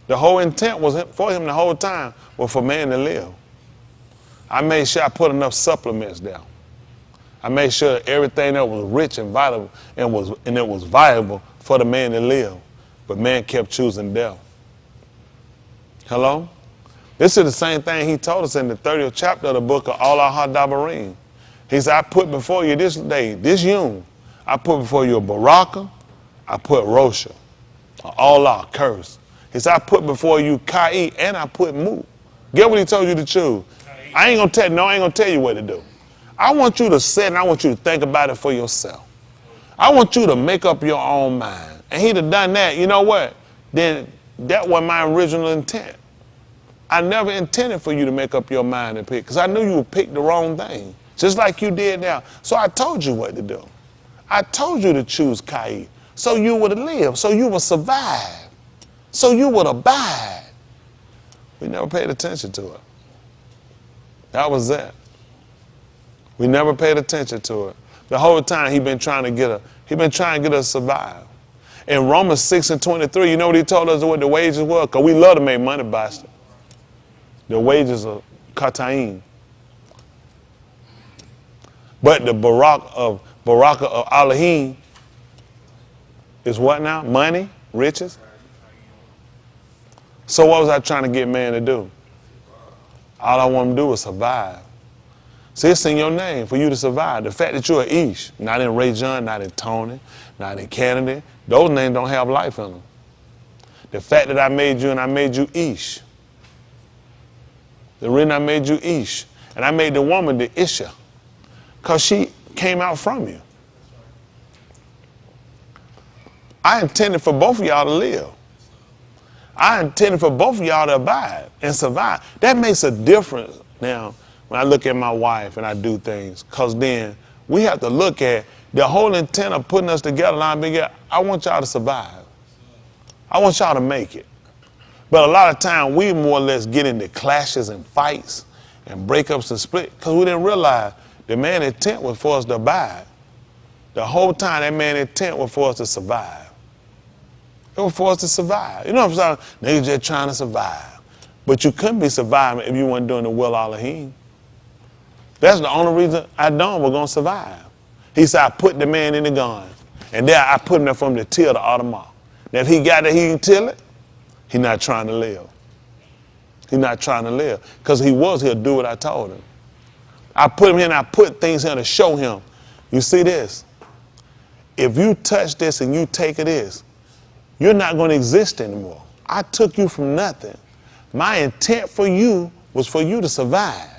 The whole intent was for him the whole time was for man to live. I made sure I put enough supplements down. I made sure everything that was rich and vital and it was viable for the man to live. But man kept choosing death. Hello? This is the same thing he told us in the 30th chapter of the book of All Our Dabarim. He said, I put before you this day, this yom, I put before you a baraka, I put Rosha, all our curse. He said, I put before you Kai and I put Mu. Get what he told you to choose. I ain't gonna tell you what to do. I want you to sit and I want you to think about it for yourself. I want you to make up your own mind. And he'd have done that, you know what? Then that wasn't my original intent. I never intended for you to make up your mind and pick, because I knew you would pick the wrong thing, just like you did now. So I told you what to do. I told you to choose Kai. so you would live, so you would survive, so you would abide. We never paid attention to it. That was that. We never paid attention to it. The whole time he been trying to get us to survive. In Romans 6:23, you know what he told us what the wages were? Because we love to make money, bastard. The wages of kataim. But the baraka of Elohim is what now? Money, riches. So what was I trying to get man to do? All I want him to do is survive. See, it's in your name for you to survive. The fact that you're an Ish, not in Ray John, not in Tony, not in Kennedy, those names don't have life in them. The fact that I made you and I made you Ish. The reason I made you Ish, and I made the woman the Isha, because she came out from you. I intended for both of y'all to live. I intended for both of y'all to abide and survive. That makes a difference now when I look at my wife and I do things, because then we have to look at the whole intent of putting us together. I want y'all to survive. I want y'all to make it. But a lot of time we more or less get into clashes and fights and breakups and split because we didn't realize the man's intent was for us to abide. The whole time that man's intent was for us to survive. It was for us to survive. You know what I'm saying? Niggas just trying to survive. But you couldn't be surviving if you weren't doing the will of Elohim. That's the only reason Adam was going to survive. He said, I put the man in the gun. And there I put him there from the till to Adamah. Now if he got there, he can till it. He's not trying to live. He's not trying to live. Because he'll do what I told him. I put him here and I put things here to show him. You see this? If you touch this and you take of this, you're not going to exist anymore. I took you from nothing. My intent for you was for you to survive.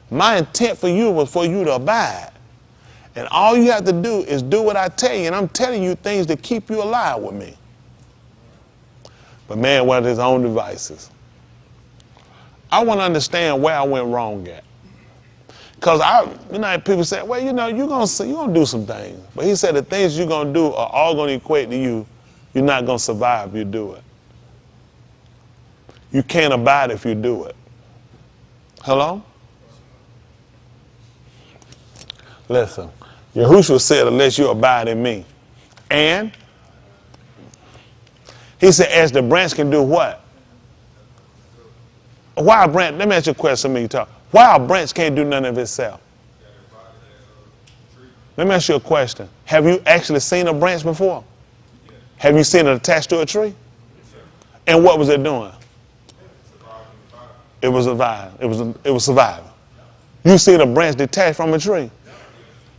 My intent for you was for you to abide. And all you have to do is do what I tell you. And I'm telling you things to keep you alive with me. But man went his own devices. I want to understand where I went wrong at. Because people say, well, you're going to do some things. But he said the things you're going to do are all going to equate to you. You're not going to survive if you do it. You can't abide if you do it. Hello? Listen, Yahushua said, unless you abide in me. And he said, as the branch can do what? Why a branch? Let me ask you a question. Why a branch can't do nothing of itself? Let me ask you a question. Have you actually seen a branch before? Have you seen it attached to a tree? And what was it doing? It was surviving. It was surviving. You seen a branch detached from a tree.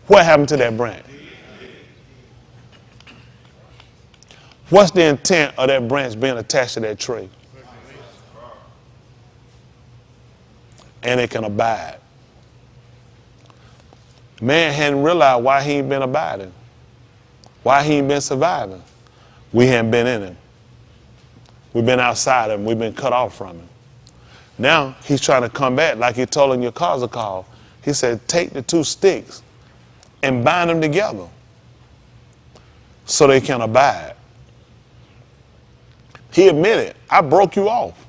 What happened to that branch? What's the intent of that branch being attached to that tree? And it can abide. Man hadn't realized why he ain't been abiding. Why he ain't been surviving. We hadn't been in him. We've been outside of him. We've been cut off from him. Now he's trying to come back like he told in your cause a call. He said, take the two sticks and bind them together so they can abide. He admitted, I broke you off.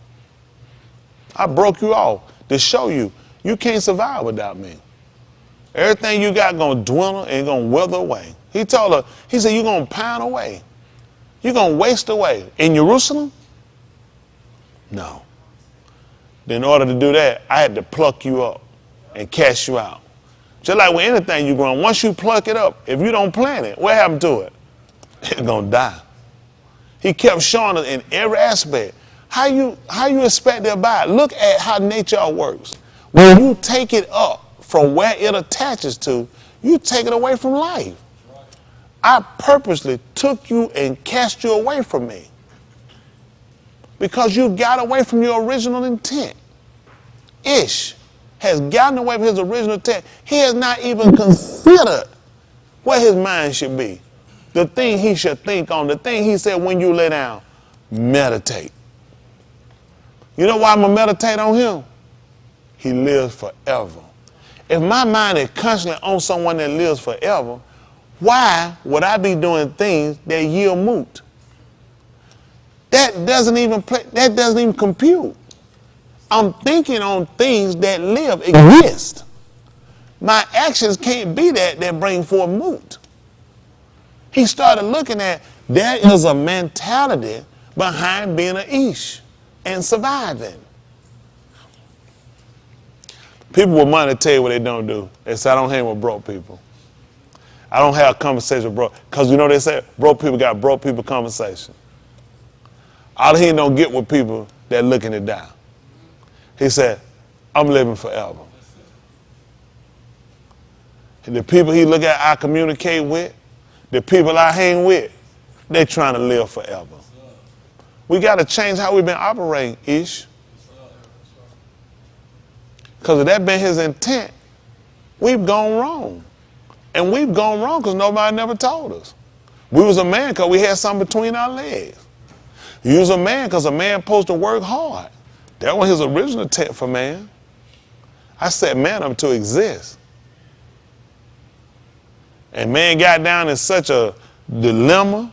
I broke you off to show you can't survive without me. Everything you got going to dwindle and going to wither away. He told her, he said, you're going to pound away. You're going to waste away. In Jerusalem? No. In order to do that, I had to pluck you up and cast you out. Just like with anything you grow, once you pluck it up, if you don't plant it, what happened to it? It's going to die. He kept showing us in every aspect. How you expect to abide? Look at how nature works. When you take it up from where it attaches to, you take it away from life. I purposely took you and cast you away from me because you got away from your original intent. Ish has gotten away from his original intent. He has not even considered what his mind should be, the thing he should think on, the thing he said when you lay down, meditate. You know why I'm going to meditate on him? He lives forever. If my mind is constantly on someone that lives forever, why would I be doing things that yield moot? That doesn't even compute. I'm thinking on things that live, exist. My actions can't be that bring forth moot. He started looking at there is a mentality behind being an ish and surviving. People with money tell you what they don't do. They say, I don't hang with broke people. I don't have a conversation with broke. Because you know they say broke people got broke people conversation. All he don't get with people that looking it down. He said, I'm living forever. And the people he look at, I communicate with, the people I hang with, they trying to live forever. We got to change how we've been operating, Ish. Because if that been his intent, we've gone wrong. And we've gone wrong because nobody never told us. We was a man because we had something between our legs. You was a man because a man supposed to work hard. That was his original intent for man. I set man up to exist. And man got down in such a dilemma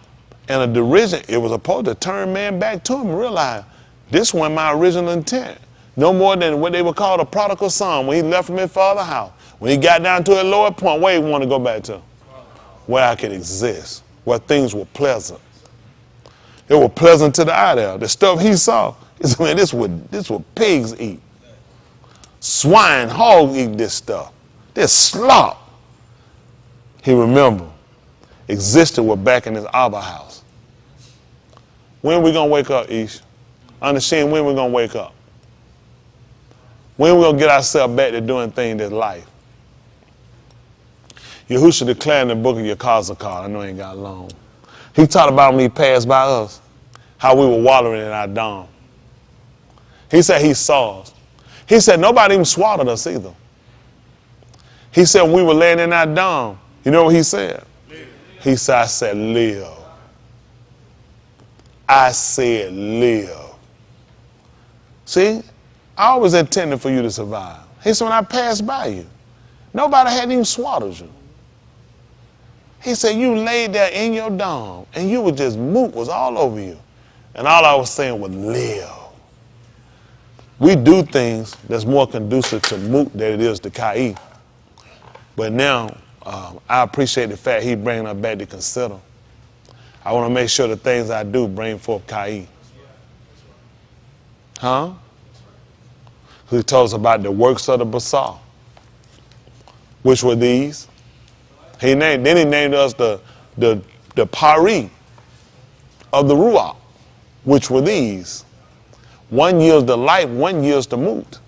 and a derision, it was supposed to turn man back to him and realize this wasn't my original intent. No more than what they would call the prodigal son when he left from his father's house. When he got down to a lower point, where he wanted to go back to? Where I could exist, where things were pleasant. It was pleasant to the eye there. The stuff he saw, man, this what pigs eat. Swine, hogs eat this stuff. This slop. He remembered, existed was back in his Abba house. When we going to wake up, Ish? Understand when we going to wake up. When we going to get ourselves back to doing things that's life. Yahushua declared in the book of Yahuah, I know he ain't got long. He talked about when he passed by us, how we were wallowing in our dung. He said he saw us. He said nobody even swallowed us either. He said when we were laying in our dung, you know what he said? Live. He said, I said, live. I said, live. See, I always intended for you to survive. He said, when I passed by you, nobody had even swallowed you. He said, you laid there in your dome and you were just moot was all over you. And all I was saying was live. We do things that's more conducive to moot than it is to Kai. But now, I appreciate the fact he bringing us back to consider. I want to make sure the things I do bring forth Kai. Huh? He told us about the works of the Basar, which were these. Then he named us the Pari of the Ruach, which were these. One yields the life, one yields the moot.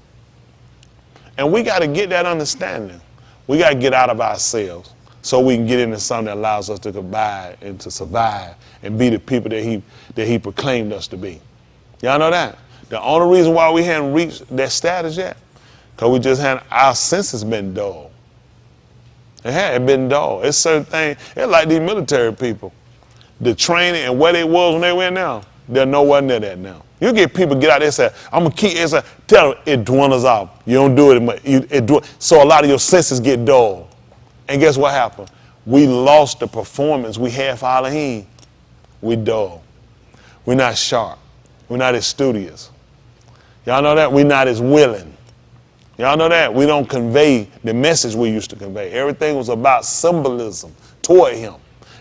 And we got to get that understanding. We got to get out of ourselves so we can get into something that allows us to abide and to survive and be the people that he proclaimed us to be. Y'all know that? The only reason why we hadn't reached that status yet, because we just hadn't, our senses been dull. It had been dull. It's certain things, it's like these military people. The training and where they was when they went now, they're nowhere near that now. You get people get out there and say, I'm going to keep it. Tell them it dwindles off. You don't do it. So a lot of your senses get dull. And guess what happened? We lost the performance we had for Elohim. We dull. We're not sharp. We're not as studious. Y'all know that? We're not as willing. Y'all know that? We don't convey the message we used to convey. Everything was about symbolism toward him.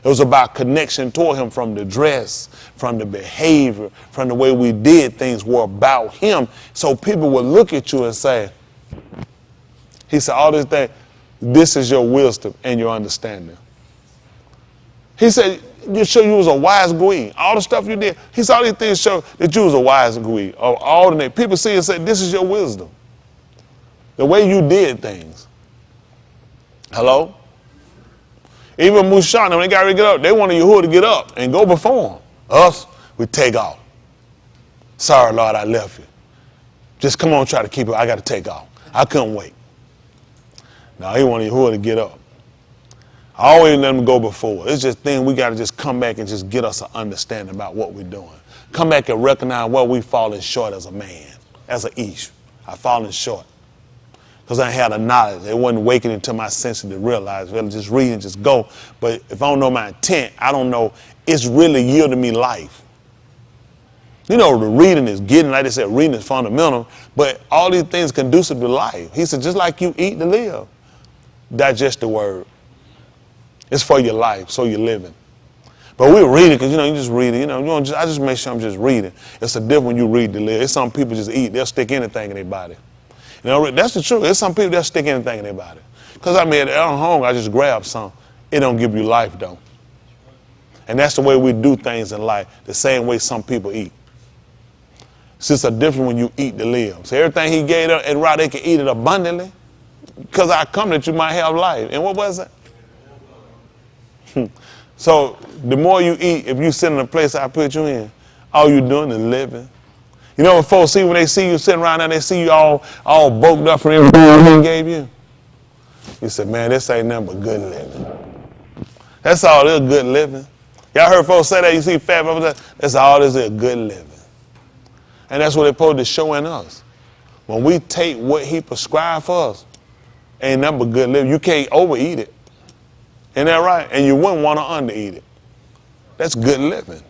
It was about connection toward him from the dress, from the behavior, from the way we did things were about him. So people would look at you and say, he said, all this thing, this is your wisdom and your understanding. He said, you show you was a wise Gui. All the stuff you did, he said all these things show that you was a wise Gui. All the people see and say, this is your wisdom. The way you did things. Hello? Even Mushan, when they got ready to get up, they wanted Yahuah to get up and go before him. Us, we take off. Sorry, Lord, I left you. Just come on, try to keep it. I got to take off. I couldn't wait. Now, he wanted Yahuah to get up. I always let him go before. It's just thing we got to just come back and just get us an understanding about what we're doing. Come back and recognize where we falling short as a man, as an Ish. I've fallen short. Because I had a knowledge. It wasn't awakening to my senses to realize, well, just read and just go. But if I don't know my intent, I don't know, it's really yielding me life. You know, the reading is getting, like they said, reading is fundamental, but all these things conducive to life. He said, just like you eat to live, digest the word. It's for your life, so you're living. But we read it because, you just read it. I just make sure I'm just reading. It's a different when you read to live. It's some people just eat. They'll stick anything in their body. That's the truth. There's some people that stick anything in their body. Because, at home, I just grab some. It don't give you life, though. And that's the way we do things in life, the same way some people eat. It's just a difference when you eat to live. So everything he gave them, and right, they can eat it abundantly. Because I come that you might have life. And what was it? So the more you eat, if you sit in the place I put you in, all you're doing is living. You know what folks see when they see you sitting around there, they see you all bulked up from everything he gave you? You say, man, this ain't nothing but good living. That's all this good living. Y'all heard folks say that? You see fat people, that's all this is good living. And that's what they're supposed to show in us. When we take what he prescribed for us, ain't nothing but good living. You can't overeat it. Isn't that right? And you wouldn't want to undereat it. That's good living.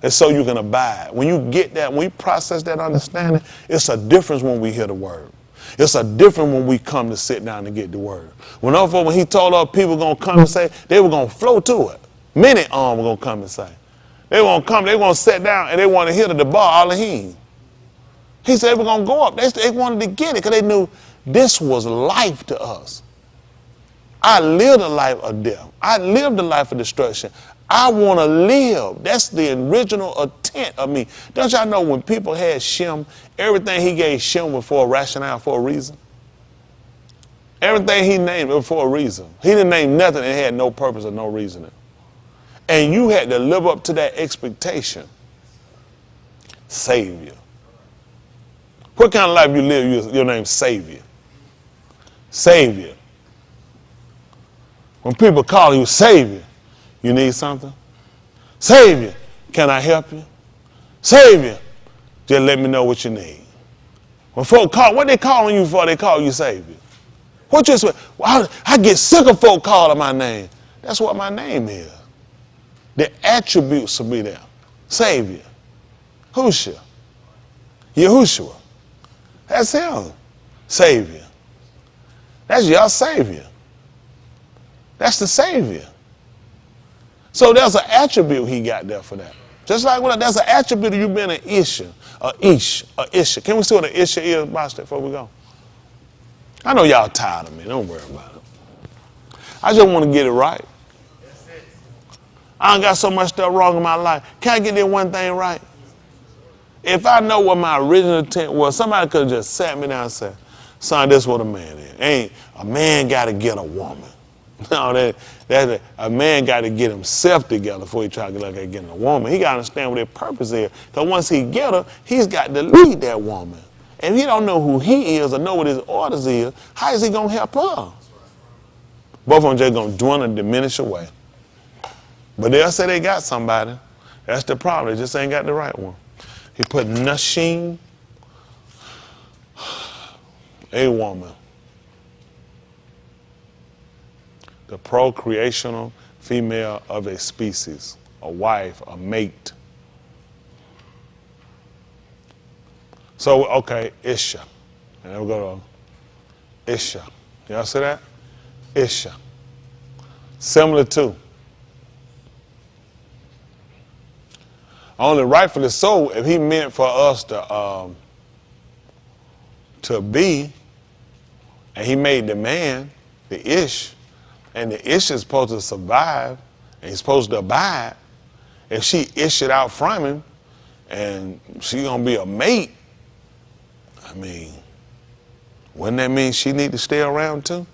It's so you can abide. When you get that, when we process that understanding, it's a difference when we hear the word. It's a difference when we come to sit down and get the word. When he told us people going to come and say, they were going to flow to it. Many were going to come and say. They won't come, they want to sit down and they want to hear the Debar Elohim. He said they were going to go up. They wanted to get it because they knew this was life to us. I lived a life of death. I lived a life of destruction. I want to live. That's the original intent of me. Don't y'all know when people had Shem, everything he gave Shem was for a rationale, for a reason? Everything he named was for a reason. He didn't name nothing that had no purpose or no reasoning. And you had to live up to that expectation. Savior. What kind of life you live, your name's Savior? Savior. When people call you Savior, you need something? Savior, can I help you? Savior, just let me know what you need. When folk call, what they calling you for? They call you Savior. What you expect? Well, I get sick of folk calling my name. That's what my name is. The attributes will be there. Savior. Husha. Yahushua. That's him. Savior. That's your Savior. That's the Savior. So there's an attribute he got there for that. Just like when there's an attribute of you being an Isha, a Isha. Can we see what an Isha is, Boston, before we go? I know y'all tired of me. Don't worry about it. I just want to get it right. I done got so much stuff wrong in my life. Can I get that one thing right? If I know what my original intent was, somebody could have just sat me down and said, son, this is what a man is. A man got to get a woman. No, a man got to get himself together before he try to look at getting a woman. He got to understand what their purpose is. Because once he get her, he's got to lead that woman. And if he don't know who he is or know what his orders is, how is he going to help her? Both of them just going to dwindle and diminish away. But they'll say they got somebody. That's the problem. They just ain't got the right one. He put Nashim, a woman. The procreational female of a species, a wife, a mate. So, okay, Isha. And then we go to Isha. Y'all see that? Isha. Similar to. Only rightfully so, if he meant for us to be, and he made the man, the Ish, and the Ish is supposed to survive, and he's supposed to abide. If she issued out from him, and she's going to be a mate, I mean, wouldn't that mean she need to stay around too?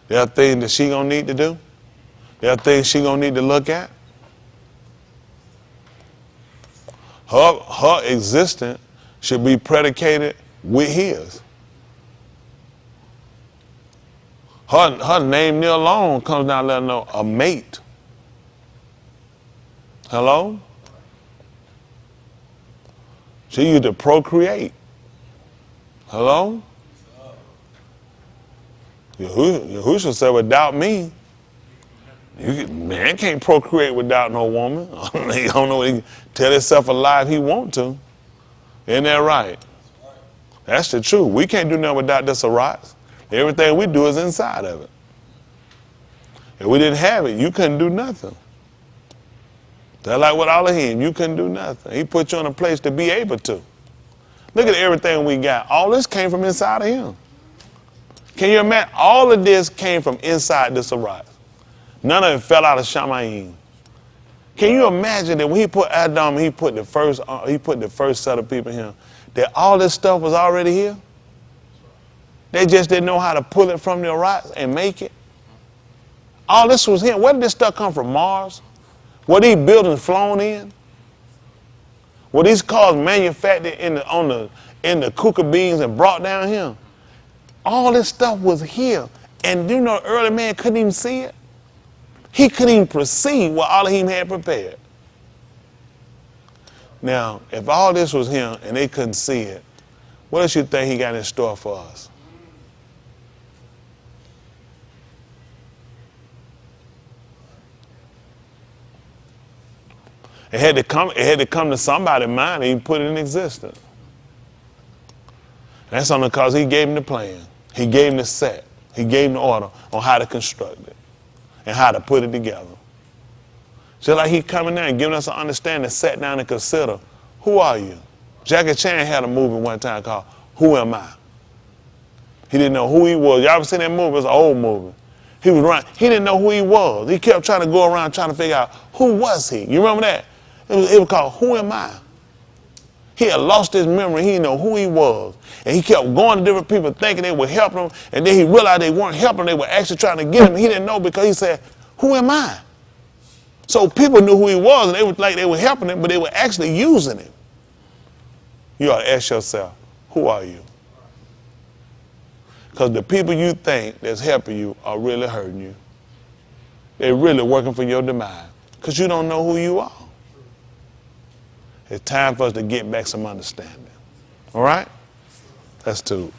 There are things that she going to need to do. There are things she going to need to look at. Her existence should be predicated with his. Her name near alone comes down letting know a mate. Hello? She used to procreate. Hello? Yahushua said, without me, man can't procreate without no woman. He don't know. He can tell himself a lie if he want to. Isn't that right? That's the truth. We can't do nothing without this arise. Everything we do is inside of it. If we didn't have it, you couldn't do nothing. That's like with Elohim, you couldn't do nothing. He put you in a place to be able to. Look at everything we got. All this came from inside of him. Can you imagine? All of this came from inside this arise. None of it fell out of Shamayim. Can you imagine that when he put Adam, he put the first set of people here, that all this stuff was already here? They just didn't know how to pull it from the arise and make it. All this was here. Where did this stuff come from? Mars? Were these buildings flown in? Were these cars manufactured in the Kuka beans and brought down here? All this stuff was here. And you know the early man couldn't even see it? He couldn't even perceive what Elohim had prepared. Now, if all this was him and they couldn't see it, what else you think he got in store for us? It had to come to somebody's mind and he put it in existence. That's only because he gave him the plan. He gave him the set. He gave him the order on how to construct it and how to put it together. Just like he coming down and giving us an understanding to sit down and consider, who are you? Jackie Chan had a movie one time called Who Am I? He didn't know who he was. Y'all ever seen that movie? It's an old movie. He was running. He didn't know who he was. He kept trying to go around trying to figure out who was he. You remember that? It was called Who Am I? He had lost his memory. He didn't know who he was. And he kept going to different people thinking they were helping him. And then he realized they weren't helping him. They were actually trying to get him. He didn't know because he said, who am I? So people knew who he was and they were like they were helping him, but they were actually using him. You ought to ask yourself, who are you? Because the people you think that's helping you are really hurting you. They're really working for your demise because you don't know who you are. It's time for us to get back some understanding. All right? Let's do it.